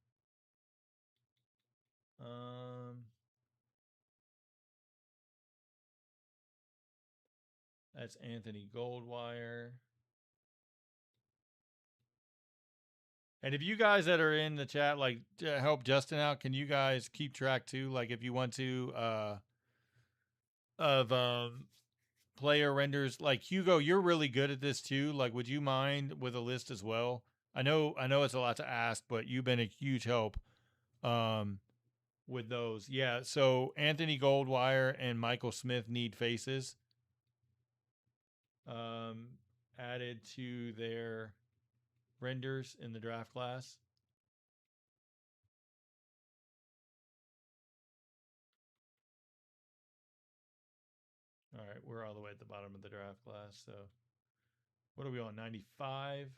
S1: That's Anthony Goldwire. And if you guys that are in the chat, like, to help Justin out, can you guys keep track too? Like, if you want to, of player renders. Like Hugo, you're really good at this too. Like, would you mind with a list as well? I know it's a lot to ask, but you've been a huge help with those. Yeah. So Anthony Goldwire and Michael Smith need faces added to their renders in the draft class. All right, we're all the way at the bottom of the draft class. So what are we on? 95.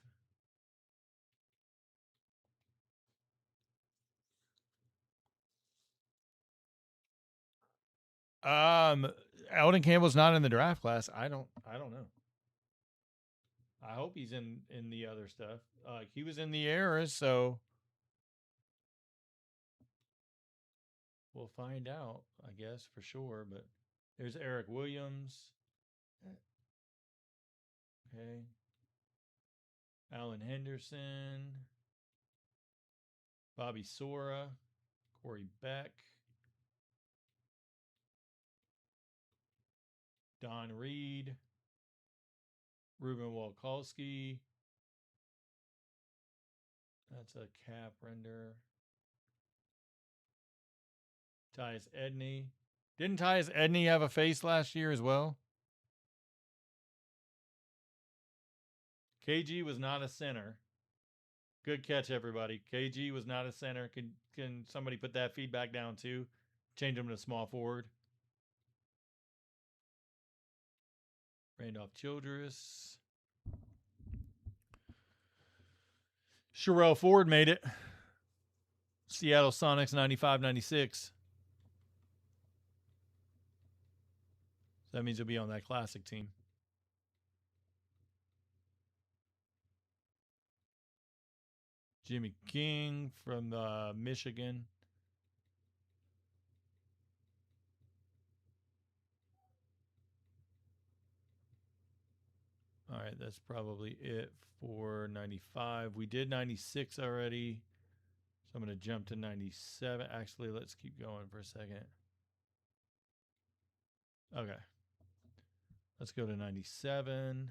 S1: Eldon Campbell's not in the draft class. I don't know. I hope he's in the other stuff. He was in the eras, so we'll find out, I guess, for sure. But there's Eric Williams. Okay. Alan Henderson. Bobby Sora. Corey Beck. Don Reed. Ruben Walkowski. That's a cap render. Tyus Edney. Didn't Tyus Edney have a face last year as well? KG was not a center. Good catch, everybody. KG was not a center. Can somebody put that feedback down too? Change him to small forward. Randolph Childress. Sherelle Ford made it. Seattle Sonics 95-96. So that means he'll be on that classic team. Jimmy King from Michigan. All right, that's probably it for 95. We did 96 already. So I'm going to jump to 97. Actually, let's keep going for a second. Okay. Let's go to 97.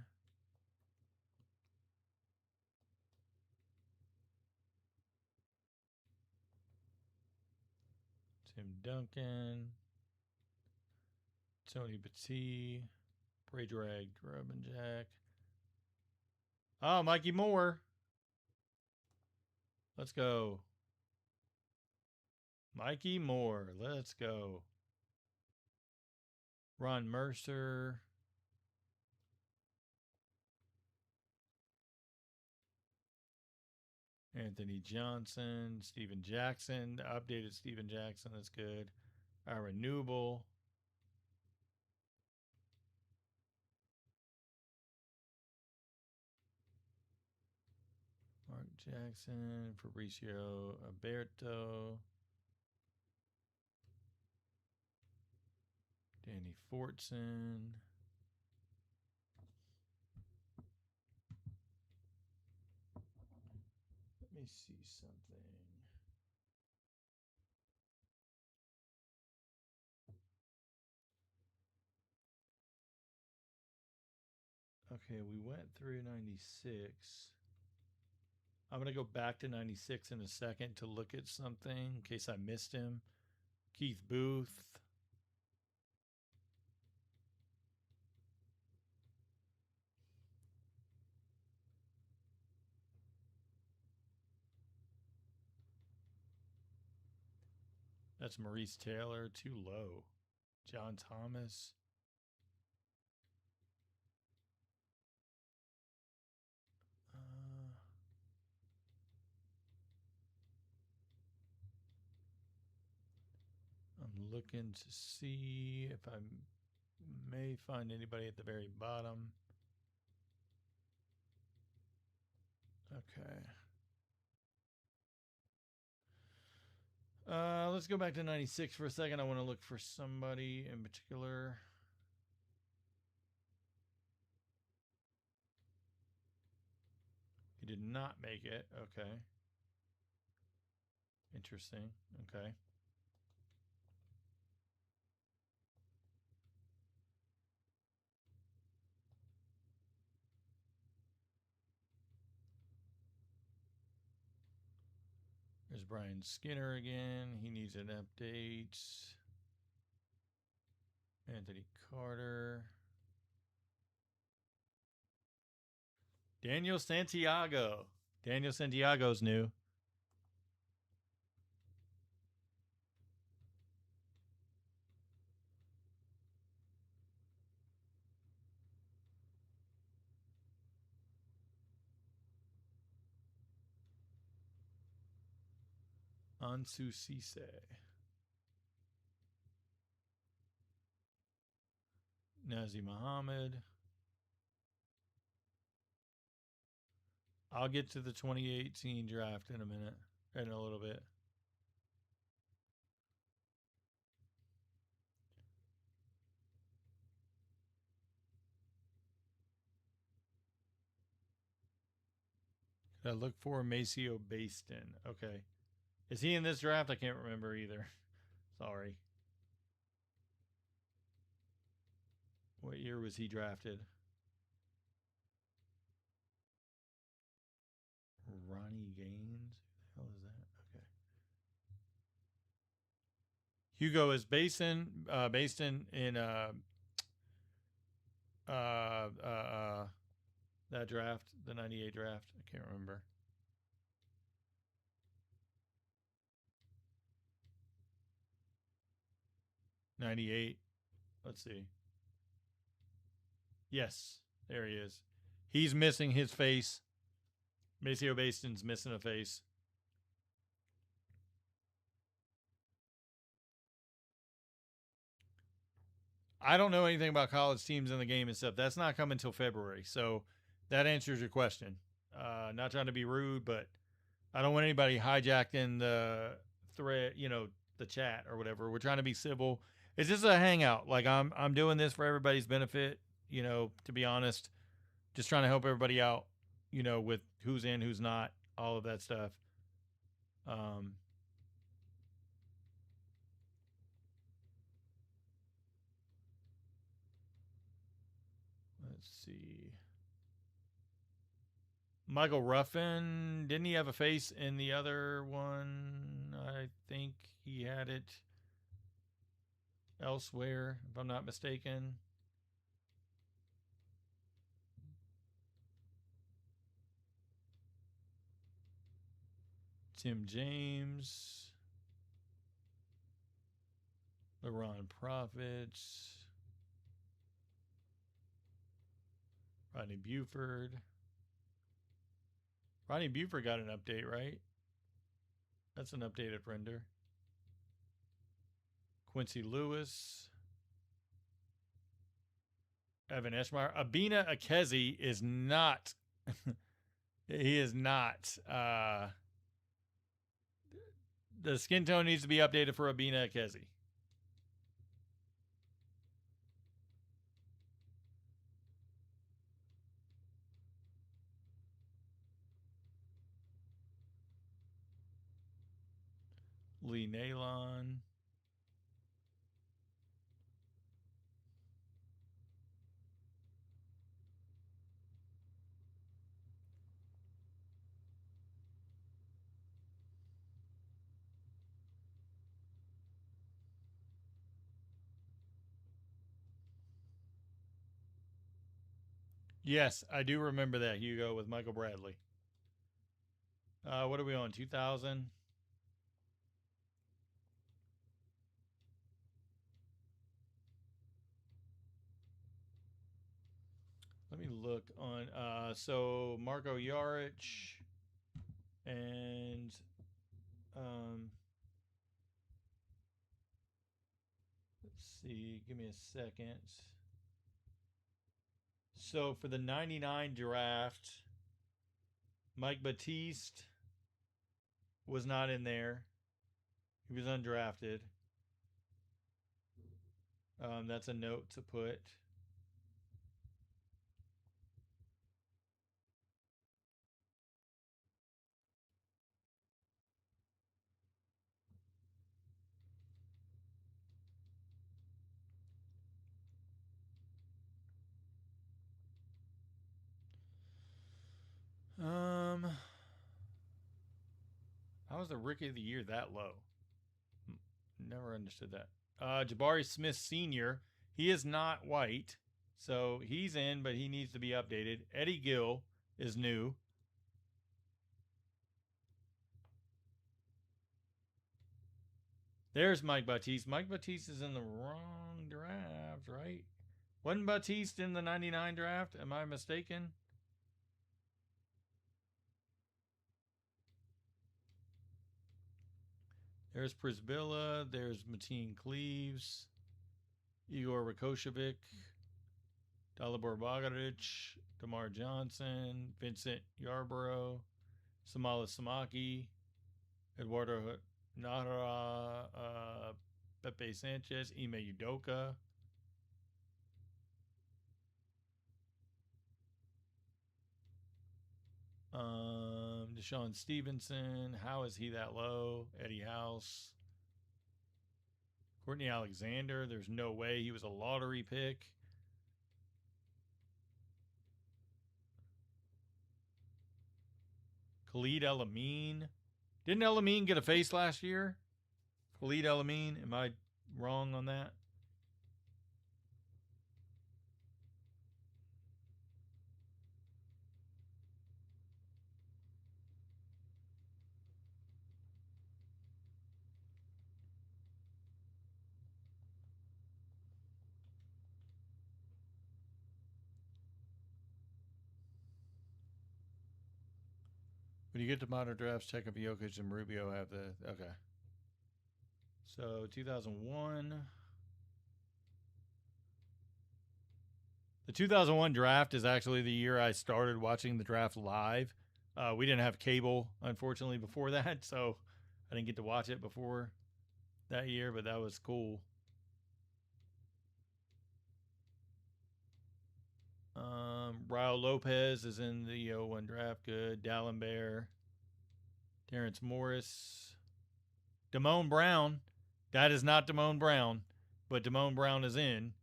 S1: Tim Duncan. Tony Battie. Bradrag Jack. Oh, Mikey Moore. Let's go. Mikey Moore. Let's go. Ron Mercer. Anthony Johnson. Steven Jackson. Updated Steven Jackson. That's good. Ira Newble. Mark Jackson. Fabricio Alberto. Danny Fortson. Let me see something. Okay, we went through 96. I'm going to go back to 96 in a second to look at something in case I missed him. Keith Booth. That's Maurice Taylor. Too low. John Thomas. I'm looking to see if I may find anybody at the very bottom. Okay. Let's go back to 96 for a second. I want to look for somebody in particular. did not make it. Okay. Interesting. Okay. There's Brian Skinner again. He needs an update. Anthony Carter. Daniel Santiago. Daniel Santiago's new. Ansu Cisse. Nazi Muhammad. I'll get to the 2018 draft in a minute, in a little bit. I look for Maceo Baston. Okay. Is he in this draft? I can't remember either. Sorry. What year was he drafted? Ronnie Gaines? Who the hell is that? Okay. Hugo is Baston in that draft, the 98 draft. I can't remember. '98. Let's see. Yes, there he is. He's missing his face. Maceo Baston's missing a face. I don't know anything about college teams in the game and stuff. That's not coming until February. So that answers your question. Not trying to be rude, but I don't want anybody hijacking the thread, the chat or whatever. We're trying to be civil. It's just a hangout. Like I'm doing this for everybody's benefit, to be honest. Just trying to help everybody out, with who's in, who's not, all of that stuff. Let's see. Michael Ruffin, didn't he have a face in the other one? I think he had it elsewhere, if I'm not mistaken. Tim James. LaRon Profits. Rodney Buford. Rodney Buford got an update, right? That's an updated render. Quincy Lewis. Evan Eschmeyer. Abina Akezi is not. He is not. The skin tone needs to be updated for Abina Akezi. Lee Nalon. Yes, I do remember that, Hugo, with Michael Bradley. What are we on? 2000? Let me look on. So Marco Jaric and let's see. Give me a second. So for the 99 draft, Mike Batiste was not in there. He was undrafted. That's a note to put. How is the rookie of the year that low? Never understood that. Jabari Smith Sr. He is not white, so he's in, but he needs to be updated. Eddie Gill is new. There's Mike Batiste. Mike Batiste is in the wrong draft, right? Wasn't Batiste in the 99 draft? Am I mistaken? There's Prisbilla. There's Mateen Cleaves. Igor Rakocevic. Dalibor Bogaric. Damar Johnson. Vincent Yarborough. Samala Samaki. Eduardo Nahara. Pepe Sanchez. Ime Udoka. Deshaun Stevenson. How is he that low? Eddie House. Courtney Alexander. There's no way he was a lottery pick. Khalid El-Amin. Didn't El-Amin get a face last year? Khalid El-Amin. Am I wrong on that? When you get to modern drafts, check if Jokic and Rubio have the... Okay. So, 2001. The 2001 draft is actually the year I started watching the draft live. We didn't have cable, unfortunately, before that, so I didn't get to watch it before that year, but that was cool. Raul Lopez is in the 01 draft. Good. D'Alembert. Terrence Morris. Damone Brown. That is not Damone Brown, but Damone Brown is in.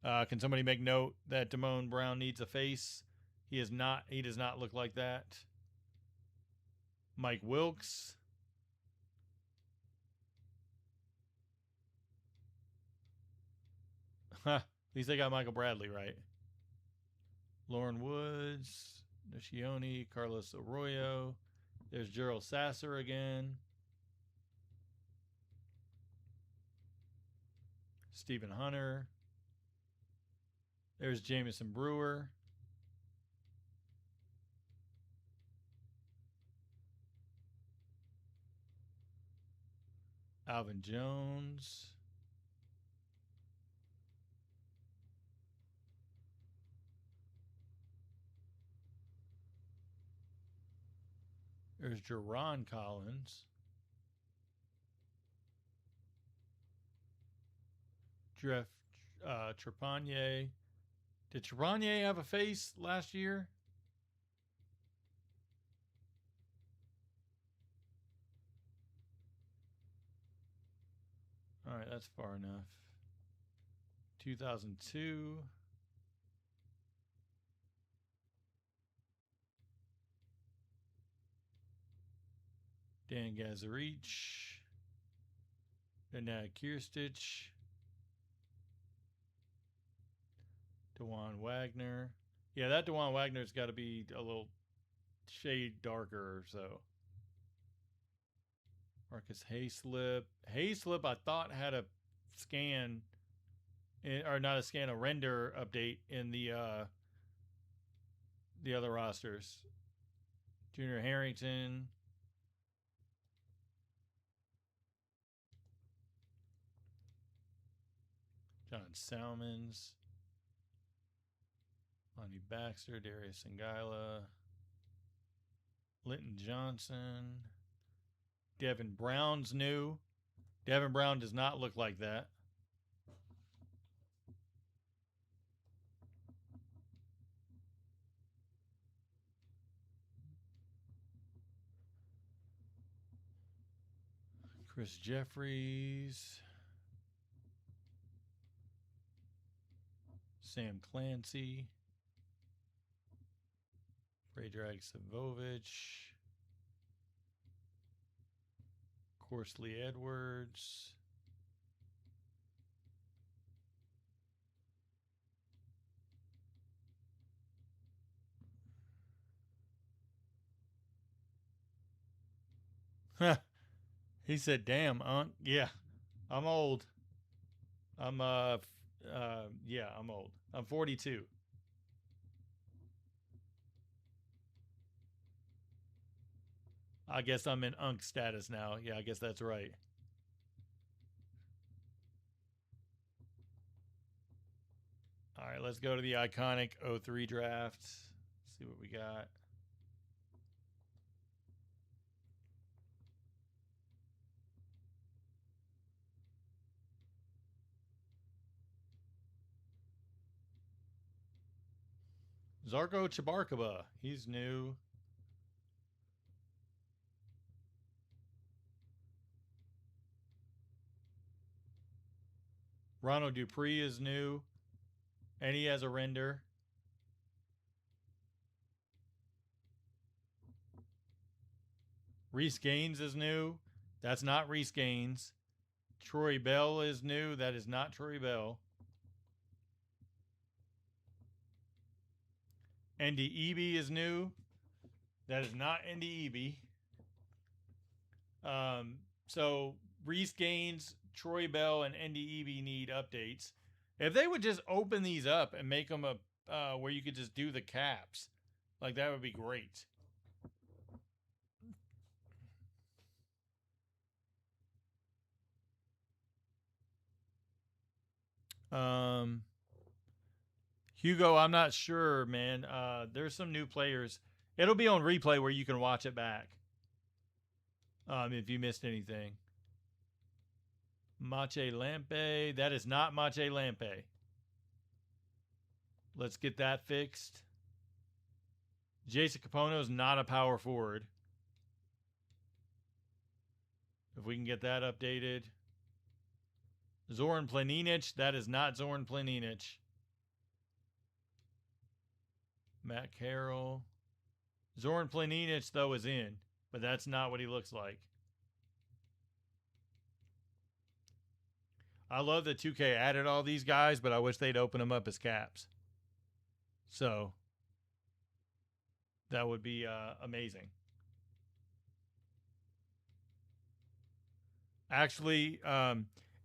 S1: Can somebody make note that Damone Brown needs a face? He is not. He does not look like that. Mike Wilkes. At least they got Michael Bradley right. Lauren Woods, Nocioni, Carlos Arroyo. There's Gerald Sasser again. Stephen Hunter. There's Jamison Brewer. Alvin Jones. There's Jerron Collins. Trepanier. Did Trepanier have a face last year? All right, that's far enough. 2002. Dan Gazarich. Nenad Kirstich. DeJuan Wagner. Yeah, that DeJuan Wagner's got to be a little shade darker or so. Marcus Hayslip. Hayslip, I thought, had a scan, or not a scan, a render update in the other rosters. Junior Harrington. John Salmons. Lonnie Baxter. Darius Singila. Linton Johnson. Devin Brown's new. Devin Brown does not look like that. Chris Jeffries. Sam Clancy. Predrag Savovich. Horsley Edwards. He said, "Damn, Unc. Yeah, I'm old. I'm yeah, I'm old. I'm 42." I guess I'm in Unc status now. Yeah, I guess that's right. All right, let's go to the iconic 03 draft. See what we got. Zarko Chabarkaba. He's new. Ronald Dupree is new. And he has a render. Reese Gaines is new. That's not Reese Gaines. Troy Bell is new. That is not Troy Bell. Andy Eby is new. That is not Andy Eby. So Reese Gaines, Troy Bell, and Andy Eby need updates. If they would just open these up and make them a where you could just do the caps, like that would be great. Hugo, I'm not sure, man. There's some new players. It'll be on replay where you can watch it back. If you missed anything. Mache Lampe. That is not Mache Lampe. Let's get that fixed. Jason Capono is not a power forward. If we can get that updated. Zoran Planinic. That is not Zoran Planinic. Matt Carroll. Zoran Planinic, though, is in. But that's not what he looks like. I love that 2K added all these guys, but I wish they'd open them up as caps. So that would be amazing. Actually,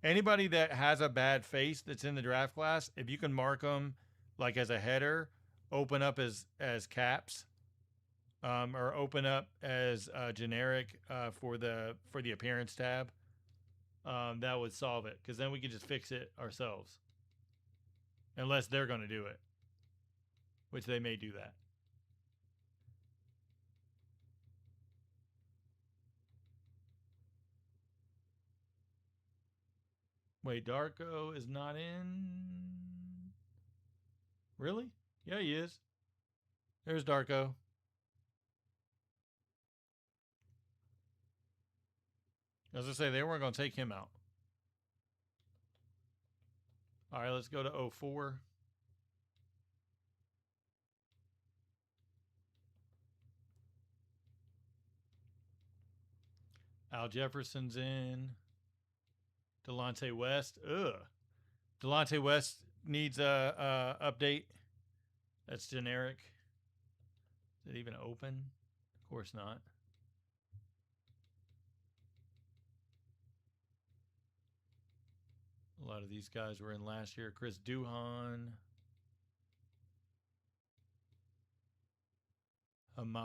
S1: anybody that has a bad face that's in the draft class, if you can mark them like as a header, open up as caps, or open up as generic for the appearance tab, that would solve it, because then we could just fix it ourselves, unless they're going to do it, which they may do that. Wait, Darko is not in? Really? Yeah, he is. There's Darko. As I say, they weren't going to take him out. All right, let's go to 04. Al Jefferson's in. Delonte West. Ugh. Delonte West needs a update. That's generic. Is it even open? Of course not. A lot of these guys were in last year. Chris Duhon. Hamed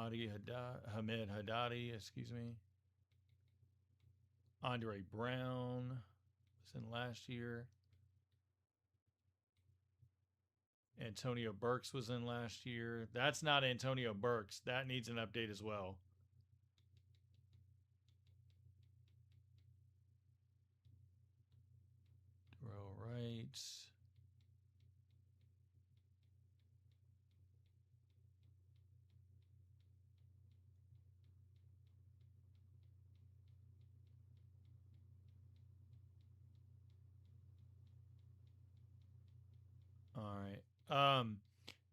S1: Haddadi, excuse me. Andre Brown was in last year. Antonio Burks was in last year. That's not Antonio Burks. That needs an update as well. Darrell Wright. All right.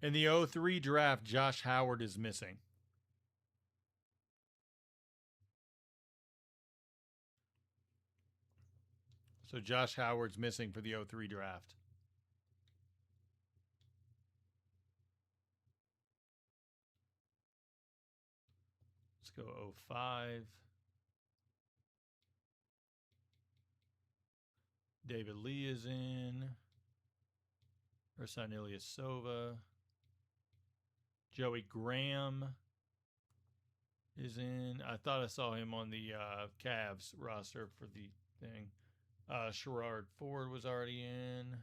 S1: In the 03 draft, Josh Howard is missing. So Josh Howard's missing for the 03 draft. Let's go 05. David Lee is in. Ersan Ilyasova. Joey Graham is in. I thought I saw him on the Cavs roster for the thing. Sherrard Ford was already in.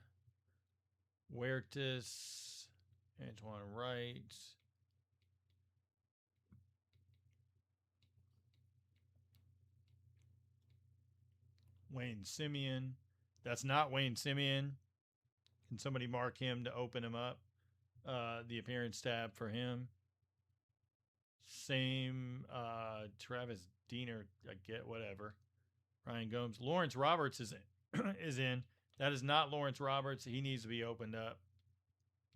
S1: Huertas. Antoine Wright. Wayne Simeon. That's not Wayne Simeon. Can somebody mark him to open him up? The appearance tab for him. Same Travis Diener, I get whatever. Ryan Gomes. Lawrence Roberts is in. That is not Lawrence Roberts. He needs to be opened up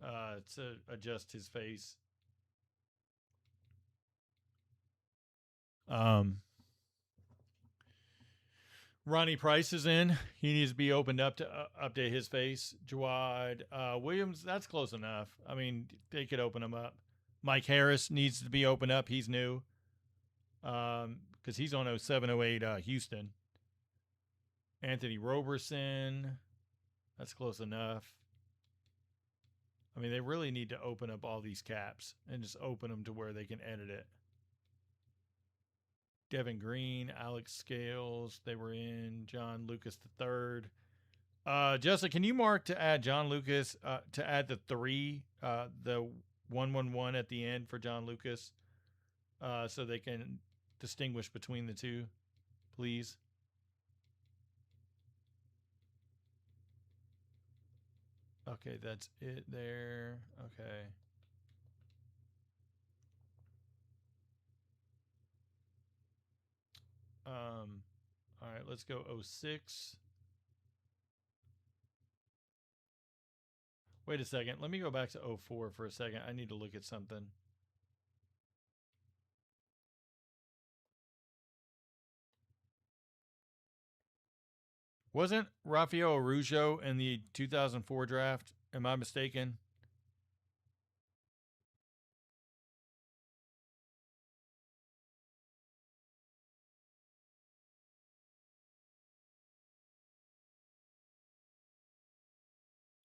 S1: to adjust his face. Ronnie Price is in. He needs to be opened up to update his face. Jawad Williams, that's close enough. I mean, they could open him up. Mike Harris needs to be opened up. He's new because he's on 0708 Houston. Anthony Roberson, that's close enough. I mean, they really need to open up all these caps and just open them to where they can edit it. Devin Green, Alex Scales, they were in. John Lucas III. Justin, can you mark to add John Lucas, to add the 3, the 111 at the end for John Lucas, so they can distinguish between the two, please? Okay, that's it there. Okay. All right, let's go 06. Wait a second. Let me go back to 04 for a second. I need to look at something. Wasn't Rafael Araujo in the 2004 draft? Am I mistaken?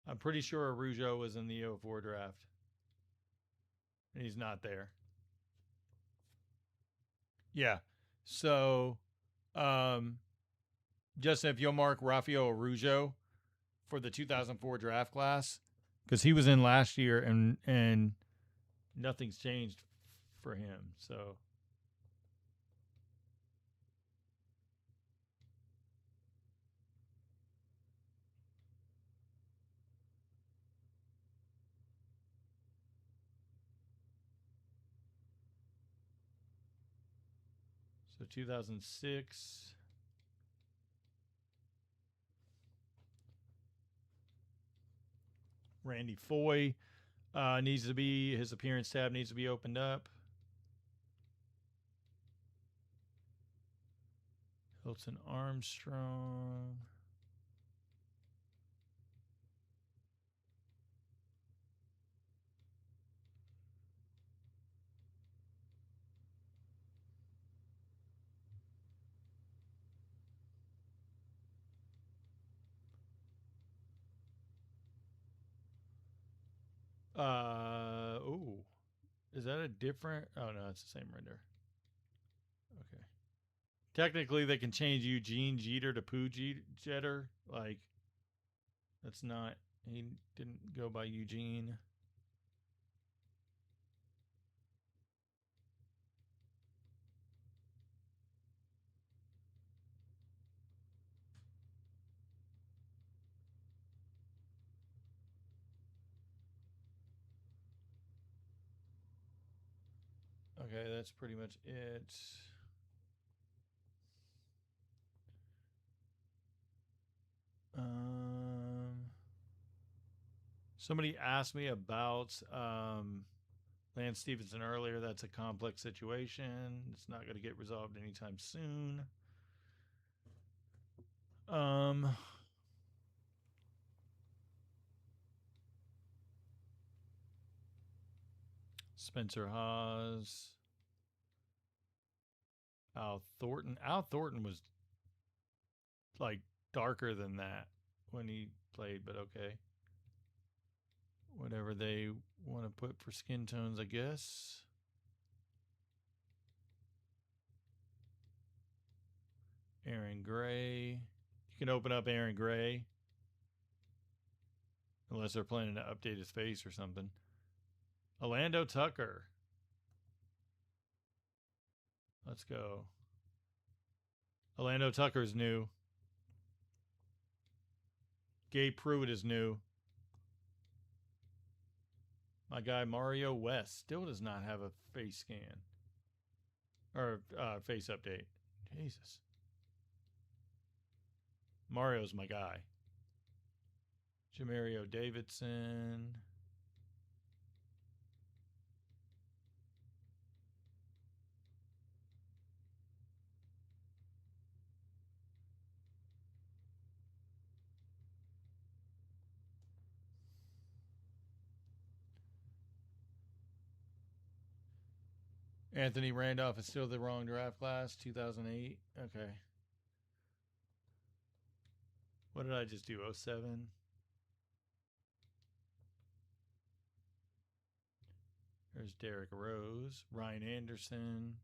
S1: I'm pretty sure Araujo was in the 04 draft. And he's not there. Yeah. So, Justin, if you'll mark Rafael Araujo for the 2004 draft class, because he was in last year and nothing's changed for him. So, so 2006. Randy Foy needs to be, his appearance tab needs to be opened up. Hilton Armstrong. Oh, is that a different? Oh no, it's the same render. Okay. Technically, they can change Eugene Jeter to Pooh Jeter. Like, that's not. He didn't go by Eugene. Okay, that's pretty much it. Somebody asked me about Lance Stevenson earlier. That's a complex situation. It's not going to get resolved anytime soon. Spencer Haas. Al Thornton. Al Thornton was like darker than that when he played, but okay. Whatever they want to put for skin tones, I guess. Aaron Gray. You can open up Aaron Gray. Unless they're planning to update his face or something. Orlando Tucker. Let's go. Orlando Tucker's new. Gabe Pruitt is new. My guy Mario West still does not have a face scan. Or face update. Jesus. Mario's my guy. Jamario Davidson. Anthony Randolph is still the wrong draft class, 2008. Okay. What did I just do? 07? There's Derrick Rose, Ryan Anderson,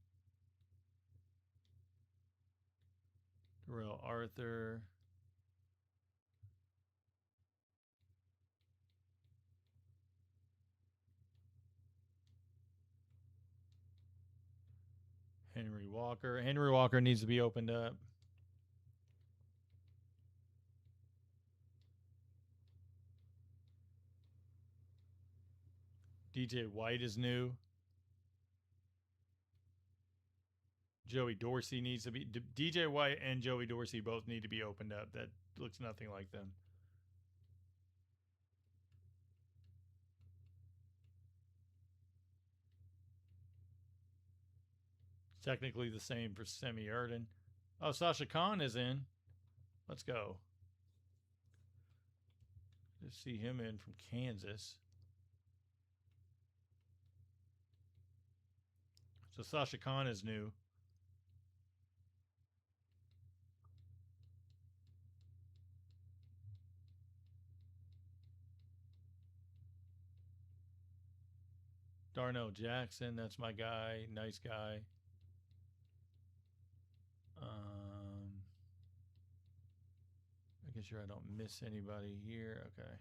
S1: Darrell Arthur. Henry Walker. Henry Walker needs to be opened up. DJ White is new. Joey Dorsey needs to be... DJ White and Joey Dorsey both need to be opened up. That looks nothing like them. It's technically the same for Semi Erden. Oh, Sasha Khan is in. Let's go. Just see him in from Kansas. So Sasha Khan is new. Darnell Jackson, that's my guy. Nice guy. Making sure I don't miss anybody here. Okay.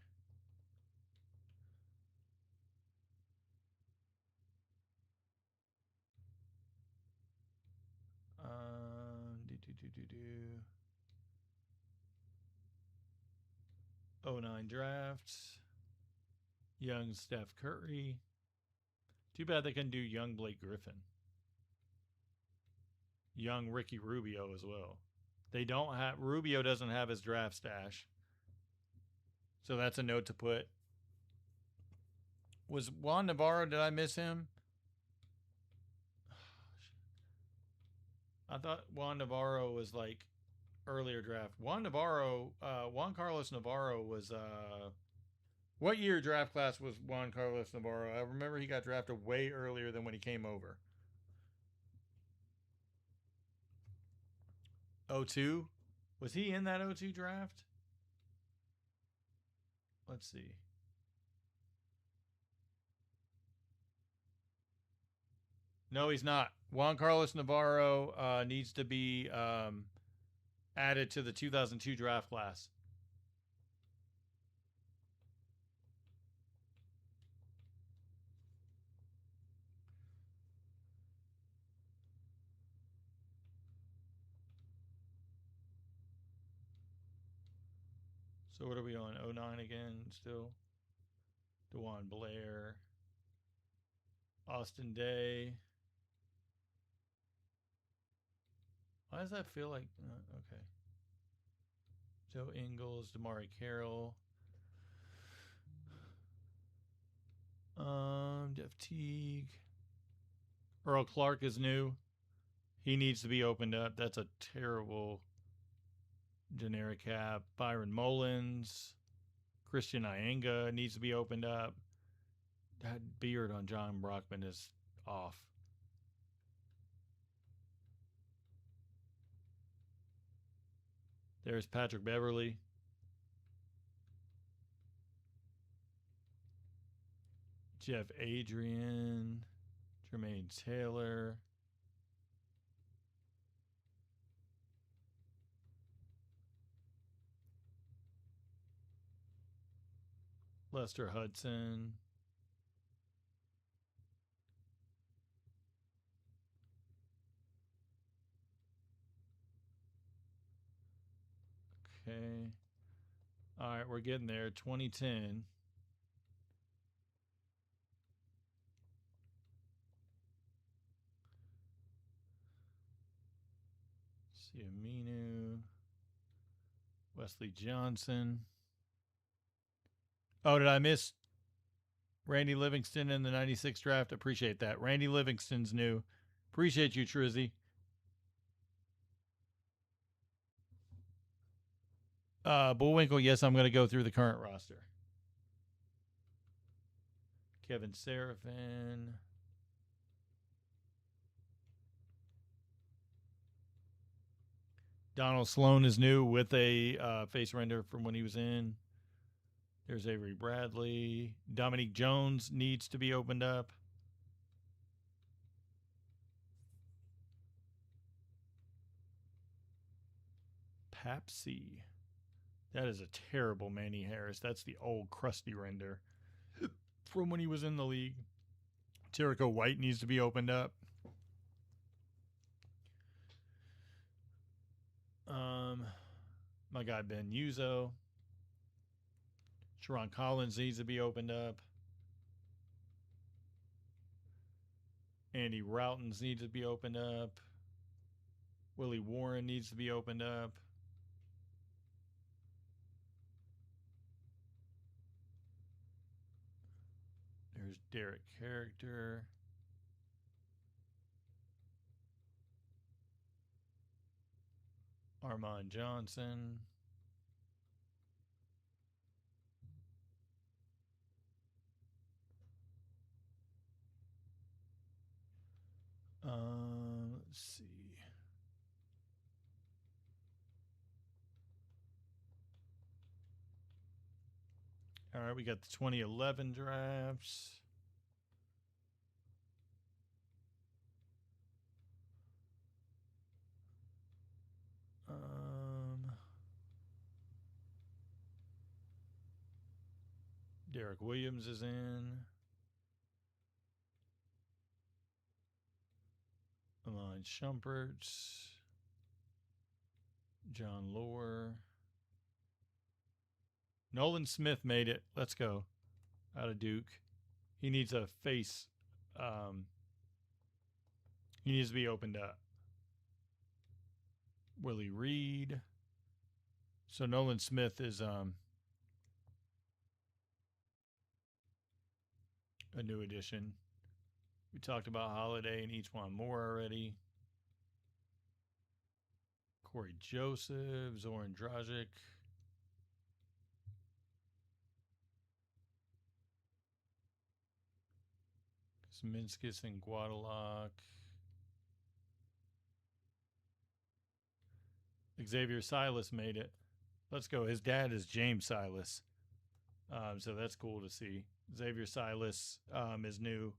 S1: '09 drafts. Young Steph Curry. Too bad they couldn't do young Blake Griffin. Young Ricky Rubio as well. They don't have... Rubio doesn't have his draft stash. So that's a note to put. Was Juan Navarro... Did I miss him? I thought Juan Navarro was like earlier draft. Juan Carlos Navarro was... what year draft class was Juan Carlos Navarro? I remember he got drafted way earlier than when he came over. 02? Was he in that 02 draft? Let's see. No, he's not. Juan Carlos Navarro needs to be added to the 2002 draft class. So what are we on? 09 again still? DeJuan Blair. Austin Day. Why does that feel like... okay. Joe Ingles, Damari Carroll. Jeff Teague. Earl Clark is new. He needs to be opened up. That's a terrible generic cap. Byron Mullins. Christian Ienga needs to be opened up. That beard on John Brockman is off. There's Patrick Beverly. Jeff Adrian. Jermaine Taylor. Lester Hudson. Okay. All right, we're getting there. 2010. Siaminu. Wesley Johnson. Oh, did I miss Randy Livingston in the 96 draft? Appreciate that. Randy Livingston's new. Appreciate you, Trizzy. Bullwinkle, yes, I'm going to go through the current roster. Kevin Seraphin. Donald Sloan is new with a face render from when he was in. There's Avery Bradley. Dominique Jones needs to be opened up. Papsy. That is a terrible Manny Harris. That's the old crusty render from when he was in the league. Jericho White needs to be opened up. My guy Ben Uzo. Sharon Collins needs to be opened up. Andy Routens needs to be opened up. Willie Warren needs to be opened up. There's Derek Character. Armand Johnson. Let's see. All right, we got the 2011 drafts. Derek Williams is in. Amon Shumpert. John Lohr. Nolan Smith made it. Let's go. Out of Duke. He needs a face. He needs to be opened up. Willie Reed. So Nolan Smith is a new addition. We talked about Holiday and each one more already. Corey Joseph, Zoran Dragic. Sminskis and Guadalajara. Xavier Silas made it. Let's go. His dad is James Silas. So that's cool to see. Xavier Silas is new.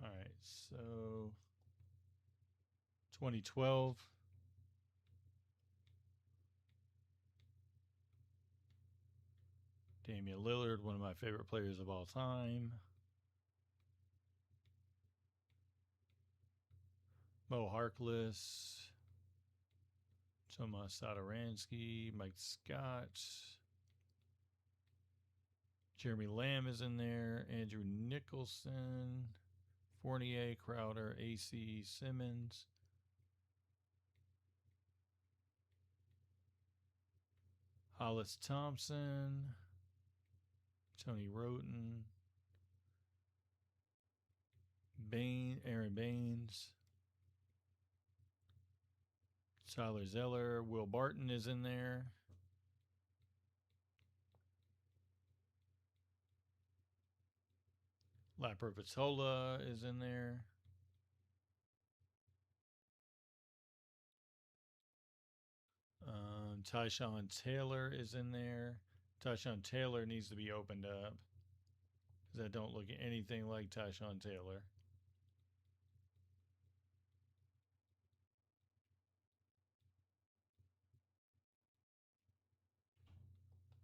S1: All right, so 2012. Damian Lillard, one of my favorite players of all time. Mo Harkless. Tomas Satoransky. Mike Scott. Jeremy Lamb is in there. Andrew Nicholson. Fournier, Crowder, AC, Simmons. Hollis Thompson, Tony Roten, Aaron Baines, Tyler Zeller, Will Barton is in there. Lapper Vitola is in there. Tyshawn Taylor is in there. Tyshawn Taylor needs to be opened up because I don't look anything like Tyshawn Taylor.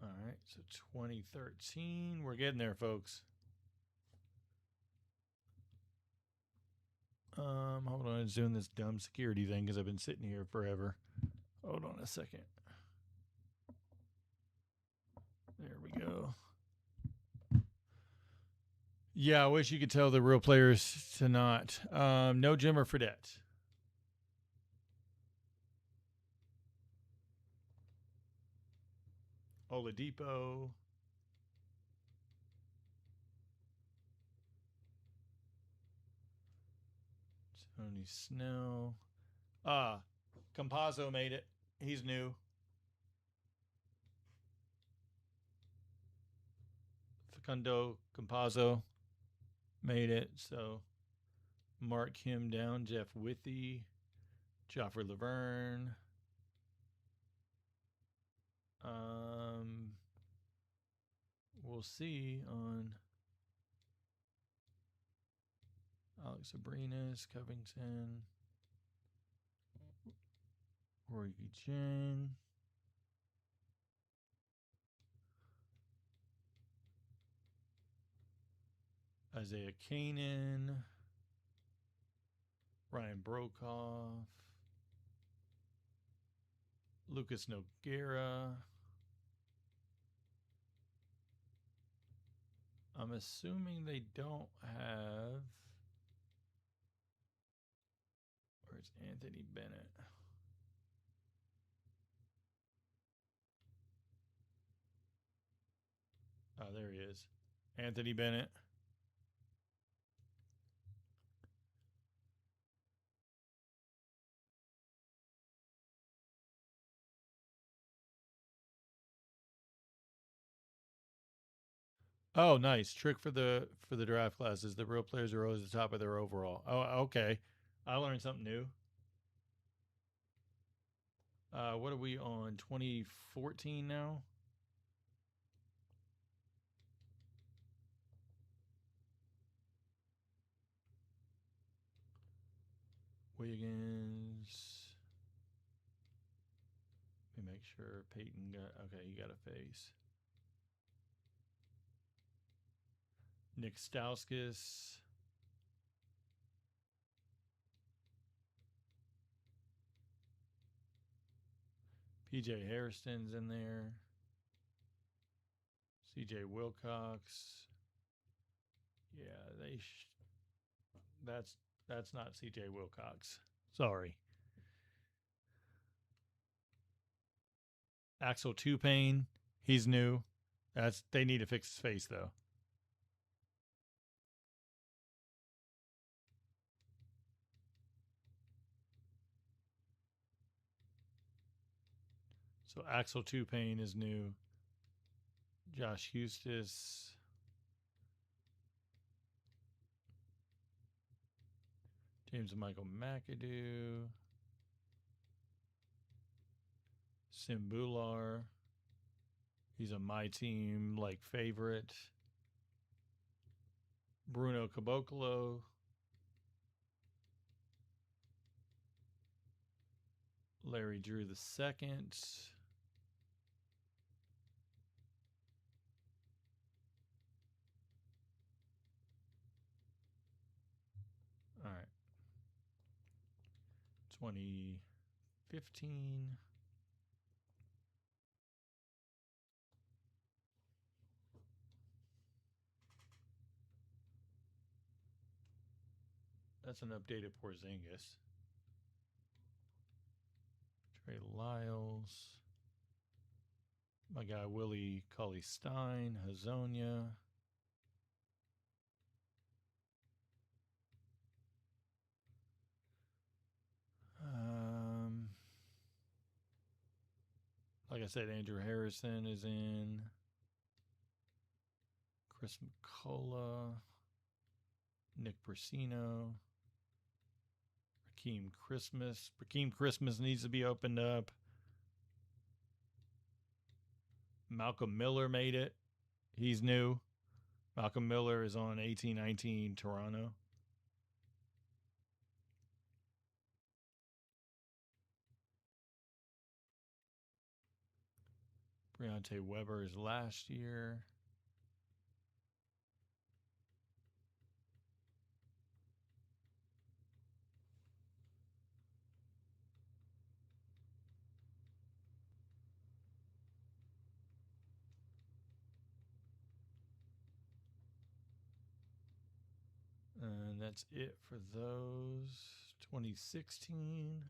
S1: All right, so 2013. We're getting there, folks. Hold on, it's doing this dumb security thing because I've been sitting here forever. Hold on a second. There we go. Yeah, I wish you could tell the real players to not. No Jimmer Fredette. Oladipo. Tony Snell. Campazzo made it. He's new. Facundo Campazzo made it. So mark him down. Jeff Withy. Joffrey Laverne. We'll see on Alex Abrinas, Covington, Roy Chang, Isaiah Kanan, Ryan Brokoff, Lucas Noguera. I'm assuming they don't have. Where's Anthony Bennett? Oh, there he is. Anthony Bennett. Oh, nice. Trick for the draft classes. The real players are always the top of their overall. Oh, okay. I learned something new. What are we on? 2014 now? Wiggins. Let me make sure Peyton got. Okay, he got a face. Nick Stauskas. PJ Hairston's in there. CJ Wilcox. Yeah, that's not CJ Wilcox. Sorry. Axel Tupane, he's new. They need to fix his face though. So Axel Tupane is new. Josh Hustis. James Michael McAdoo. Sim Bular. He's a my team favorite. Bruno Caboclo. Larry Drew II. All right. 2015. That's an updated Porzingis. Trey Lyles. My guy Willie Cully Stein, Hazonia. Like I said, Andrew Harrison is in. Chris McCullough. Nick Brasino. Rakeem Christmas. Rakeem Christmas needs to be opened up. Malcolm Miller made it. He's new. Malcolm Miller is on 1819 Toronto. Breonte Weber is last year. And that's it for those. 2016.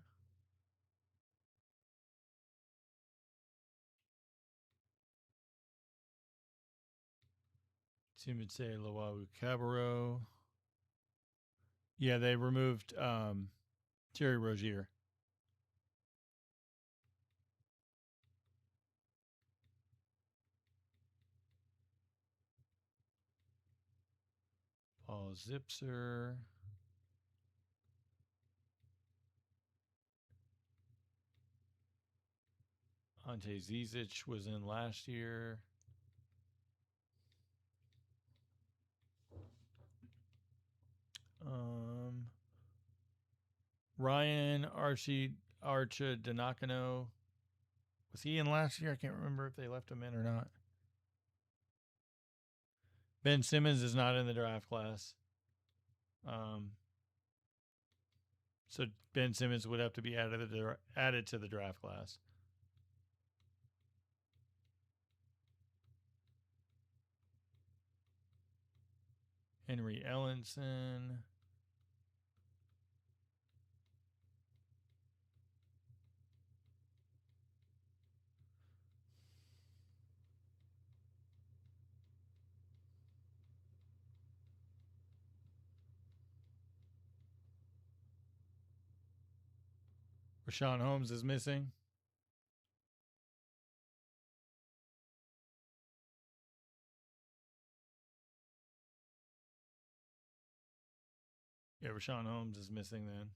S1: Timothy Loahu Cabarro. Yeah, they removed Terry Rozier. Paul Zipser. Ante Zizic was in last year. Ryan Archidinakano. Was he in last year? I can't remember if they left him in or not. Ben Simmons is not in the draft class. So Ben Simmons would have to be added to the draft class. Henry Ellenson. Rashawn Holmes is missing. Yeah, Rashawn Holmes is missing then.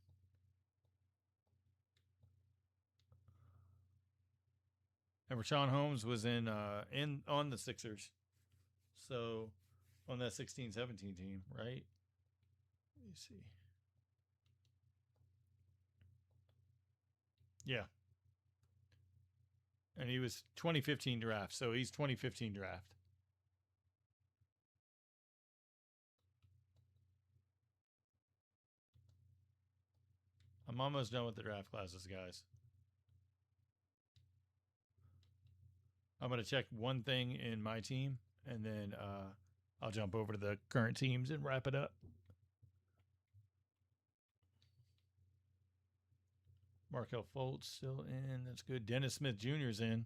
S1: And Rashawn Holmes was in on the Sixers. So on that 16-17 team, right? Let me see. Yeah. And he was 2015 draft, so he's 2015 draft. I'm almost done with the draft classes, guys. I'm going to check one thing in my team, and then I'll jump over to the current teams and wrap it up. Markel Fultz still in. That's good. Dennis Smith Jr. is in.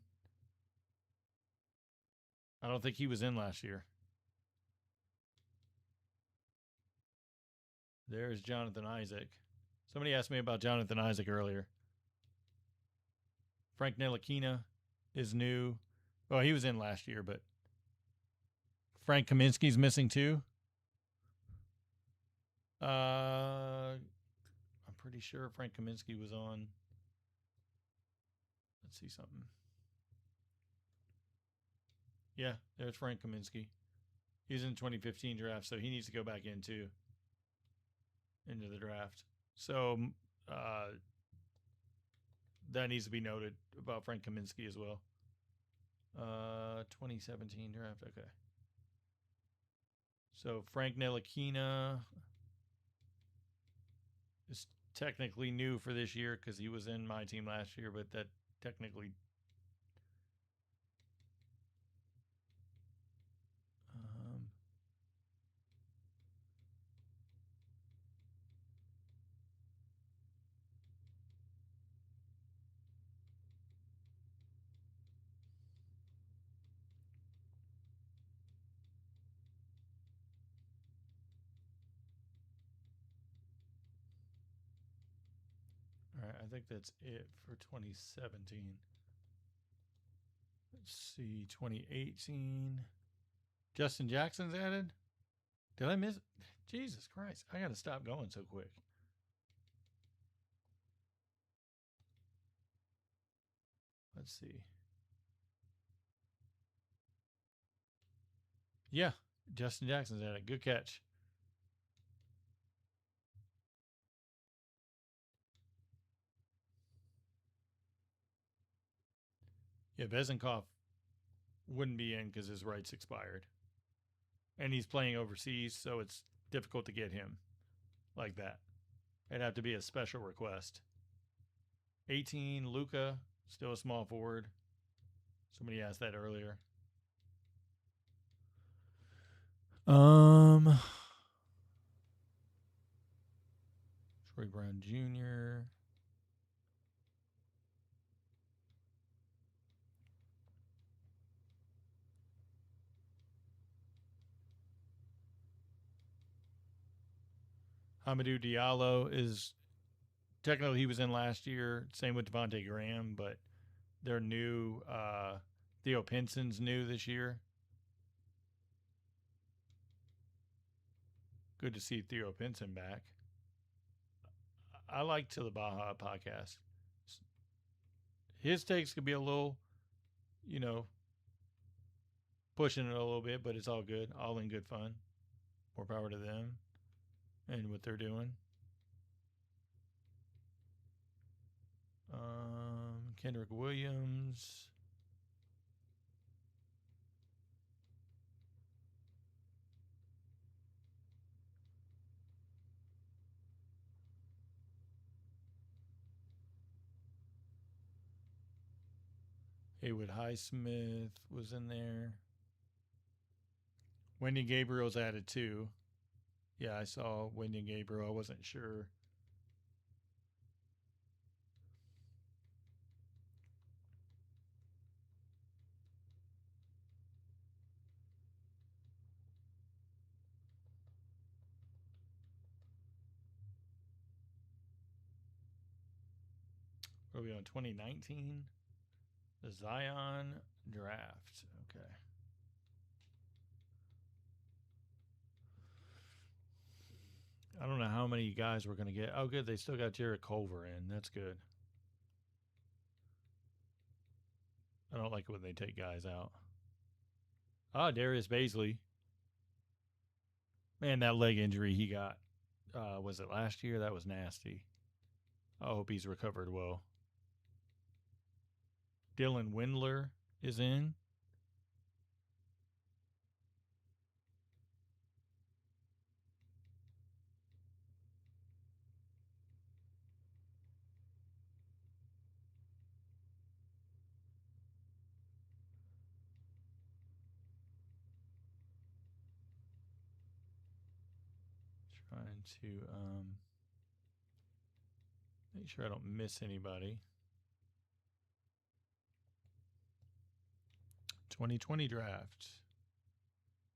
S1: I don't think he was in last year. There's Jonathan Isaac. Somebody asked me about Jonathan Isaac earlier. Frank Ntilikina is new. Well, he was in last year, but Frank Kaminsky's missing too. I'm pretty sure Frank Kaminsky was on. Let's see something. Yeah, there's Frank Kaminsky. He's in 2015 draft, so he needs to go back into the draft. So that needs to be noted about Frank Kaminsky as well. 2017 draft. Okay. So Frank Ntilikina is technically new for this year because he was in my team last year, but that technically I think that's it for 2017. Let's see, 2018. Justin Jackson's added. Did I miss? Jesus Christ! I got to stop going so quick. Let's see. Yeah, Justin Jackson's added. Good catch. Yeah, Bezenkov wouldn't be in because his rights expired. And he's playing overseas, so it's difficult to get him like that. It'd have to be a special request. 18, Luca, still a small forward. Somebody asked that earlier. Troy Brown Jr. Hamidou Diallo is technically he was in last year. Same with Devontae Graham, but they're new. Theo Pinson's new this year. Good to see Theo Pinson back. I like To the Baja podcast. His takes could be a little, you know, pushing it a little bit, but it's all good. All in good fun. More power to them and what they're doing. Kendrick Williams. Haywood Highsmith was in there. Wendy Gabriel's added too. Yeah, I saw Wendy Gabriel. I wasn't sure. Are we on 2019? The Zion draft. Okay. I don't know how many guys we're going to get. Oh, good. They still got Jarrett Culver in. That's good. I don't like it when they take guys out. Ah, Darius Baisley. Man, that leg injury he got, was it last year? That was nasty. I hope he's recovered well. Dylan Windler is in. Trying to make sure I don't miss anybody. 2020 draft.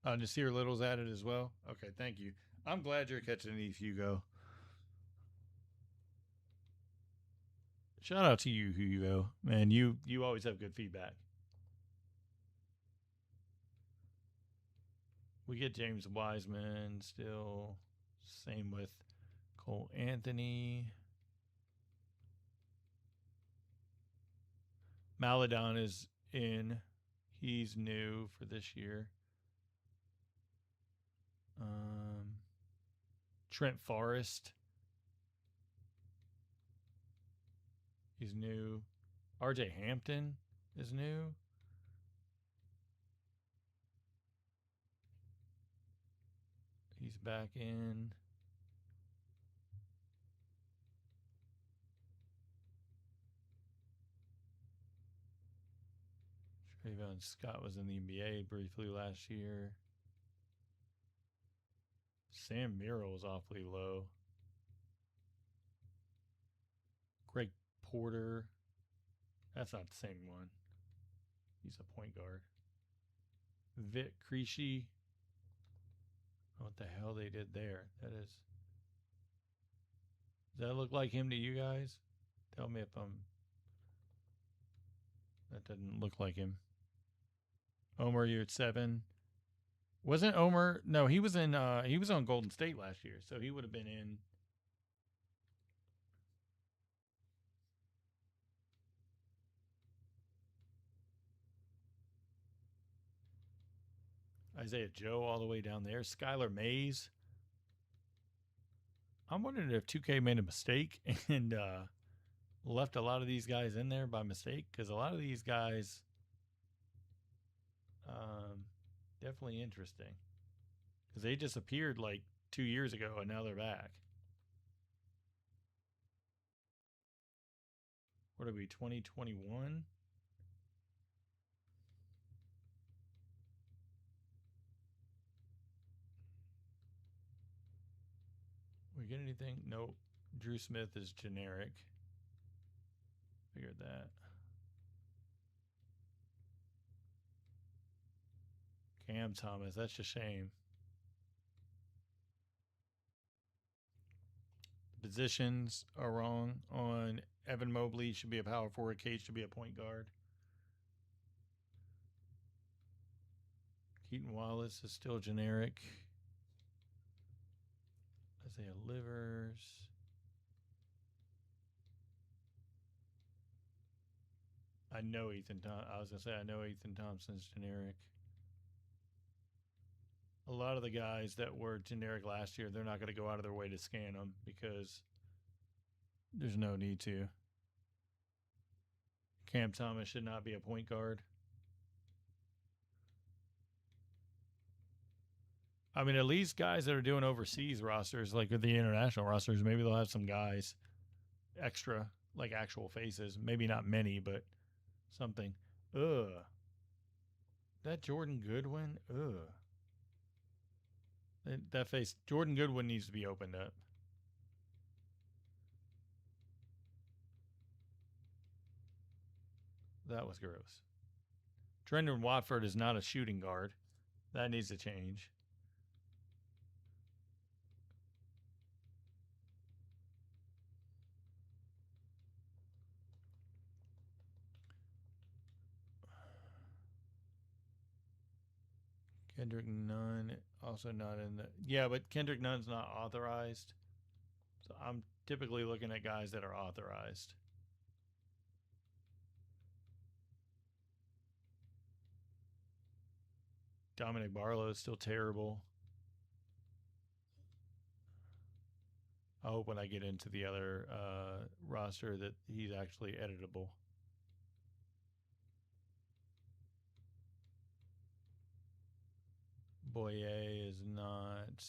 S1: Nasir Little's added as well. Okay, thank you. I'm glad you're catching these, Hugo. Shout out to you, Hugo. Man, you always have good feedback. We get James Wiseman still. Same with Cole Anthony. Maladon is in. He's new for this year. Trent Forrest. He's new. RJ Hampton is new. He's back in. Trayvon Scott was in the NBA briefly last year. Sam Merrill was awfully low. Greg Porter. That's not the same one. He's a point guard. Vic Creasy. What the hell they did there? Does that look like him to you guys? Tell me if I'm. That doesn't look like him. Omer, you're at 7. Wasn't Omer? No, he was in. He was on Golden State last year, so he would have been in. Isaiah Joe all the way down there. Skylar Mays. I'm wondering if 2K made a mistake and left a lot of these guys in there by mistake, because a lot of these guys definitely interesting, because they disappeared like 2 years ago and now they're back. What are we, 2021? We get anything? Nope. Drew Smith is generic. Figured that. Cam Thomas, that's a shame. The positions are wrong on Evan Mobley. Should be a power forward. Cage should be a point guard. Keaton Wallace is still generic. Isaiah Livers. I know Ethan. I was gonna say I know Ethan Thompson's generic. A lot of the guys that were generic last year, they're not going to go out of their way to scan them because there's no need to. Cam Thomas should not be a point guard. I mean, at least guys that are doing overseas rosters, like the international rosters, maybe they'll have some guys extra, like actual faces. Maybe not many, but something. Ugh. That Jordan Goodwin? Ugh. That face, Jordan Goodwin needs to be opened up. That was gross. Trendon Watford is not a shooting guard. That needs to change. Kendrick Nunn also not in the. Yeah, but Kendrick Nunn's not authorized. So I'm typically looking at guys that are authorized. Dominic Barlow is still terrible. I hope when I get into the other roster that he's actually editable. Boye is not.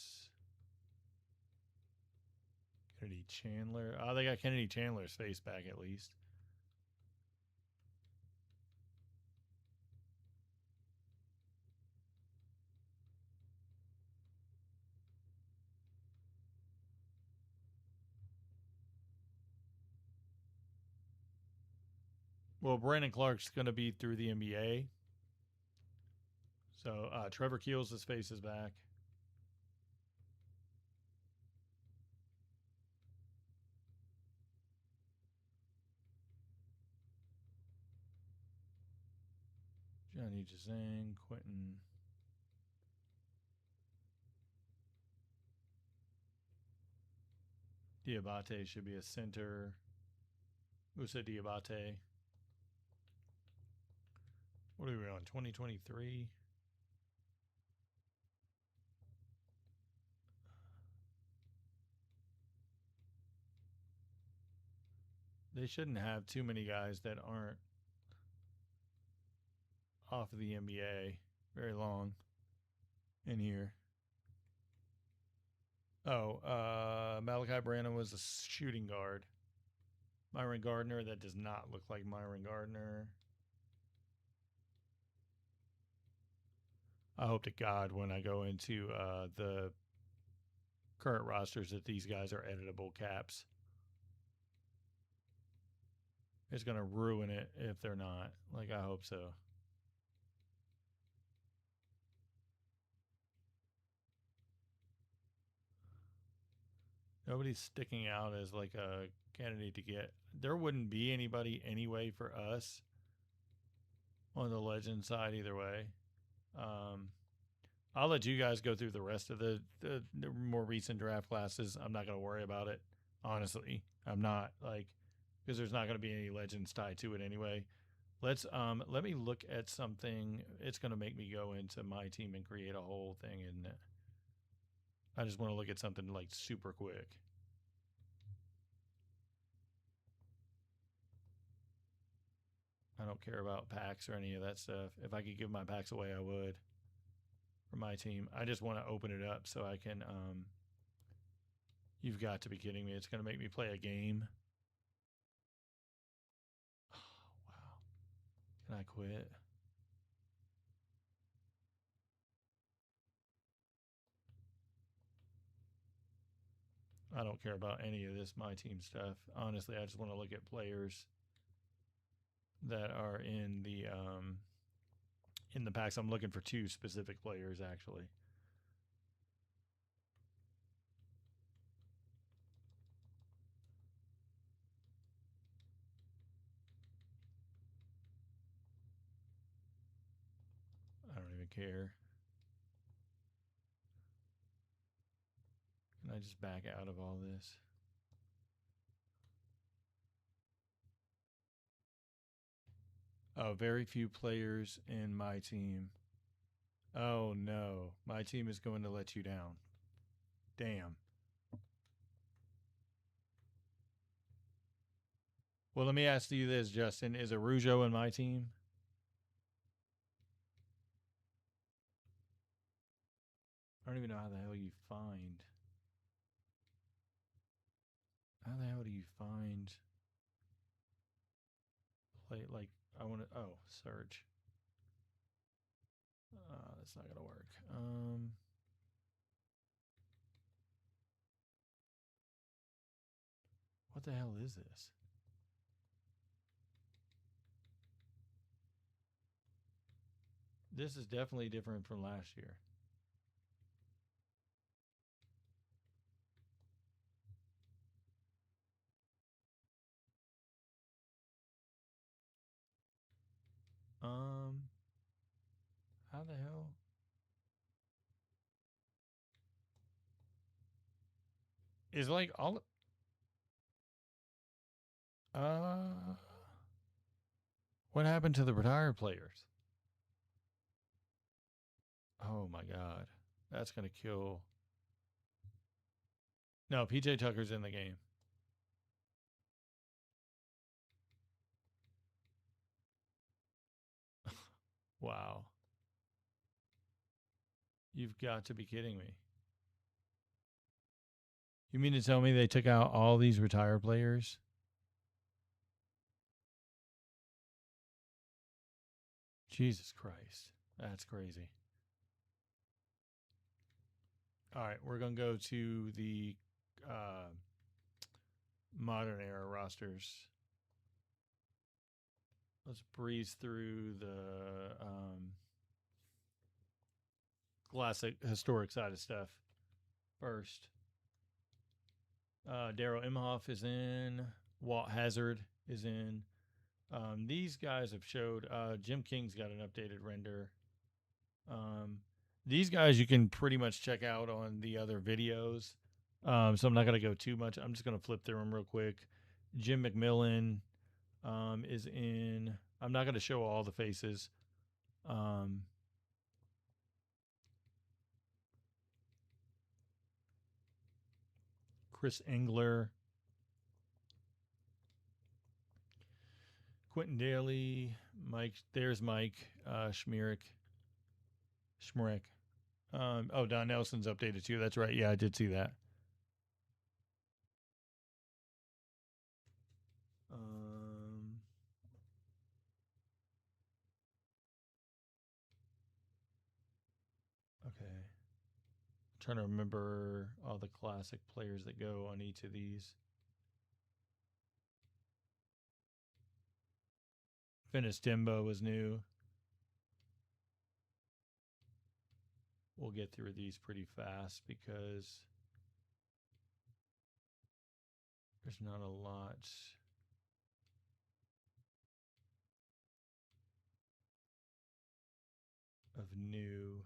S1: Kennedy Chandler. Oh, they got Kennedy Chandler's face back at least. Well, Brandon Clark's going to be through the NBA. So Trevor Keels' face is back. Johnny Jazang, Quentin. Diabate should be a center. Musa Diabate. What are we on? 2023? They shouldn't have too many guys that aren't off of the NBA very long in here. Oh, Malachi Branham was a shooting guard. Myron Gardner, that does not look like Myron Gardner. I hope to God when I go into the current rosters that these guys are editable caps. It's going to ruin it if they're not. Like, I hope so. Nobody's sticking out as like a candidate to get. There wouldn't be anybody anyway for us on the legend side either way. I'll let you guys go through the rest of the more recent draft classes. I'm not going to worry about it. Honestly, I'm not, like, because there's not going to be any legends tied to it anyway. Let me look at something. It's going to make me go into my team and create a whole thing, and I just want to look at something like super quick. I don't care about packs or any of that stuff. If I could give my packs away, I would for my team. I just want to open it up so I can. You've got to be kidding me! It's going to make me play a game. Oh, wow! Can I quit? I don't care about any of this my team stuff. Honestly, I just want to look at players that are in the packs. I'm looking for 2 specific players actually. I don't even care. Can I just back out of all this? Oh, very few players in my team. Oh no, my team is going to let you down. Damn. Well, let me ask you this, Justin. Is Arujo in my team? I don't even know how the hell you find. How the hell do you find play, like, I want to, oh, search. That's not gonna work. What the hell is this? This is definitely different from last year. How the hell? Is like all uh what happened to the retired players? Oh my god. That's gonna kill. No, PJ Tucker's in the game. Wow. You've got to be kidding me. You mean to tell me they took out all these retired players? Jesus Christ. That's crazy. All right, we're going to go to the modern era rosters. Let's breeze through the classic historic side of stuff first. Daryl Imhoff is in. Walt Hazard is in. These guys have showed. Jim King's got an updated render. These guys you can pretty much check out on the other videos. So I'm not going to go too much. I'm just going to flip through them real quick. Jim McMillan is in. I'm not going to show all the faces. Chris Engler. Quentin Daly. Mike. There's Mike Schmierek. Oh, Don Nelson's updated too. That's right. Yeah, I did see that. Okay. I'm trying to remember all the classic players that go on each of these. Finis Timbo was new. We'll get through these pretty fast because There's not a lot. Of new.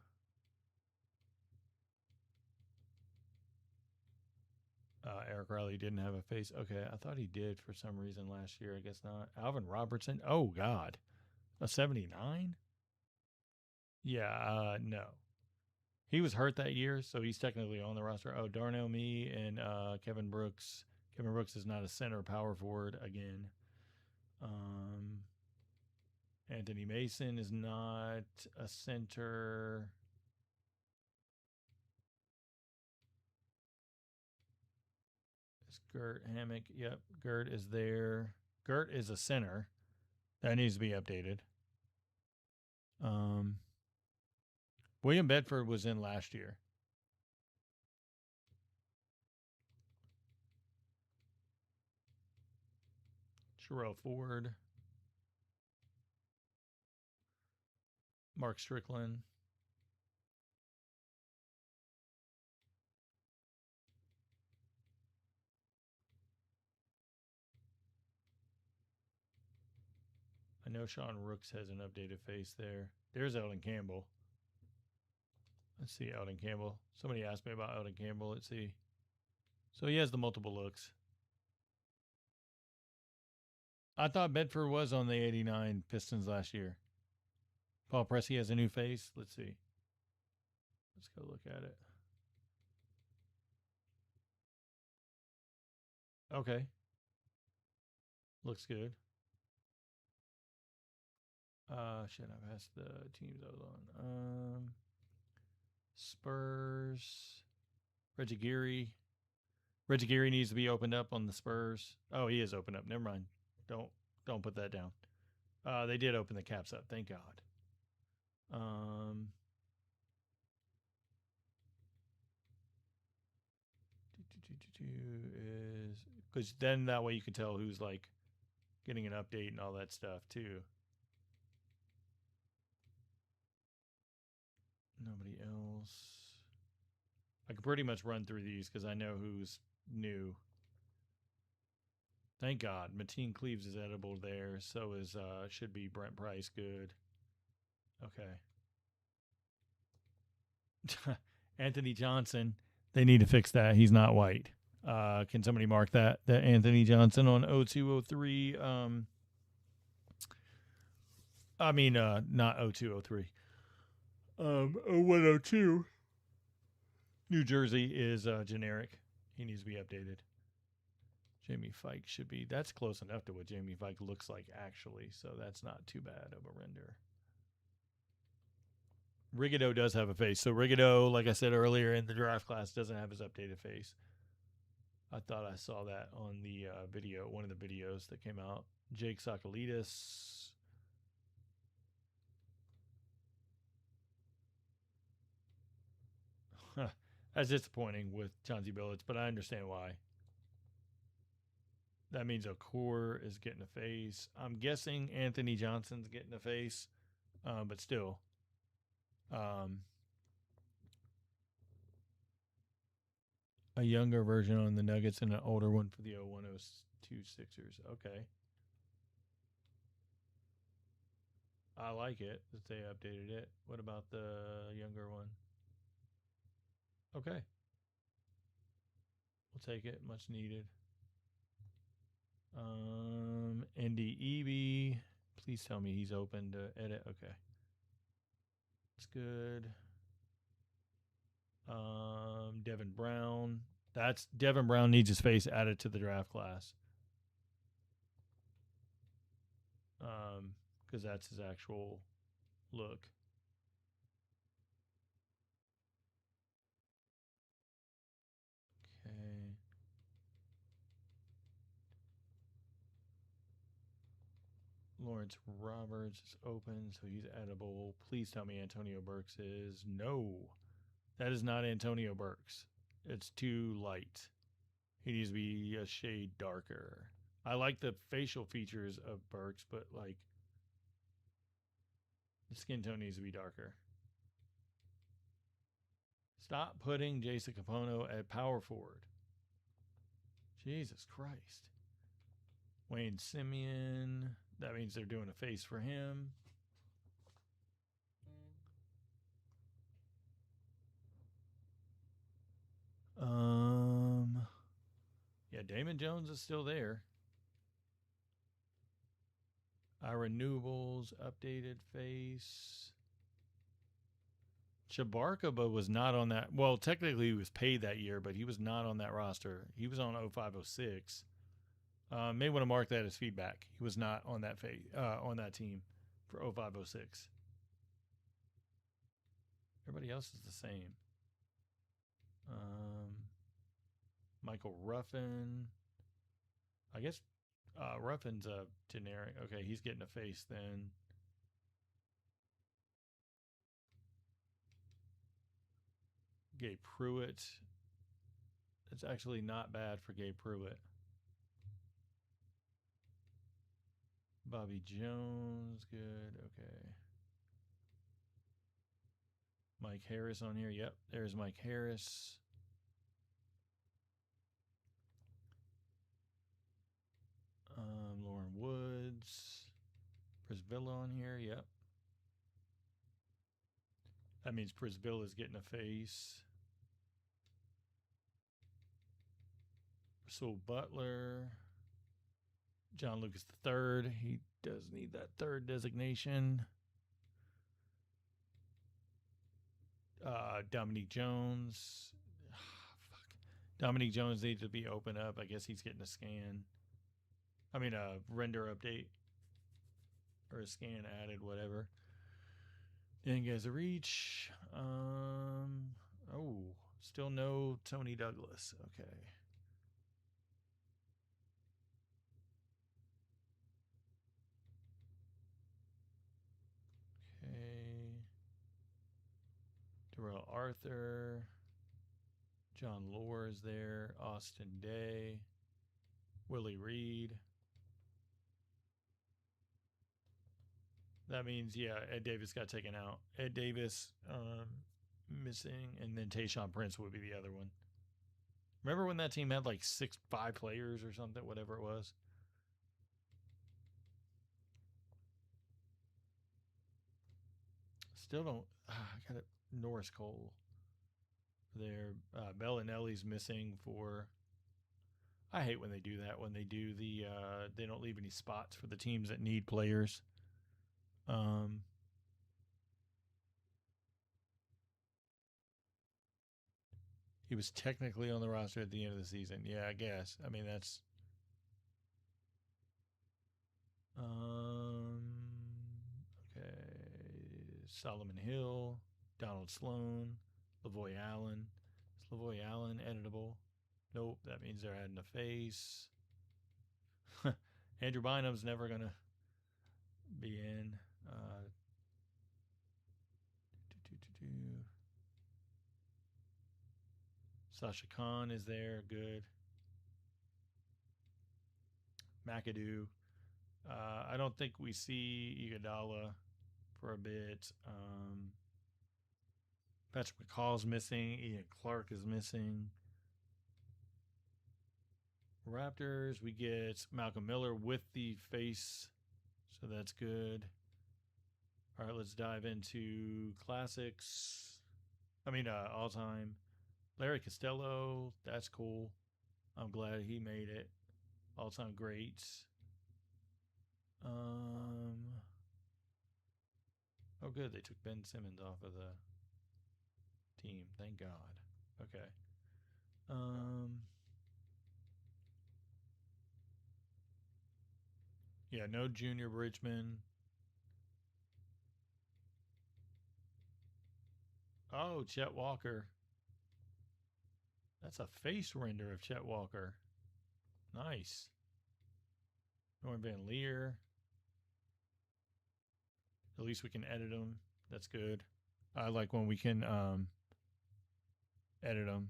S1: Eric Riley didn't have a face. Okay, I thought he did for some reason last year. I guess not. Alvin Robertson. Oh God, a 79. Yeah, no. He was hurt that year, so he's technically on the roster. Oh, Darnell Mee and Kevin Brooks. Kevin Brooks is not a center, power forward again. Anthony Mason is not a center. It's Gert Hammock. Yep, Gert is there. Gert is a center. That needs to be updated. William Bedford was in last year. Sherelle Ford. Mark Strickland. I know Sean Rooks has an updated face there. There's Eldon Campbell. Let's see Eldon Campbell. Somebody asked me about Eldon Campbell. Let's see. So he has the multiple looks. I thought Bedford was on the 89 Pistons last year. Paul Pressey has a new face. Let's see. Let's go look at it. Okay. Looks good. Shit, I passed the teams I was on. Spurs. Reggie Geary. Reggie Geary needs to be opened up on the Spurs. Oh, he is opened up. Never mind. Don't put that down. They did open the caps up. Thank God. Is because then that way you can tell who's like getting an update and all that stuff too. Nobody else. I can pretty much run through these because I know who's new. Thank God. Mateen Cleaves is edible there. So is should be Brent Price. Good. Okay. Anthony Johnson. They need to fix that. He's not white. Can somebody mark that? That Anthony Johnson on 0203. I mean, not 0203. 0102. New Jersey is generic. He needs to be updated. Jamie Fike should be. That's close enough to what Jamie Fike looks like, actually. So that's not too bad of a render. Rigido does have a face. So Rigido, like I said earlier in the draft class, doesn't have his updated face. I thought I saw that on the video, one of the videos that came out. Jake Sokolidis. That's disappointing with Chauncey Billups, but I understand why. That means Okur is getting a face. I'm guessing Anthony Johnson's getting a face, but still. A younger version on the Nuggets and an older one for the 0102 Sixers. Okay. I like it that they updated it. What about the younger one? Okay. We'll take it. Much needed. NDEB. Please tell me he's open to edit. Okay. That's good. Devin Brown. That's Devin Brown needs his face added to the draft class. Because that's his actual look. Okay. Lawrence Roberts is open, so he's edible. Please tell me Antonio Burks is. No. That is not Antonio Burks. It's too light. He needs to be a shade darker. I like the facial features of Burks, but like the skin tone needs to be darker. Stop putting Jason Capono at power forward. Jesus Christ. Wayne Simeon. That means they're doing a face for him. Yeah, Damon Jones is still there. Our renewables updated face. Chabarkaba was not on that. Well, technically he was paid that year, but he was not on that roster. He was on 0506. May want to mark that as feedback. He was not on that on that team for 0506. Everybody else is the same. Michael Ruffin. I guess Ruffin's a generic. Okay, he's getting a face then. Gabe Pruitt. It's actually not bad for Gabe Pruitt. Bobby Jones, good. Okay. Mike Harris on here. Yep, there's Mike Harris. Lauren Woods. Prisvilla on here. Yep. That means Prisvilla is getting a face. Rasul Butler. John Lucas III. He does need that third designation. Dominique Jones. Fuck. Dominique Jones needs to be opened up. I guess he's getting a scan. I mean, a render update. Or a scan added, whatever. Didn't get a reach. Oh, still no Tony Douglas. Okay. Okay. Darrell Arthur. John Lohr is there. Austin Day. Willie Reed. That means, yeah, Ed Davis got taken out. Ed Davis missing, and then Tayshaun Prince would be the other one. Remember when that team had like 5 players or something, whatever it was? Still don't. I got it. Norris Cole there. Bellinelli's missing for. I hate when they do that. When they do the, they don't leave any spots for the teams that need players. He was technically on the roster at the end of the season. Yeah, I guess. I mean, that's. Okay. Solomon Hill, Donald Sloan, Lavoy Allen. Is Lavoy Allen editable? Nope. That means they're adding a face. Andrew Bynum's never gonna be in. Sasha Khan is there. Good. McAdoo. I don't think we see Iguodala for a bit. Patrick McCall's missing. Ian Clark is missing. Raptors, we get Malcolm Miller with the face, so that's good. All right, let's dive into classics. All time. Larry Costello, that's cool. I'm glad he made it. All time greats. Oh, good. They took Ben Simmons off of the team. Thank God. Okay. Yeah, no Junior Bridgman. Oh, Chet Walker. That's a face render of Chet Walker. Nice. Norm Van Leer. At least we can edit them. That's good. I like when we can edit them.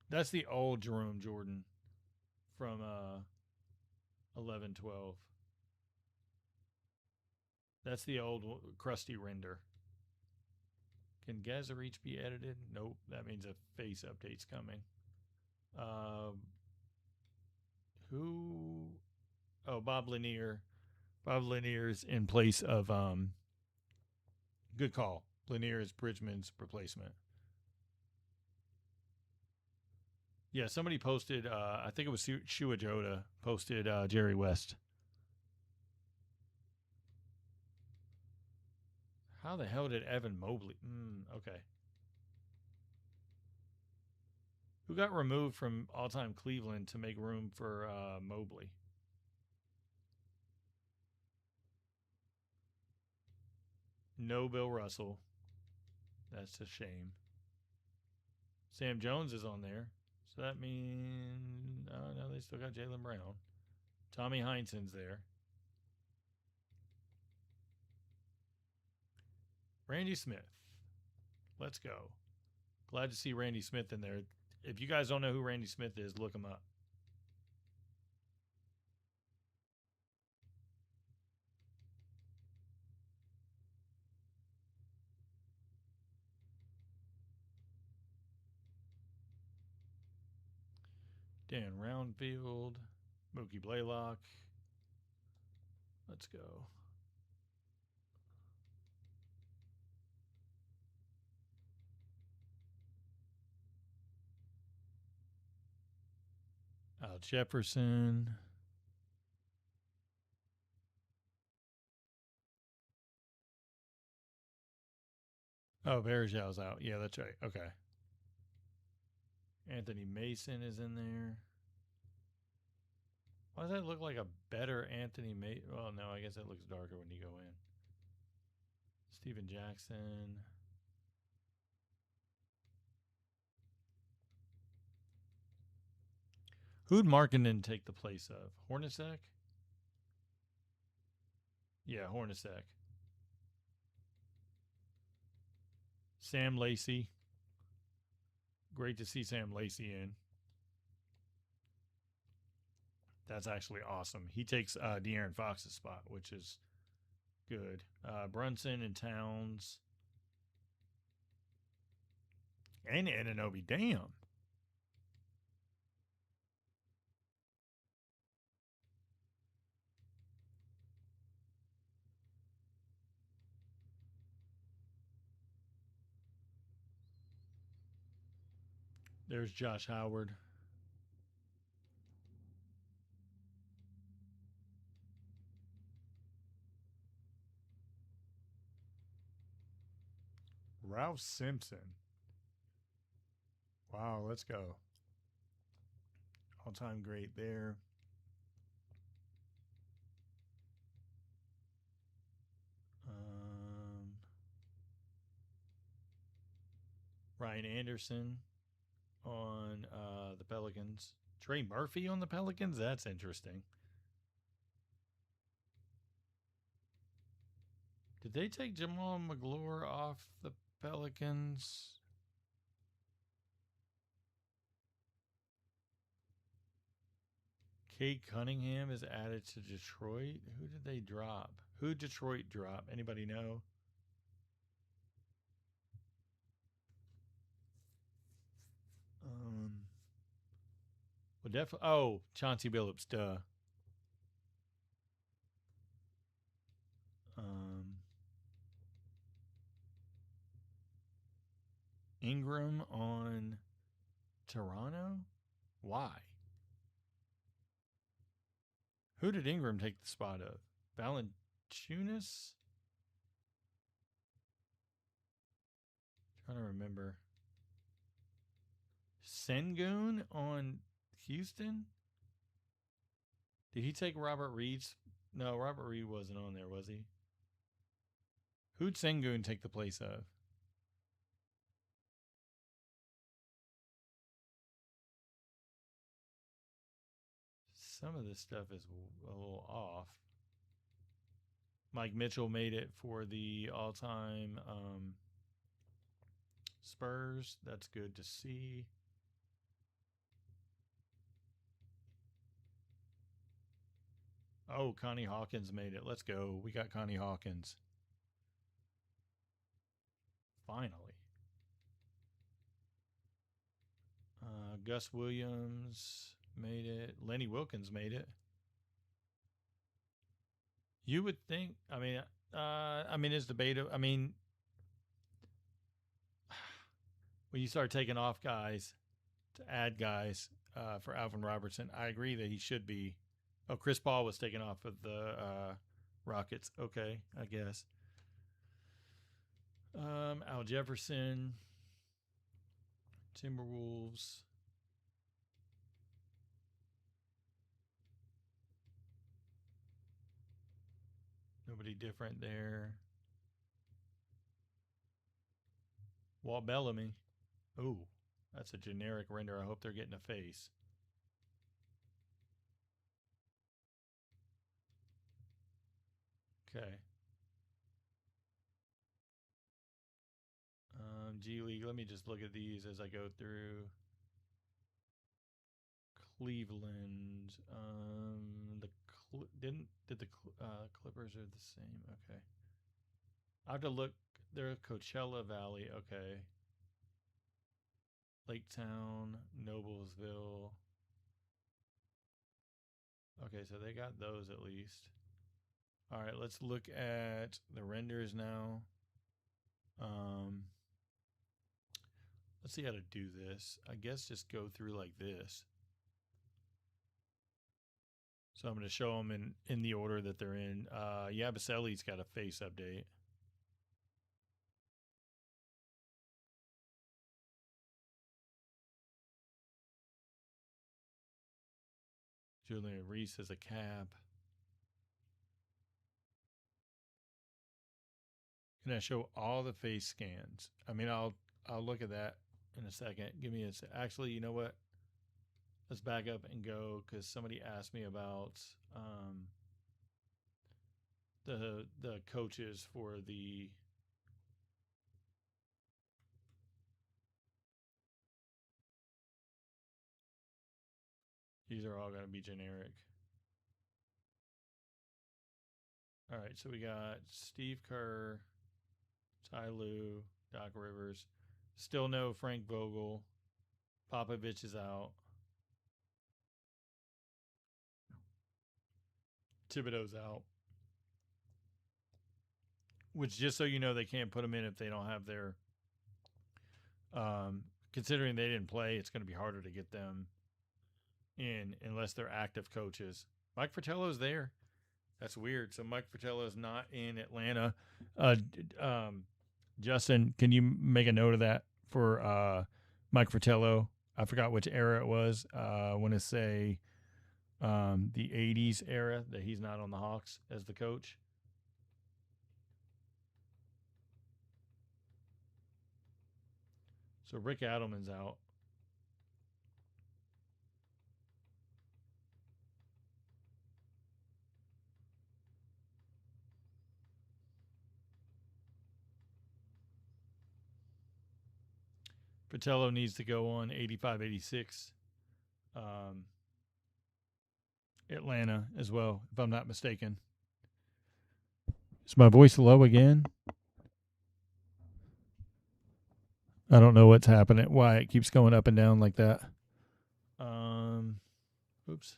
S1: That's the old Jerome Jordan from 11-12. That's the old crusty render. Can Gaza Reach be edited? Nope. That means a face update's coming. Who? Oh, Bob Lanier. Bob Lanier's in place of good call. Lanier is Bridgman's replacement. Yeah, somebody posted. I think it was Shua Joda posted Jerry West. How the hell did Evan Mobley? Okay. Who got removed from all-time Cleveland to make room for Mobley? No Bill Russell. That's a shame. Sam Jones is on there. So that means, oh no, they still got Jaylen Brown. Tommy Heinsohn's there. Randy Smith. Let's go. Glad to see Randy Smith in there. If you guys don't know who Randy Smith is, look him up. Dan Roundfield, Mookie Blaylock. Let's go. Al Jefferson. Oh, Varejão's out. Yeah, that's right. Okay. Anthony Mason is in there. Why does that look like a better Anthony Mason? Well, no, I guess it looks darker when you go in. Steven Jackson. Who'd Markkinen take the place of? Hornacek? Yeah, Hornacek. Sam Lacey. Great to see Sam Lacey in. That's actually awesome. He takes De'Aaron Fox's spot, which is good. Brunson and Towns. And Anunoby. Damn. There's Josh Howard. Ralph Simpson. Wow, let's go. All-time great there. Ryan Anderson on the Pelicans. Trey Murphy on the Pelicans? That's interesting. Did they take Jamal McGlure off the Pelicans? Kate Cunningham is added to Detroit. Who did they drop? Who did Detroit drop? Anybody know? Well, definitely. Oh, Chauncey Billups. Duh. Ingram on Toronto. Why? Who did Ingram take the spot of? Valanciunas? Trying to remember. Sengun on Houston? Did he take Robert Reed's? No, Robert Reed wasn't on there, was he? Who'd Sengun take the place of? Some of this stuff is a little off. Mike Mitchell made it for the all-time Spurs. That's good to see. Oh, Connie Hawkins made it. Let's go. We got Connie Hawkins. Finally. Gus Williams made it. Lenny Wilkins made it. You would think. I mean, it's debatable. I mean, when you start taking off guys to add guys for Alvin Robertson, I agree that he should be. Oh, Chris Paul was taken off of the Rockets. Okay, I guess. Al Jefferson, Timberwolves. Nobody different there. Walt Bellamy. Ooh, that's a generic render. I hope they're getting a face. Okay. G League. Let me just look at these as I go through. Cleveland. Did the Clippers are the same? Okay. I have to look. They're Coachella Valley. Okay. Lake Town, Noblesville. Okay, so they got those at least. All right, let's look at the renders now. Let's see how to do this. I guess just go through like this. So I'm going to show them in the order that they're in. Yabusele's got a face update. Julian Reese has a cap. Can I show all the face scans? I mean, I'll look at that in a second. Give me a sec. Actually, you know what? Let's back up and go because somebody asked me about the coaches for the these are all going to be generic. All right, so we got Steve Kerr, Ty Lue, Doc Rivers. Still no Frank Vogel. Popovich is out. Thibodeau's out. Which, just so you know, they can't put them in if they don't have their. Considering they didn't play, it's going to be harder to get them in unless they're active coaches. Mike Fratello's there. That's weird. So Mike Fratello's not in Atlanta. Justin, can you make a note of that for Mike Fratello? I forgot which era it was. I want to say the 80s era that he's not on the Hawks as the coach. So Rick Adelman's out. Fratello needs to go on 85-86. Atlanta as well, if I'm not mistaken. Is my voice low again? I don't know what's happening, why it keeps going up and down like that. Oops.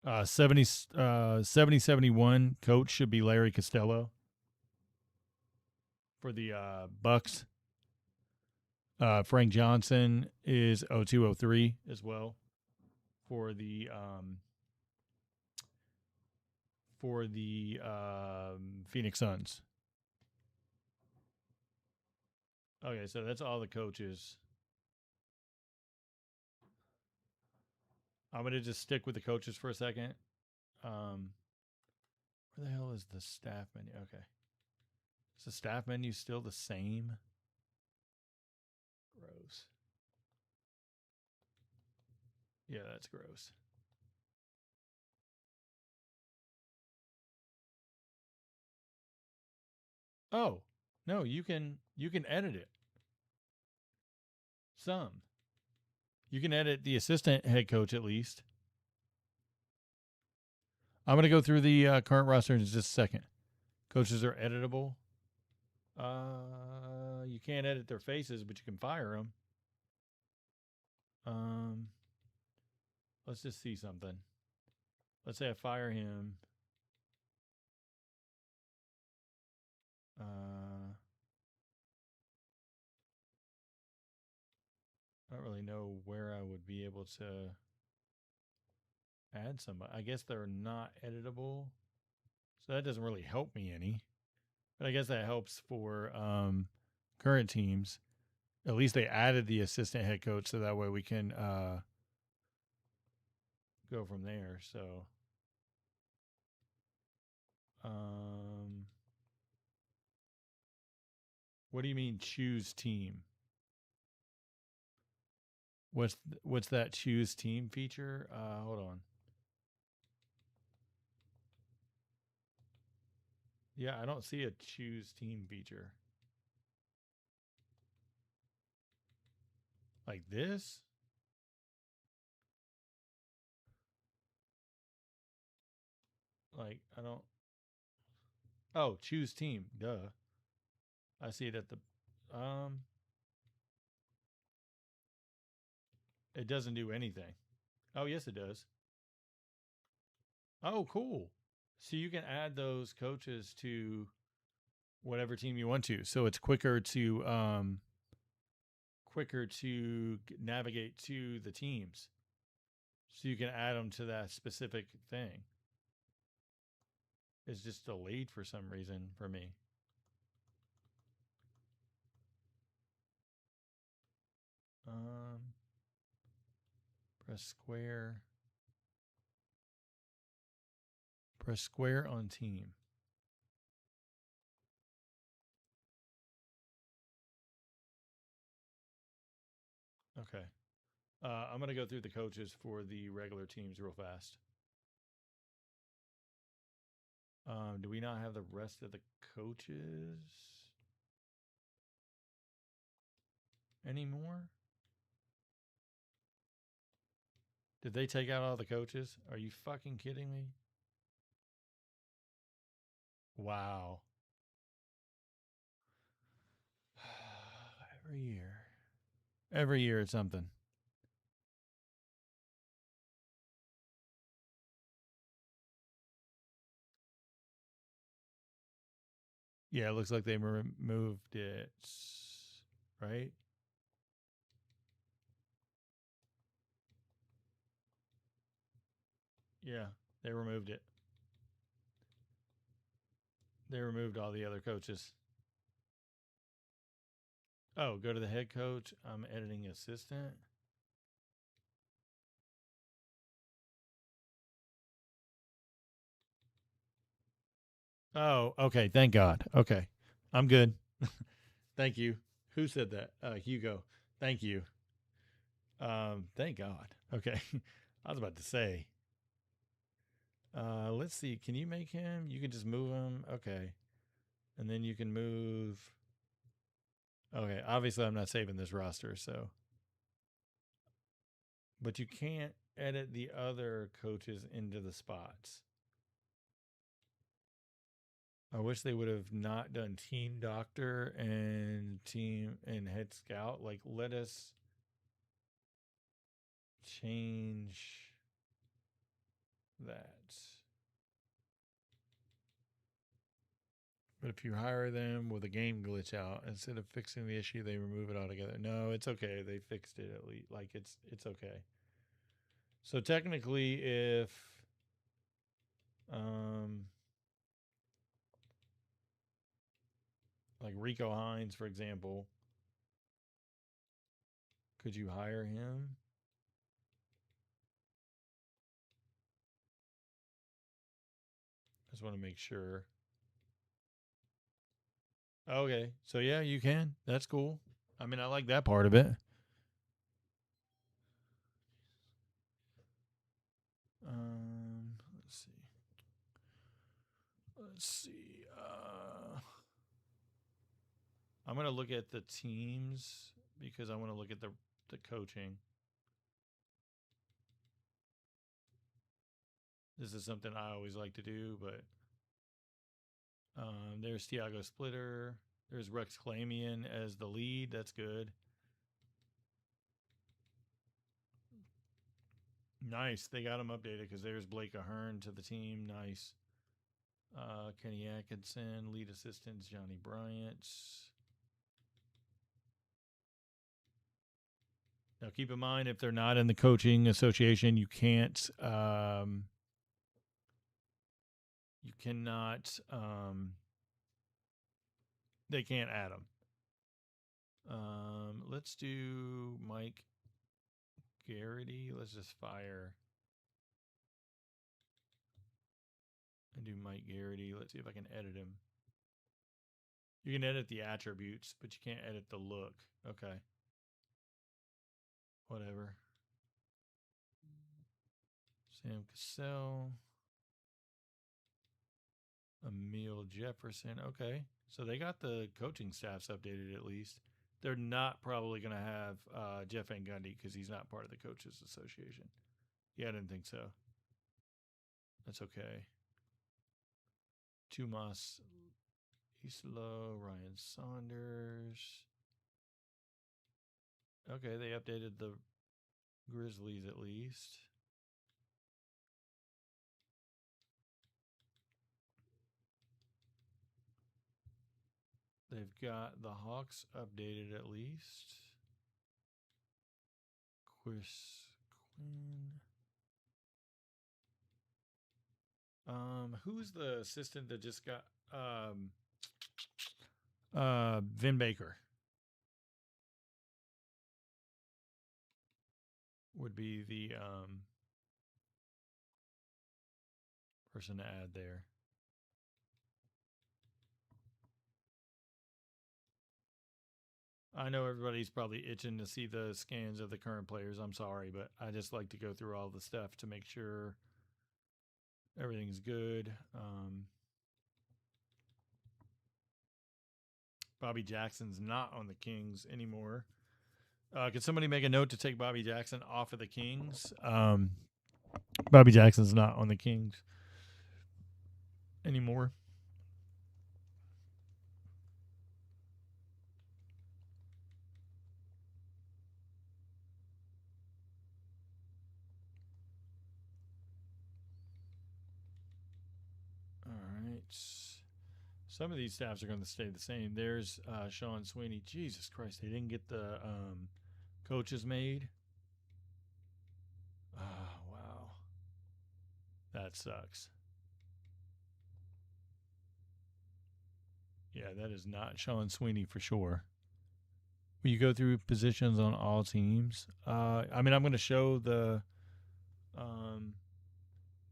S1: Uh, 70-71 coach should be Larry Costello for the Bucks. Frank Johnson is 02-03 as well for the Phoenix Suns. Okay, so that's all the coaches. I'm going to just stick with the coaches for a second. Where the hell is the staff menu? Okay. Is the staff menu still the same? Gross. Yeah, that's gross. Oh, no, you can edit it. Some. You can edit the assistant head coach at least. I'm going to go through the current roster in just a second. Coaches are editable. You can't edit their faces, but you can fire them. Let's just see something. Let's say I fire him. I don't really know where I would be able to add somebody. I guess they're not editable, so that doesn't really help me any. But I guess that helps for current teams. At least they added the assistant head coach, so that way we can go from there. So, what do you mean choose team? What's that choose team feature? Hold on. Yeah, I don't see a choose team feature. Like this? Like, I don't. Oh, choose team. Duh. I see it at the. It doesn't do anything. Oh, yes, it does. Oh, cool. So you can add those coaches to whatever team you want to. So it's quicker to navigate to the teams. So you can add them to that specific thing. It's just delayed for some reason for me. Press square. Press square on team. Okay. I'm going to go through the coaches for the regular teams real fast. Do we not have the rest of the coaches anymore? Did they take out all the coaches? Are you fucking kidding me? Wow. Every year. Every year it's something. Yeah, it looks like they removed it. Right? Yeah, they removed it. They removed all the other coaches. Oh, go to the head coach. I'm editing assistant. Oh, okay. Thank God. Okay. I'm good. Thank you. Who said that? Hugo. Thank you. Thank God. Okay. I was about to say. Let's see. Can you make him? You can just move him. Okay. And then you can move. Okay. Obviously, I'm not saving this roster, so. But you can't edit the other coaches into the spots. I wish they would have not done team doctor and team and head scout. Like, let us change that. But if you hire them with a game glitch out, instead of fixing the issue, they remove it altogether. No, it's okay. They fixed it at least. Like it's okay. So technically, if um like Rico Hines, for example, could you hire him? I just want to make sure. Okay, so yeah, you can. That's cool. I mean, I like that part of it. Let's see. Let's see. I'm gonna look at the teams because I want to look at the coaching. This is something I always like to do, but There's Tiago Splitter. There's Rex Clamian as the lead. That's good. Nice. They got him updated because there's Blake Ahern to the team. Nice. Kenny Atkinson, lead assistants, Johnny Bryant. Now, keep in mind, if they're not in the coaching association, you can't, you cannot, they can't add them. Let's do Mike Garrity. Let's just fire and do Mike Garrity. Let's see if I can edit him. You can edit the attributes, but you can't edit the look. Okay. Whatever. Sam Cassell. Emil Jefferson. Okay. So they got the coaching staffs updated at least. They're not probably going to have Jeff Van Gundy because he's not part of the Coaches Association. Yeah, I didn't think so. That's okay. Tomas Islo, Ryan Saunders. Okay, they updated the Grizzlies at least. They've got the Hawks updated at least. Chris Quinn. Who's the assistant that just got Vin Baker? Would be the person to add there. I know everybody's probably itching to see the scans of the current players. I'm sorry, but I just like to go through all the stuff to make sure everything's good. Bobby Jackson's not on the Kings anymore. Could somebody make a note to take Bobby Jackson off of the Kings? Bobby Jackson's not on the Kings anymore. All right. Some of these staffs are going to stay the same. There's Sean Sweeney. Jesus Christ, they didn't get the coaches made. Oh, wow. That sucks. Yeah, that is not Sean Sweeney for sure. Will you go through positions on all teams? I mean, I'm going to show the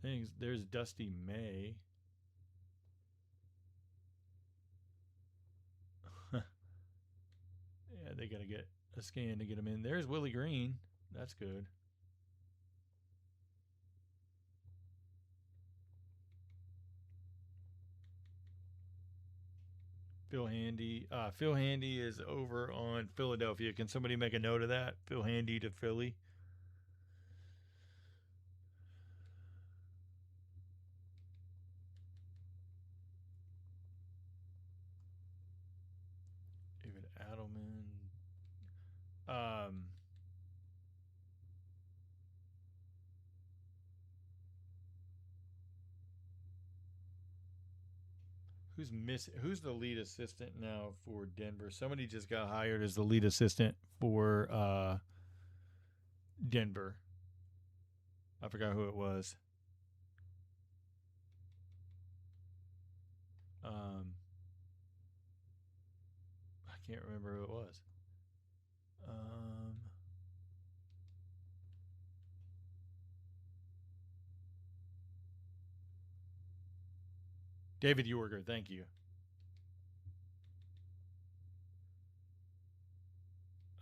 S1: things. There's Dusty May. Yeah, they got to get a scan to get him in. There's Willie Green. That's good. Phil Handy. Phil Handy is over on Philadelphia. Can somebody make a note of that? Phil Handy to Philly. David Adelman. Who's missing? Who's the lead assistant now for Denver? Somebody just got hired as the lead assistant for Denver. I forgot who it was. I can't remember who it was. David Yorger, thank you.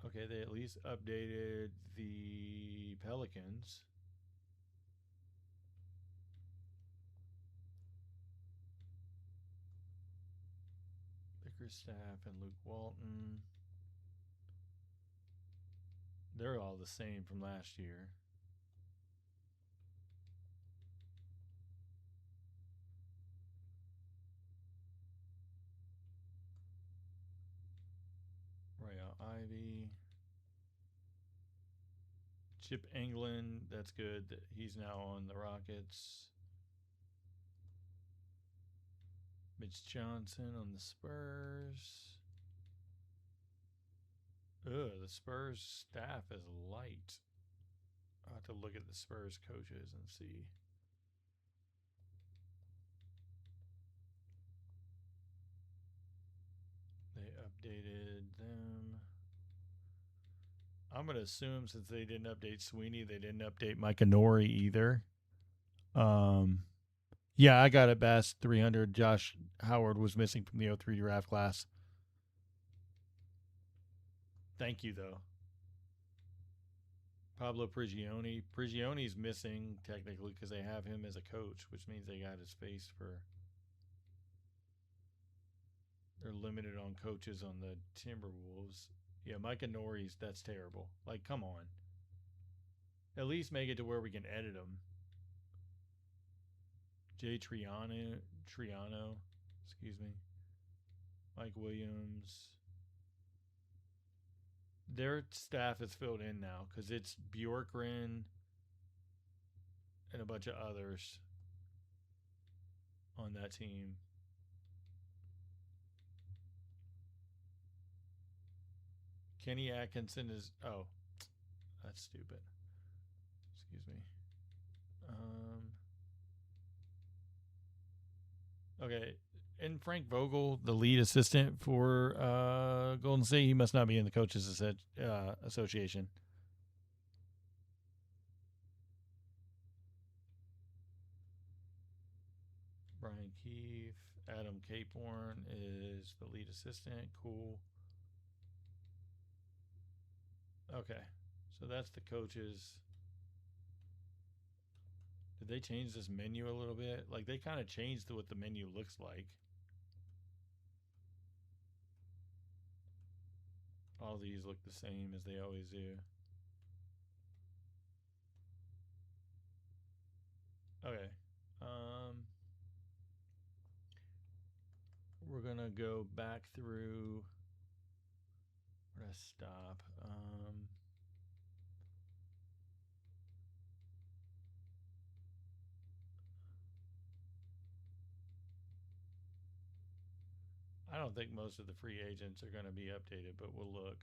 S1: Okay, they at least updated the Pelicans. Bickerstaff and Luke Walton. They're all the same from last year. Ivy. Chip England, that's good. He's now on the Rockets. Mitch Johnson on the Spurs. Ugh, the Spurs staff is light. I'll have to look at the Spurs coaches and see. They updated them. I'm going to assume since they didn't update Sweeney, they didn't update Micah Nori either. Yeah, I got it. Bass 300. Josh Howard was missing from the 03 draft class. Thank you, though. Pablo Prigioni. Prigioni's missing technically because they have him as a coach, which means they got his face for. They're limited on coaches on the Timberwolves. Yeah, Micah Nori's, that's terrible. Like, come on. At least make it to where we can edit them. Jay Triano, excuse me. Mike Williams. Their staff is filled in now because it's Bjorkgren and a bunch of others on that team. Kenny Atkinson is. Oh, that's stupid. Excuse me. Okay. And Frank Vogel, the lead assistant for Golden State, he must not be in the coaches association. Brian Keefe, Adam Caporn is the lead assistant. Cool. Okay, so that's the coaches. Did they change this menu a little bit? Like, they kind of changed what the menu looks like. All these look the same as they always do. Okay. We're going to go back through. Where did I stop? I don't think most of the free agents are going to be updated, but we'll look.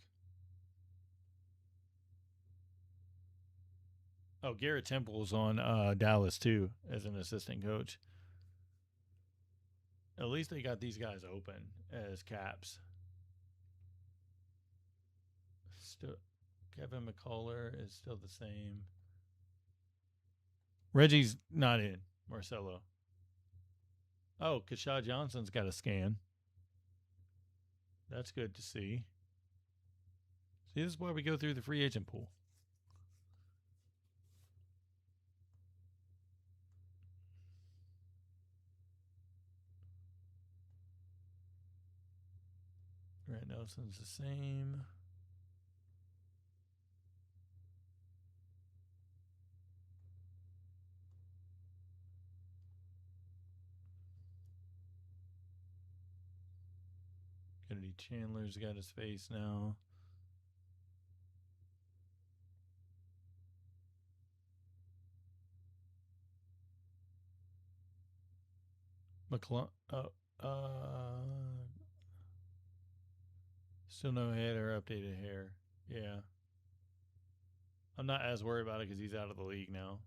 S1: Oh, Garrett Temple's on Dallas too as an assistant coach. At least they got these guys open as caps. Still, Kevin McCullough is still the same. Reggie's not in. Marcelo. Oh, Kashad Johnson's got a scan. That's good to see. See, this is why we go through the free agent pool. Grant Nelson's the same. Kennedy Chandler's got his face now. McClung. Still no head or updated hair. Yeah. I'm not as worried about it because he's out of the league now.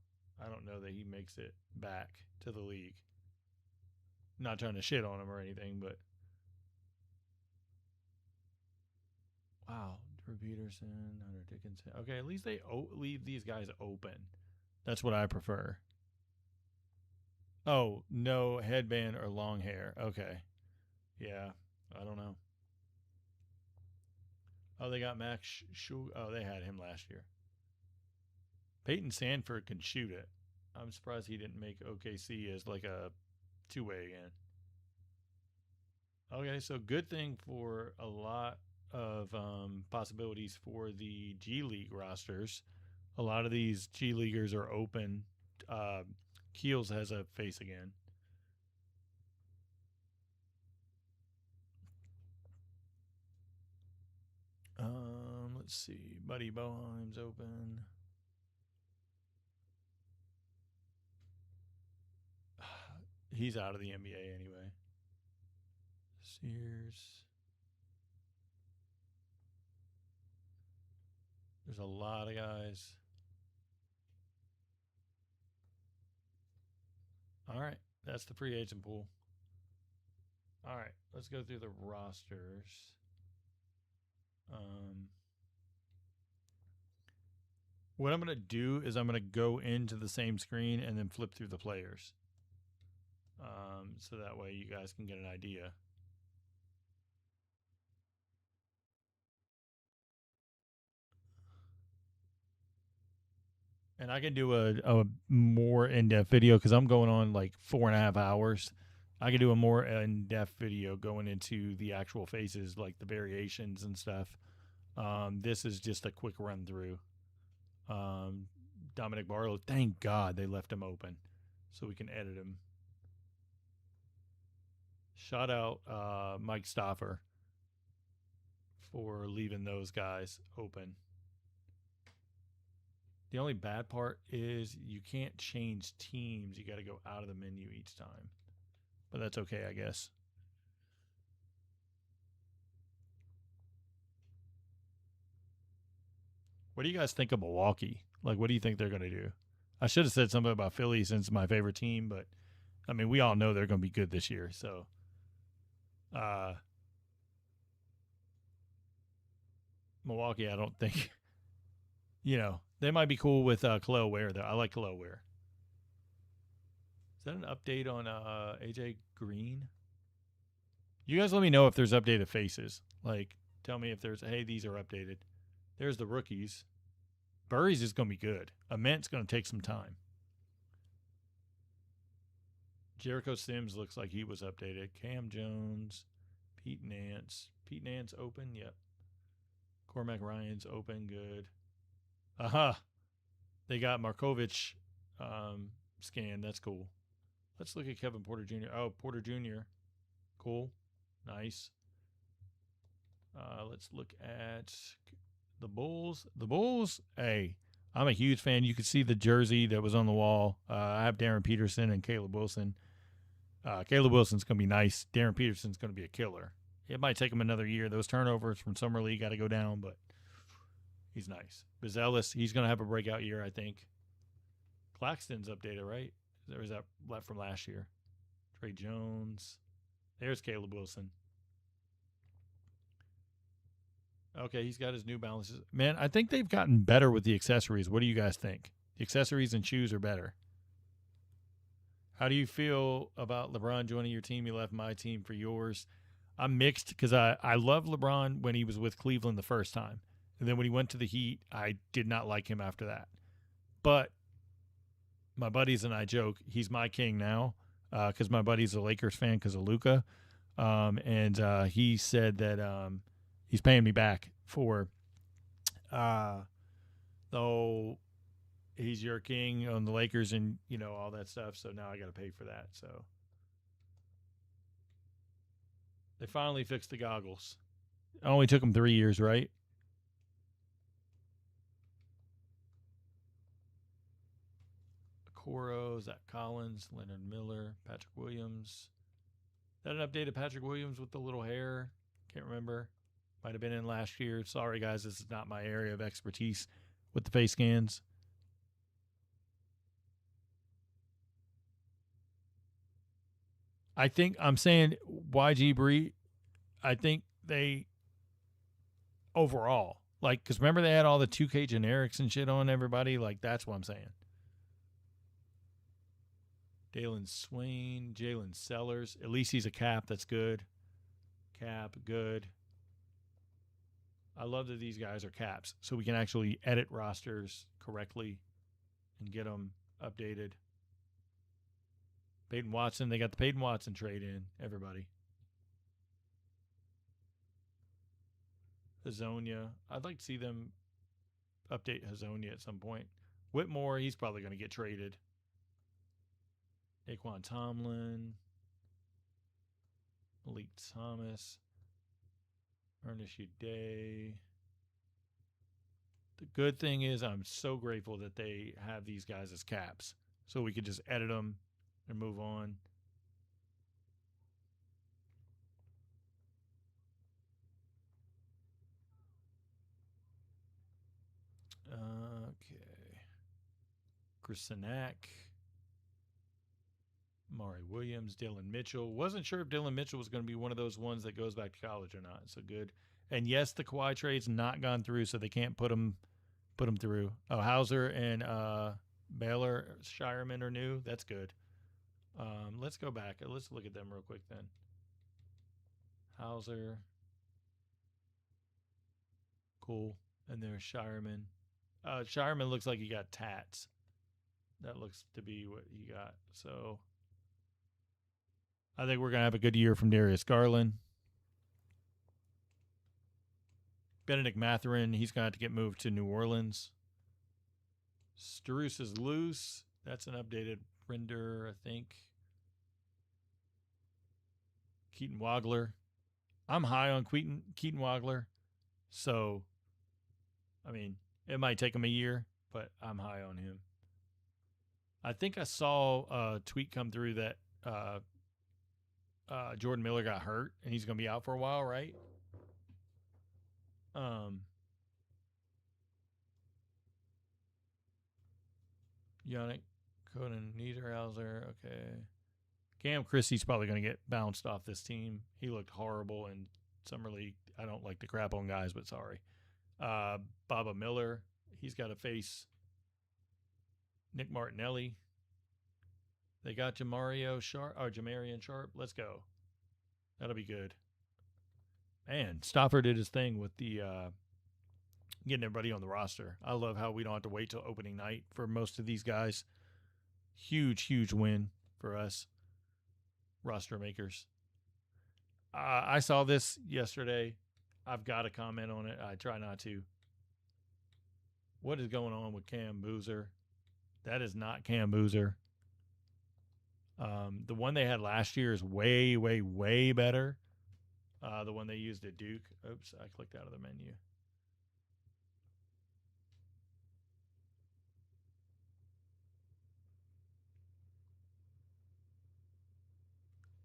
S1: I don't know that he makes it back to the league. Not trying to shit on him or anything, but wow, Drew Peterson, Hunter Dickinson. Okay, at least they leave these guys open. That's what I prefer. Oh, no headband or long hair. Okay. Yeah, I don't know. Oh, they got Max Oh, they had him last year. Peyton Sandford can shoot it. I'm surprised he didn't make OKC as like a two-way again. Okay, so good thing for a lot of possibilities for the G League rosters. A lot of these G Leaguers are open. Keels has a face again. Let's see. Buddy Boheim's open. He's out of the NBA anyway. Sears. There's a lot of guys. All right. That's the free agent pool. All right. Let's go through the rosters. What I'm going to do is I'm going to go into the same screen and then flip through the players. So that way you guys can get an idea. And I can do a more in-depth video because I'm going on like 4.5 hours. I can do a more in-depth video going into the actual faces, like the variations and stuff. This is just a quick run through. Dominic Barlow, thank God they left him open so we can edit him. Shout out Mike Stoffer for leaving those guys open. The only bad part is you can't change teams. You got to go out of the menu each time. But that's okay, I guess. What do you guys think of Milwaukee? Like, what do you think they're going to do? I should have said something about Philly since it's my favorite team, but I mean, we all know they're going to be good this year. So, Milwaukee, I don't think, they might be cool with Khalil Ware, though. I like Khalil Ware. Is that an update on AJ Green? You guys let me know if there's updated faces. Like, tell me if there's, hey, these are updated. There's the rookies. Burries is going to be good. Ament's going to take some time. Jericho Sims looks like he was updated. Cam Jones, Pete Nance. Pete Nance open? Yep. Cormac Ryan's open. Good. Aha. They got Markovich scanned. That's cool. Let's look at Kevin Porter Jr. Oh, Porter Jr. Cool. Nice. Let's look at the Bulls. The Bulls, hey, I'm a huge fan. You could see the jersey that was on the wall. I have Darren Peterson and Caleb Wilson. Caleb Wilson's going to be nice. Darren Peterson's going to be a killer. It might take him another year. Those turnovers from Summer League got to go down, but he's nice. Bizelis, he's going to have a breakout year, I think. Claxton's updated, right? Or is that left from last year? Trey Jones. There's Caleb Wilson. Okay, he's got his New Balances. Man, I think they've gotten better with the accessories. What do you guys think? The accessories and shoes are better. How do you feel about LeBron joining your team? He left my team for yours. I'm mixed because I love LeBron when he was with Cleveland the first time. And then when he went to the Heat, I did not like him after that. But my buddies and I joke, he's my king now because my buddy's a Lakers fan because of Luka. And he said that he's paying me back for though he's your king on the Lakers and, all that stuff. So now I got to pay for that. So they finally fixed the goggles. It only took them 3 years, right? Coro, Zach Collins, Leonard Miller, Patrick Williams. Is that an updated Patrick Williams with the little hair? Can't remember. Might have been in last year. Sorry, guys. This is not my area of expertise with the face scans. I think I'm saying YG Bree. I think they overall, because remember they had all the 2K generics and shit on everybody? Like, that's what I'm saying. Dalen Swain, Jalen Sellers. At least he's a cap. That's good. Cap, good. I love that these guys are caps, so we can actually edit rosters correctly and get them updated. Peyton Watson, they got the Peyton Watson trade in, everybody. Hazonia, I'd like to see them update Hazonia at some point. Whitmore, he's probably going to get traded. Daquan Tomlin, Malik Thomas, Ernest Uday. The good thing is I'm so grateful that they have these guys as caps, so we could just edit them and move on. Okay. Chris Sinak, Maury Williams, Dylan Mitchell. Wasn't sure if Dylan Mitchell was going to be one of those ones that goes back to college or not. So good. And yes, the Kawhi trade's not gone through, so they can't put him through. Oh, Hauser and Baylor Shireman are new. That's good. Let's go back. Let's look at them real quick then. Hauser. Cool. And there's Shireman. Shireman looks like he got tats. That looks to be what he got. So I think we're going to have a good year from Darius Garland. Benedict Mathurin, he's going to have to get moved to New Orleans. Strus is loose. That's an updated render, I think. Keaton Wagler. I'm high on Keaton Wagler. So, I mean, it might take him a year, but I'm high on him. I think I saw a tweet come through that Jordan Miller got hurt and he's going to be out for a while, right? Yannick Conan Niederhauser. Okay. Cam Christie's probably going to get bounced off this team. He looked horrible in summer league. I don't like to crap on guys, but sorry. Baba Miller. He's got to face Nick Martinelli. They got Jamarian Sharp. Let's go. That'll be good. Man, Stafford did his thing with the getting everybody on the roster. I love how we don't have to wait till opening night for most of these guys. Huge win for us roster makers. I saw this yesterday. I've got to comment on it. I try not to. What is going on with Cam Boozer? That is not Cam Boozer. The one they had last year is way better. The one they used at Duke. Oops, I clicked out of the menu.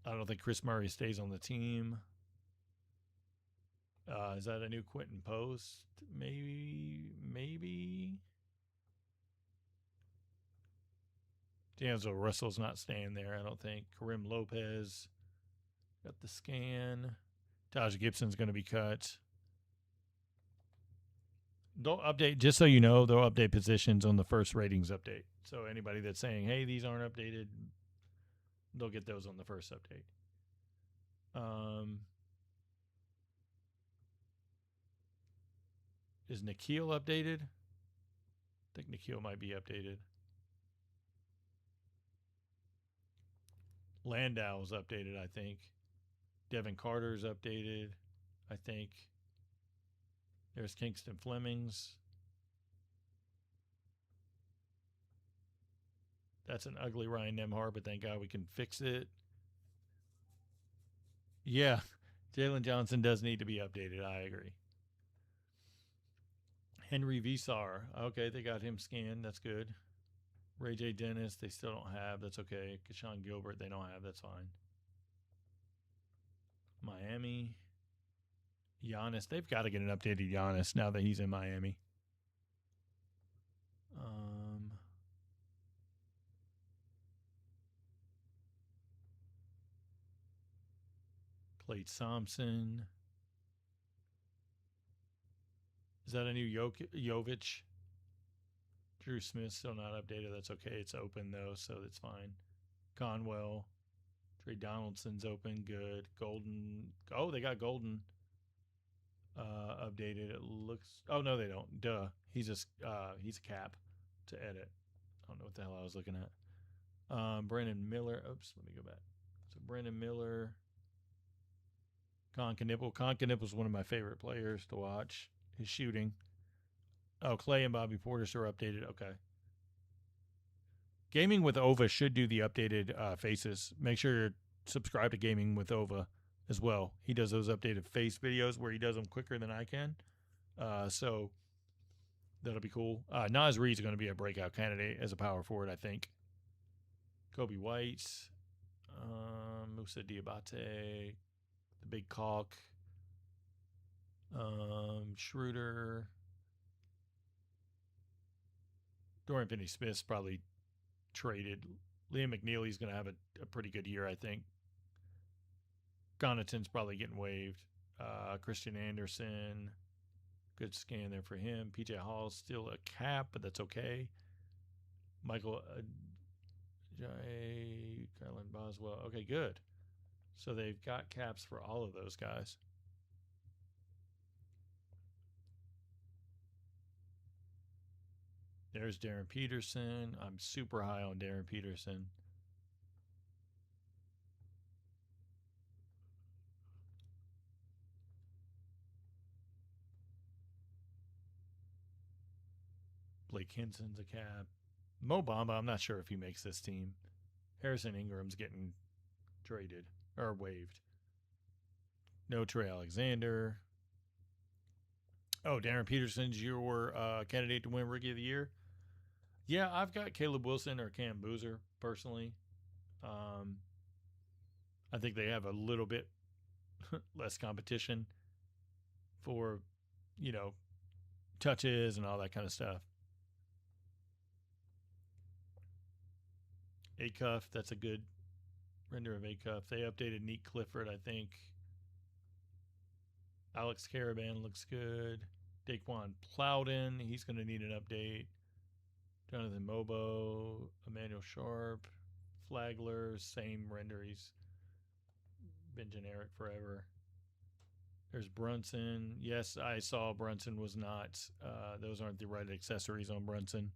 S1: I don't think Chris Murray stays on the team. Is that a new Quentin Post? Maybe. D'Angelo Russell's not staying there, I don't think. Karim Lopez. Got the scan. Taj Gibson's going to be cut. They'll update, just so you know, they'll update positions on the first ratings update. So anybody that's saying, hey, these aren't updated, they'll get those on the first update. Is Nikhil updated? I think Nikhil might be updated. Landau's updated, I think. Devin Carter's updated, I think. There's Kingston Flemings. That's an ugly Ryan Nembhard, but thank God we can fix it. Yeah, Jalen Johnson does need to be updated. I agree. Henry Visar. Okay, they got him scanned. That's good. Ray J. Dennis, they still don't have. That's okay. Keshawn Gilbert, they don't have. That's fine. Miami. Giannis. They've got to get an updated Giannis now that he's in Miami. Klay Thompson. Is that a new Jovic? Drew Smith still not updated. That's okay. It's open though, so that's fine. Conwell. Trey Donaldson's open. Good. Golden. Oh, they got Golden updated. It looks. Oh no, they don't. Duh. He's a cap to edit. I don't know what the hell I was looking at. Brandon Miller. Oops. Let me go back. So Brandon Miller. Con Knipple's one of my favorite players to watch. His shooting. Oh, Clay and Bobby Portis are updated. Okay. Gaming with Ova should do the updated faces. Make sure you're subscribed to Gaming with Ova as well. He does those updated face videos where he does them quicker than I can. So That'll be cool. Nas Reed's going to be a breakout candidate as a power forward, I think. Kobe White, Musa Diabate, the big caulk, Schroeder, Dorian Finney-Smith's probably traded. Liam McNeely's going to have a pretty good year, I think. Connaughton's probably getting waived. Christian Anderson, good scan there for him. PJ Hall's still a cap, but that's okay. Michael J. Carolyn Boswell. Okay, good. So they've got caps for all of those guys. There's Darren Peterson. I'm super high on Darren Peterson. Blake Hinson's a cap. Mo Bamba, I'm not sure if he makes this team. Harrison Ingram's getting traded or waived. No Trey Alexander. Oh, Darren Peterson's your candidate to win Rookie of the Year. Yeah, I've got Caleb Wilson or Cam Boozer personally. I think they have a little bit less competition for, touches and all that kind of stuff. Acuff, that's a good render of Acuff. They updated Neat Clifford, I think. Alex Caravan looks good. Daquan Plowden, he's going to need an update. Jonathan Mobo, Emmanuel Sharp, Flagler, same render. He's been generic forever. There's Brunson. Yes, I saw Brunson was not. Those aren't the right accessories on Brunson.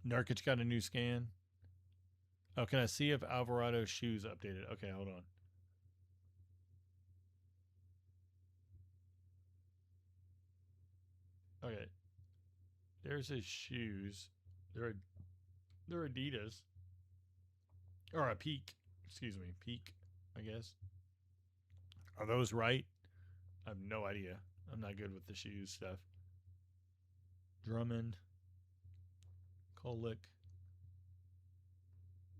S1: Nurkic got a new scan. Oh, can I see if Alvarado's shoes updated? Okay, hold on. Okay. There's his shoes. They're Adidas. Or a Peak. Excuse me. Peak, I guess. Are those right? I have no idea. I'm not good with the shoes stuff. Drummond. Kolick.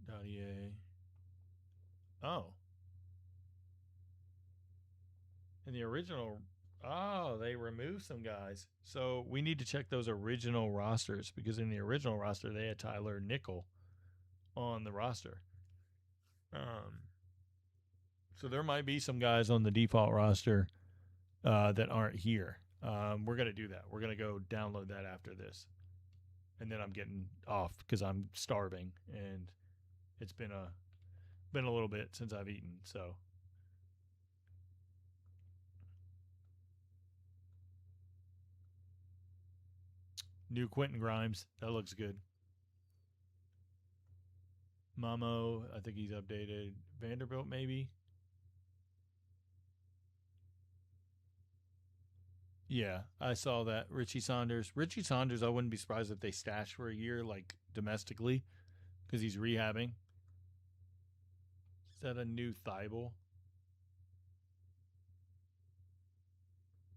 S1: Dadier. Oh. In the original. Oh, they removed some guys. So we need to check those original rosters because in the original roster, they had Tyler Nickel on the roster. So there might be some guys on the default roster that aren't here. We're going to do that. We're going to go download that after this. And then I'm getting off because I'm starving and it's been a little bit since I've eaten. So new Quentin Grimes. That looks good. Mamo, I think he's updated. Vanderbilt, maybe. Yeah, I saw that. Richie Saunders, I wouldn't be surprised if they stash for a year, like domestically, because he's rehabbing. Is that a new Thibault?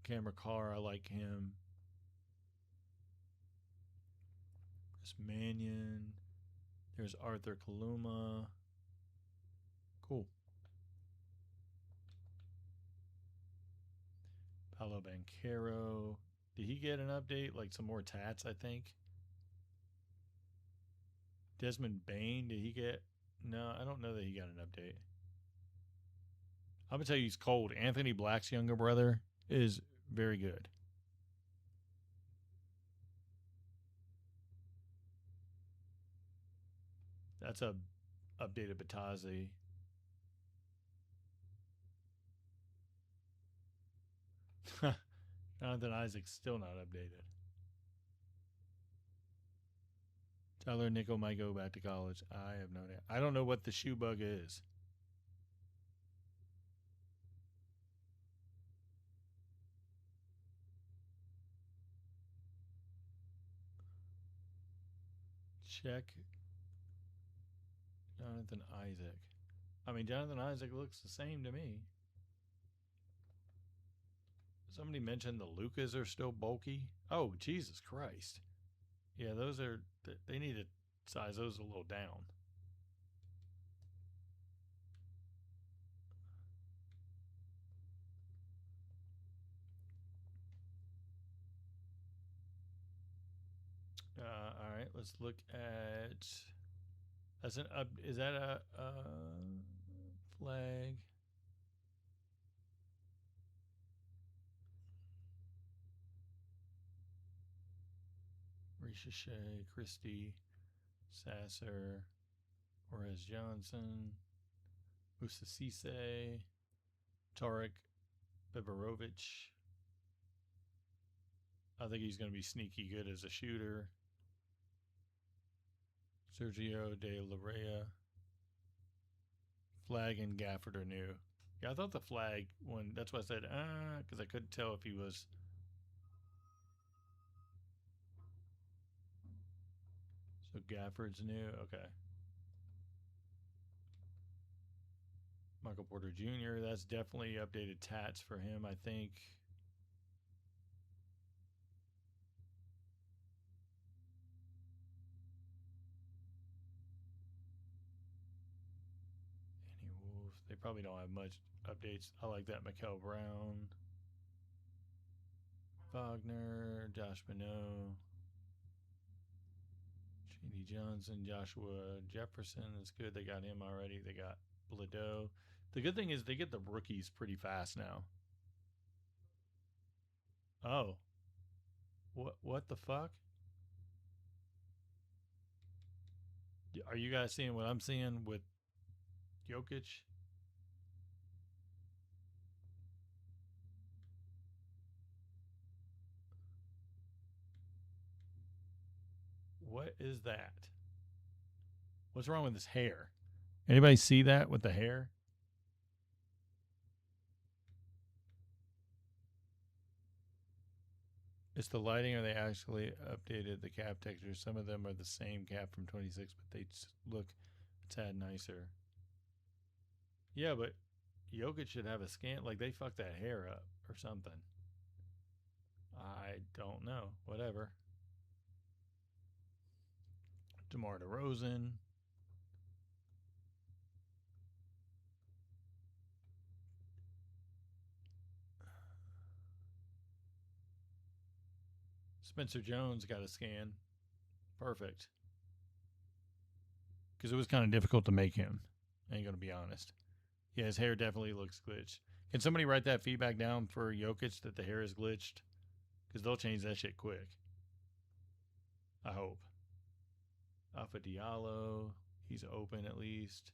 S1: Cameron Carr, I like him. Chris Mannion. There's Arthur Kaluma. Cool. Paolo Banchero. Did he get an update? Like some more tats, I think. Desmond Bain, did he get? No, I don't know that he got an update. I'm going to tell you he's cold. Anthony Black's younger brother is very good. That's a updated Batazzi. Jonathan Isaac's still not updated. Tyler Nickel might go back to college. I have no idea. I don't know what the shoe bug is. Check Jonathan Isaac. I mean, Jonathan Isaac looks the same to me. Somebody mentioned the Lucas are still bulky. Oh, Jesus Christ. Yeah, those are, they need to size those a little down. All right, let's look at, that's an up, is that a flag? Risha Shea, Christie, Sasser, Orez Johnson, Musa Cisse, Tarek Biberovich. I think he's going to be sneaky good as a shooter. Sergio De La Rea. Flag and Gafford are new. Yeah, I thought the flag one, that's why I said, because I couldn't tell if he was. So Gafford's new. Okay. Michael Porter Jr., that's definitely updated tats for him, I think. Annie Wolf. They probably don't have much updates. I like that. Mikel Brown. Wagner. Josh Minot. Cheney Johnson. Joshua Jefferson. That's good. They got him already. They got Bladeau. The good thing is they get the rookies pretty fast now. Oh. What the fuck? Are you guys seeing what I'm seeing with Jokic? What is that? What's wrong with his hair? Anybody see that with the hair? It's the lighting, or they actually updated the cap texture. Some of them are the same cap from 26, but they look a tad nicer. Yeah, but Jokic should have a scan. Like, they fucked that hair up or something. I don't know. Whatever. DeMar DeRozan. Spencer Jones got a scan. Perfect. Because it was kind of difficult to make him. I ain't going to be honest. Yeah, his hair definitely looks glitched. Can somebody write that feedback down for Jokic that the hair is glitched? Because they'll change that shit quick. I hope. Alpha Diallo. He's open at least.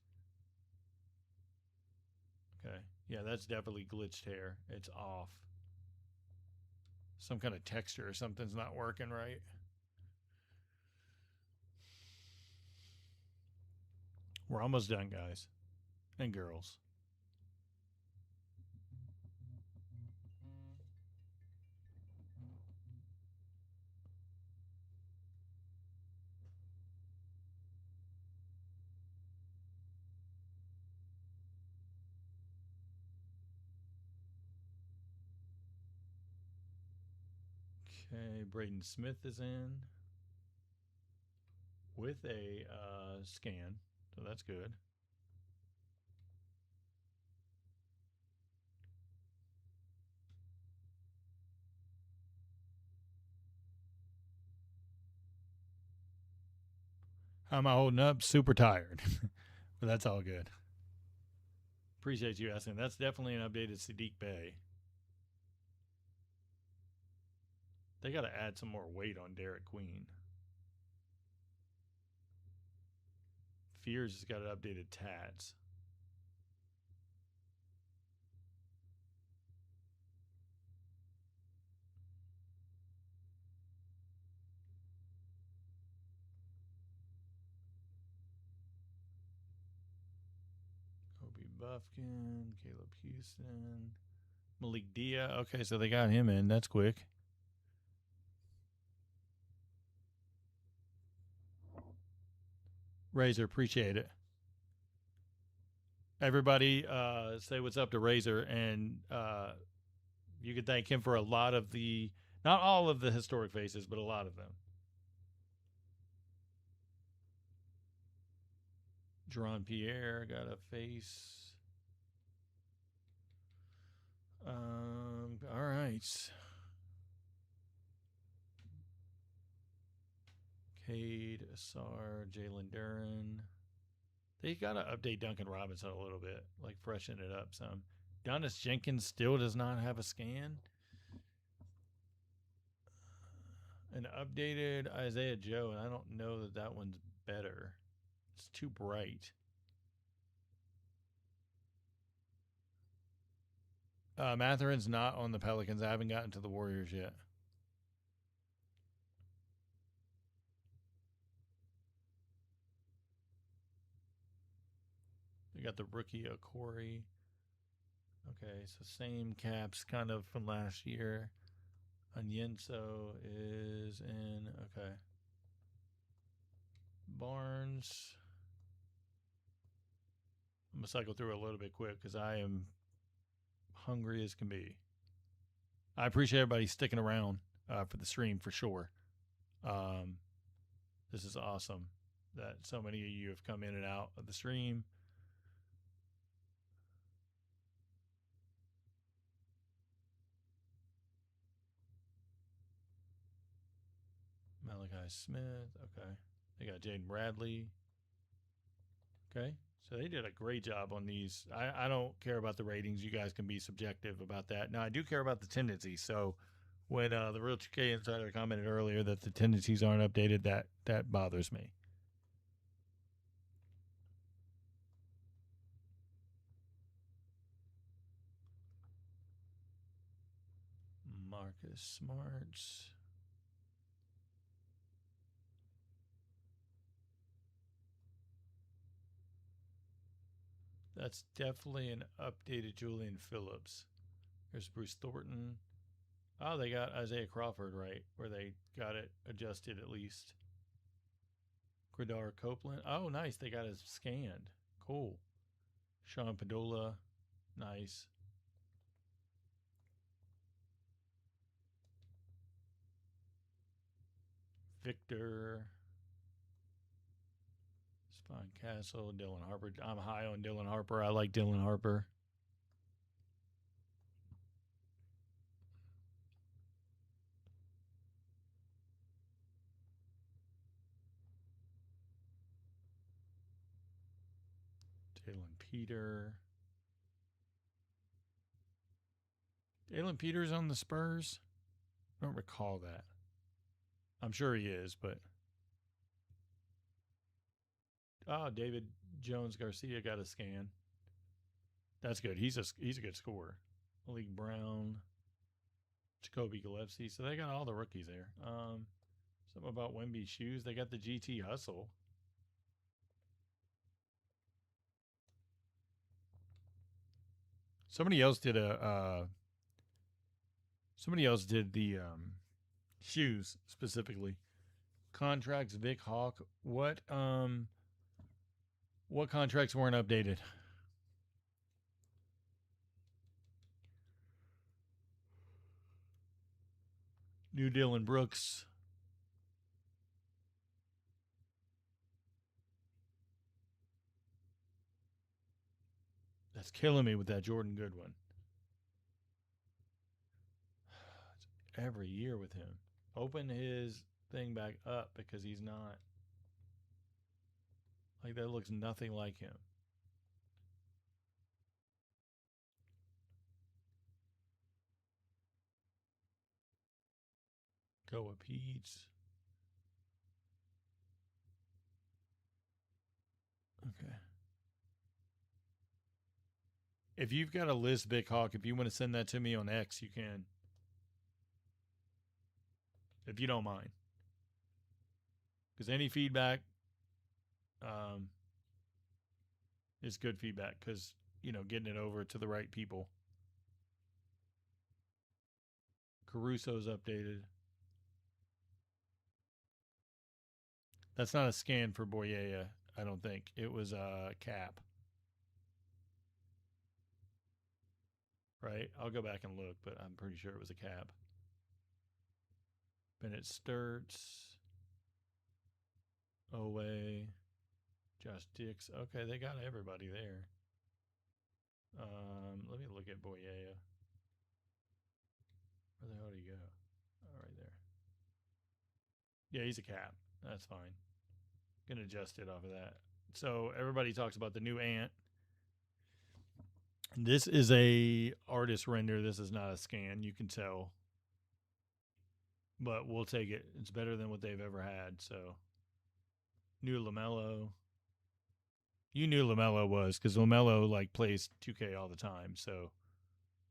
S1: Okay. Yeah, that's definitely glitched hair. It's off. Some kind of texture or something's not working right. We're almost done, guys. And girls. Okay, Braden Smith is in with a scan, so that's good. How am I holding up? Super tired, but that's all good. Appreciate you asking. That's definitely an updated Sadiq Bey. They got to add some more weight on Derek Queen. Fears has got updated tats. Kobe Buffkin, Caleb Houston, Malik Dia. Okay, so they got him in. That's quick. Razor, appreciate it. Everybody say what's up to Razor, and You could thank him for a lot of the, not all of the historic faces, but a lot of them. Jean Pierre got a face. All right. Cade, Assar, Jalen Duran. They got to update Duncan Robinson a little bit, like freshen it up some. Donis Jenkins still does not have a scan. An updated Isaiah Joe, and I don't know that that one's better. It's too bright. Matherin's not on the Pelicans. I haven't gotten to the Warriors yet. We got the rookie Okori. Okay, so same caps kind of from last year. Onyenso is in. Okay. Barnes. I'm going to cycle through a little bit quick because I am hungry as can be. I appreciate everybody sticking around for the stream for sure. This is awesome that so many of you have come in and out of the stream. Malachi Smith. Okay. They got Jaden Bradley. Okay. So they did a great job on these. I don't care about the ratings. You guys can be subjective about that. Now, I do care about the tendencies. So when the Real 2K Insider commented earlier that the tendencies aren't updated, that bothers me. Marcus Smarts. That's definitely an updated Julian Phillips. Here's Bruce Thornton. Oh, they got Isaiah Crawford right, where they got it adjusted at least. Gradar Copeland. Oh, nice. They got it scanned. Cool. Sean Padula. Nice. Victor. Spawn Castle. Dylan Harper. I'm high on Dylan Harper. I like Dylan Harper. Jalen Peter. Jalen Peter's on the Spurs? I don't recall that. I'm sure he is, but. Oh, David Jones Garcia got a scan. That's good. He's a good scorer. Malik Brown, Jacoby Gillespie. So they got all the rookies there. Something about Wemby's shoes. They got the GT Hustle. Somebody else did the shoes specifically. Contracts Vic Hawk. What contracts weren't updated? New Dylan Brooks. That's killing me with that Jordan Goodwin. Every year with him. Open his thing back up because he's not. Like, that looks nothing like him. Koa Pete's. Okay. If you've got a list, Vic Hawk, if you want to send that to me on X, you can. If you don't mind. Because any feedback is good feedback because, getting it over to the right people. Caruso's updated. That's not a scan for Boyea, I don't think. It was a cap. right? I'll go back and look, but I'm pretty sure it was a cap. Bennett Sturts, Owe, Josh Dix. Okay, they got everybody there. Let me look at Boyea. Where the hell did he go? Oh, right there. Yeah, he's a cap. That's fine. Gonna adjust it off of that. So everybody talks about the new Ant. This is a artist render. This is not a scan. You can tell, but we'll take it. It's better than what they've ever had. So new LaMelo. You knew LaMelo was because LaMelo like plays 2K all the time, so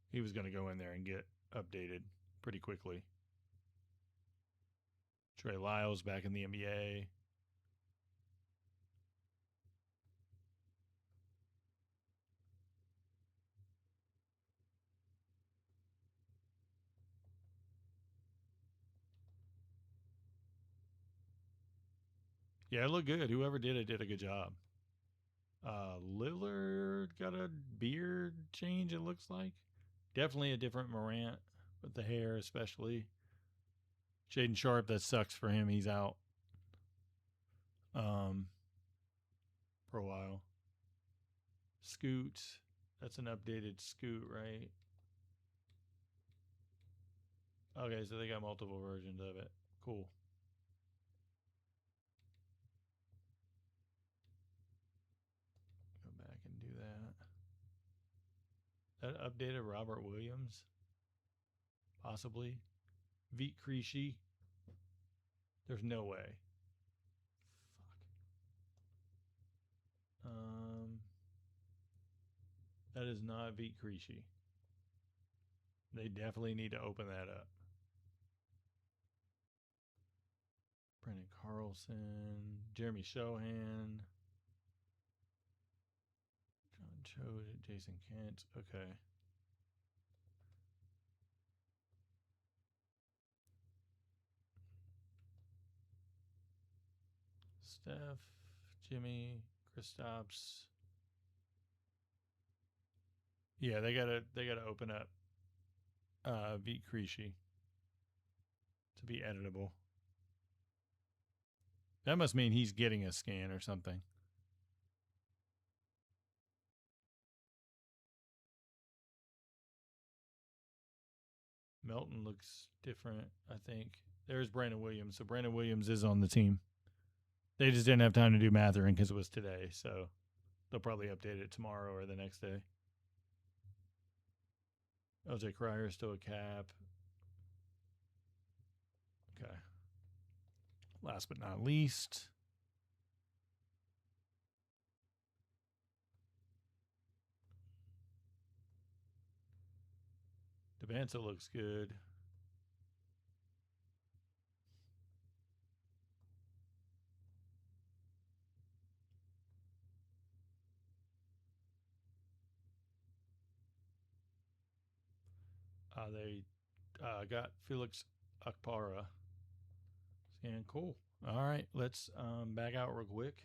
S1: he was going to go in there and get updated pretty quickly. Trey Lyles back in the NBA. Yeah, it looked good. Whoever did it did a good job. Lillard got a beard change, it looks like. Definitely a different Morant with the hair, especially. Shaden Sharp, that sucks for him. He's out for a while. Scoot, that's an updated Scoot, right? Okay, so they got multiple versions of it. Cool. Go back and do that. That updated Robert Williams, possibly. Veet Creasy. There's no way. Fuck. That is not Veet Creasy. They definitely need to open that up. Brendan Carlson, Jeremy Shohan, John Cho, Jason Kent. Okay. Steph, Jimmy, Kristaps. Yeah, they gotta open up Veet Creasy to be editable. That must mean he's getting a scan or something. Melton looks different, I think. There's Brandon Williams. So Brandon Williams is on the team. They just didn't have time to do Matherin because it was today. So they'll probably update it tomorrow or the next day. LJ Cryer still a cap. Okay. Last but not least, Devonta looks good. They got Felix Akpara. And cool. All right, let's back out real quick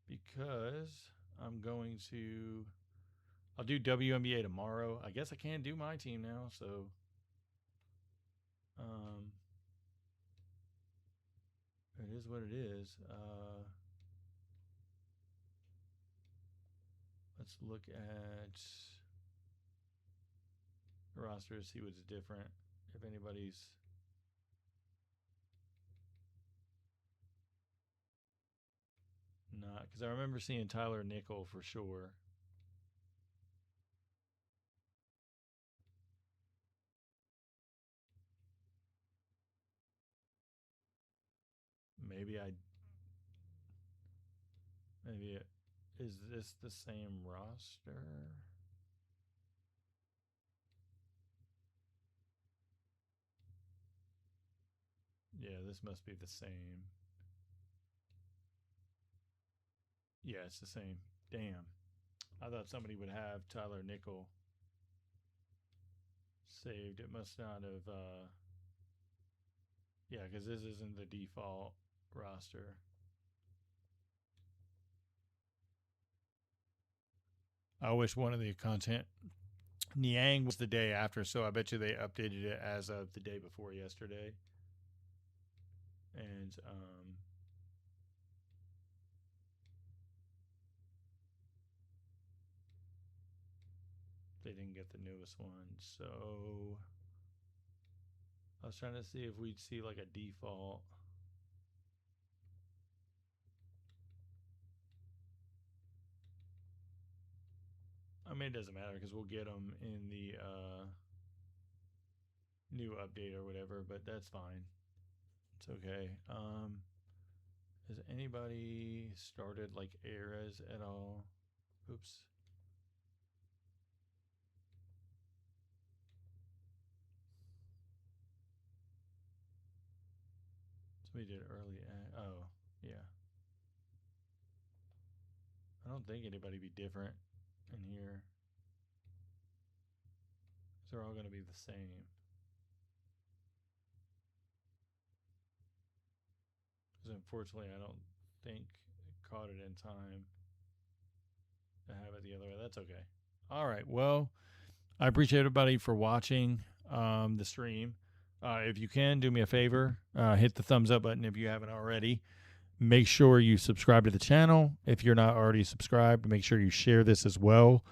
S1: because I'm going to. I'll do WNBA tomorrow. I guess I can't do my team now, so it is what it is. Let's look at the roster to see what's different. If anybody's not, because I remember seeing Tyler Nickel for sure. Maybe is this the same roster? Yeah, this must be the same. Yeah, it's the same. Damn. I thought somebody would have Tyler Nickel saved. It must not have. Yeah, because this isn't the default roster. I wish one of the content Niang was the day after, so I bet you they updated it as of the day before yesterday. And they didn't get the newest one. So I was trying to see if we'd see like a default. I mean, it doesn't matter because we'll get them in the new update or whatever, but that's fine. It's okay. Has anybody started like eras at all? Oops. Somebody did early. Oh, yeah. I don't think anybody be different in here. They're all going to be the same. Because unfortunately, I don't think it caught it in time to have it the other way. That's okay. All right. Well, I appreciate everybody for watching the stream. If you can, do me a favor, hit the thumbs up button if you haven't already. Make sure you subscribe to the channel. If you're not already subscribed, make sure you share this as well.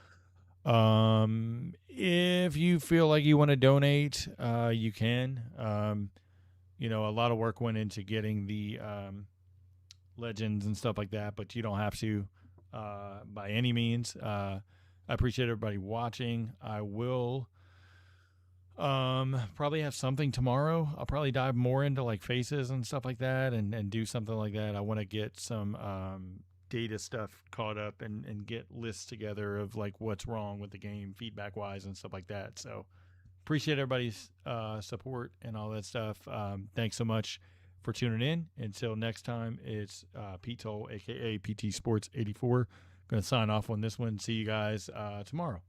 S1: If you feel like you want to donate, you can. A lot of work went into getting the legends and stuff like that, but you don't have to by any means. I appreciate everybody watching. I will probably have something tomorrow. I'll probably dive more into like faces and stuff like that and do something like that. I want to get some data stuff caught up and get lists together of like what's wrong with the game feedback wise and stuff like that. So appreciate everybody's support and all that stuff. Thanks so much for tuning in. Until next time, it's Pete Toll, aka PT Sports 84. Going to sign off on this one. See you guys tomorrow.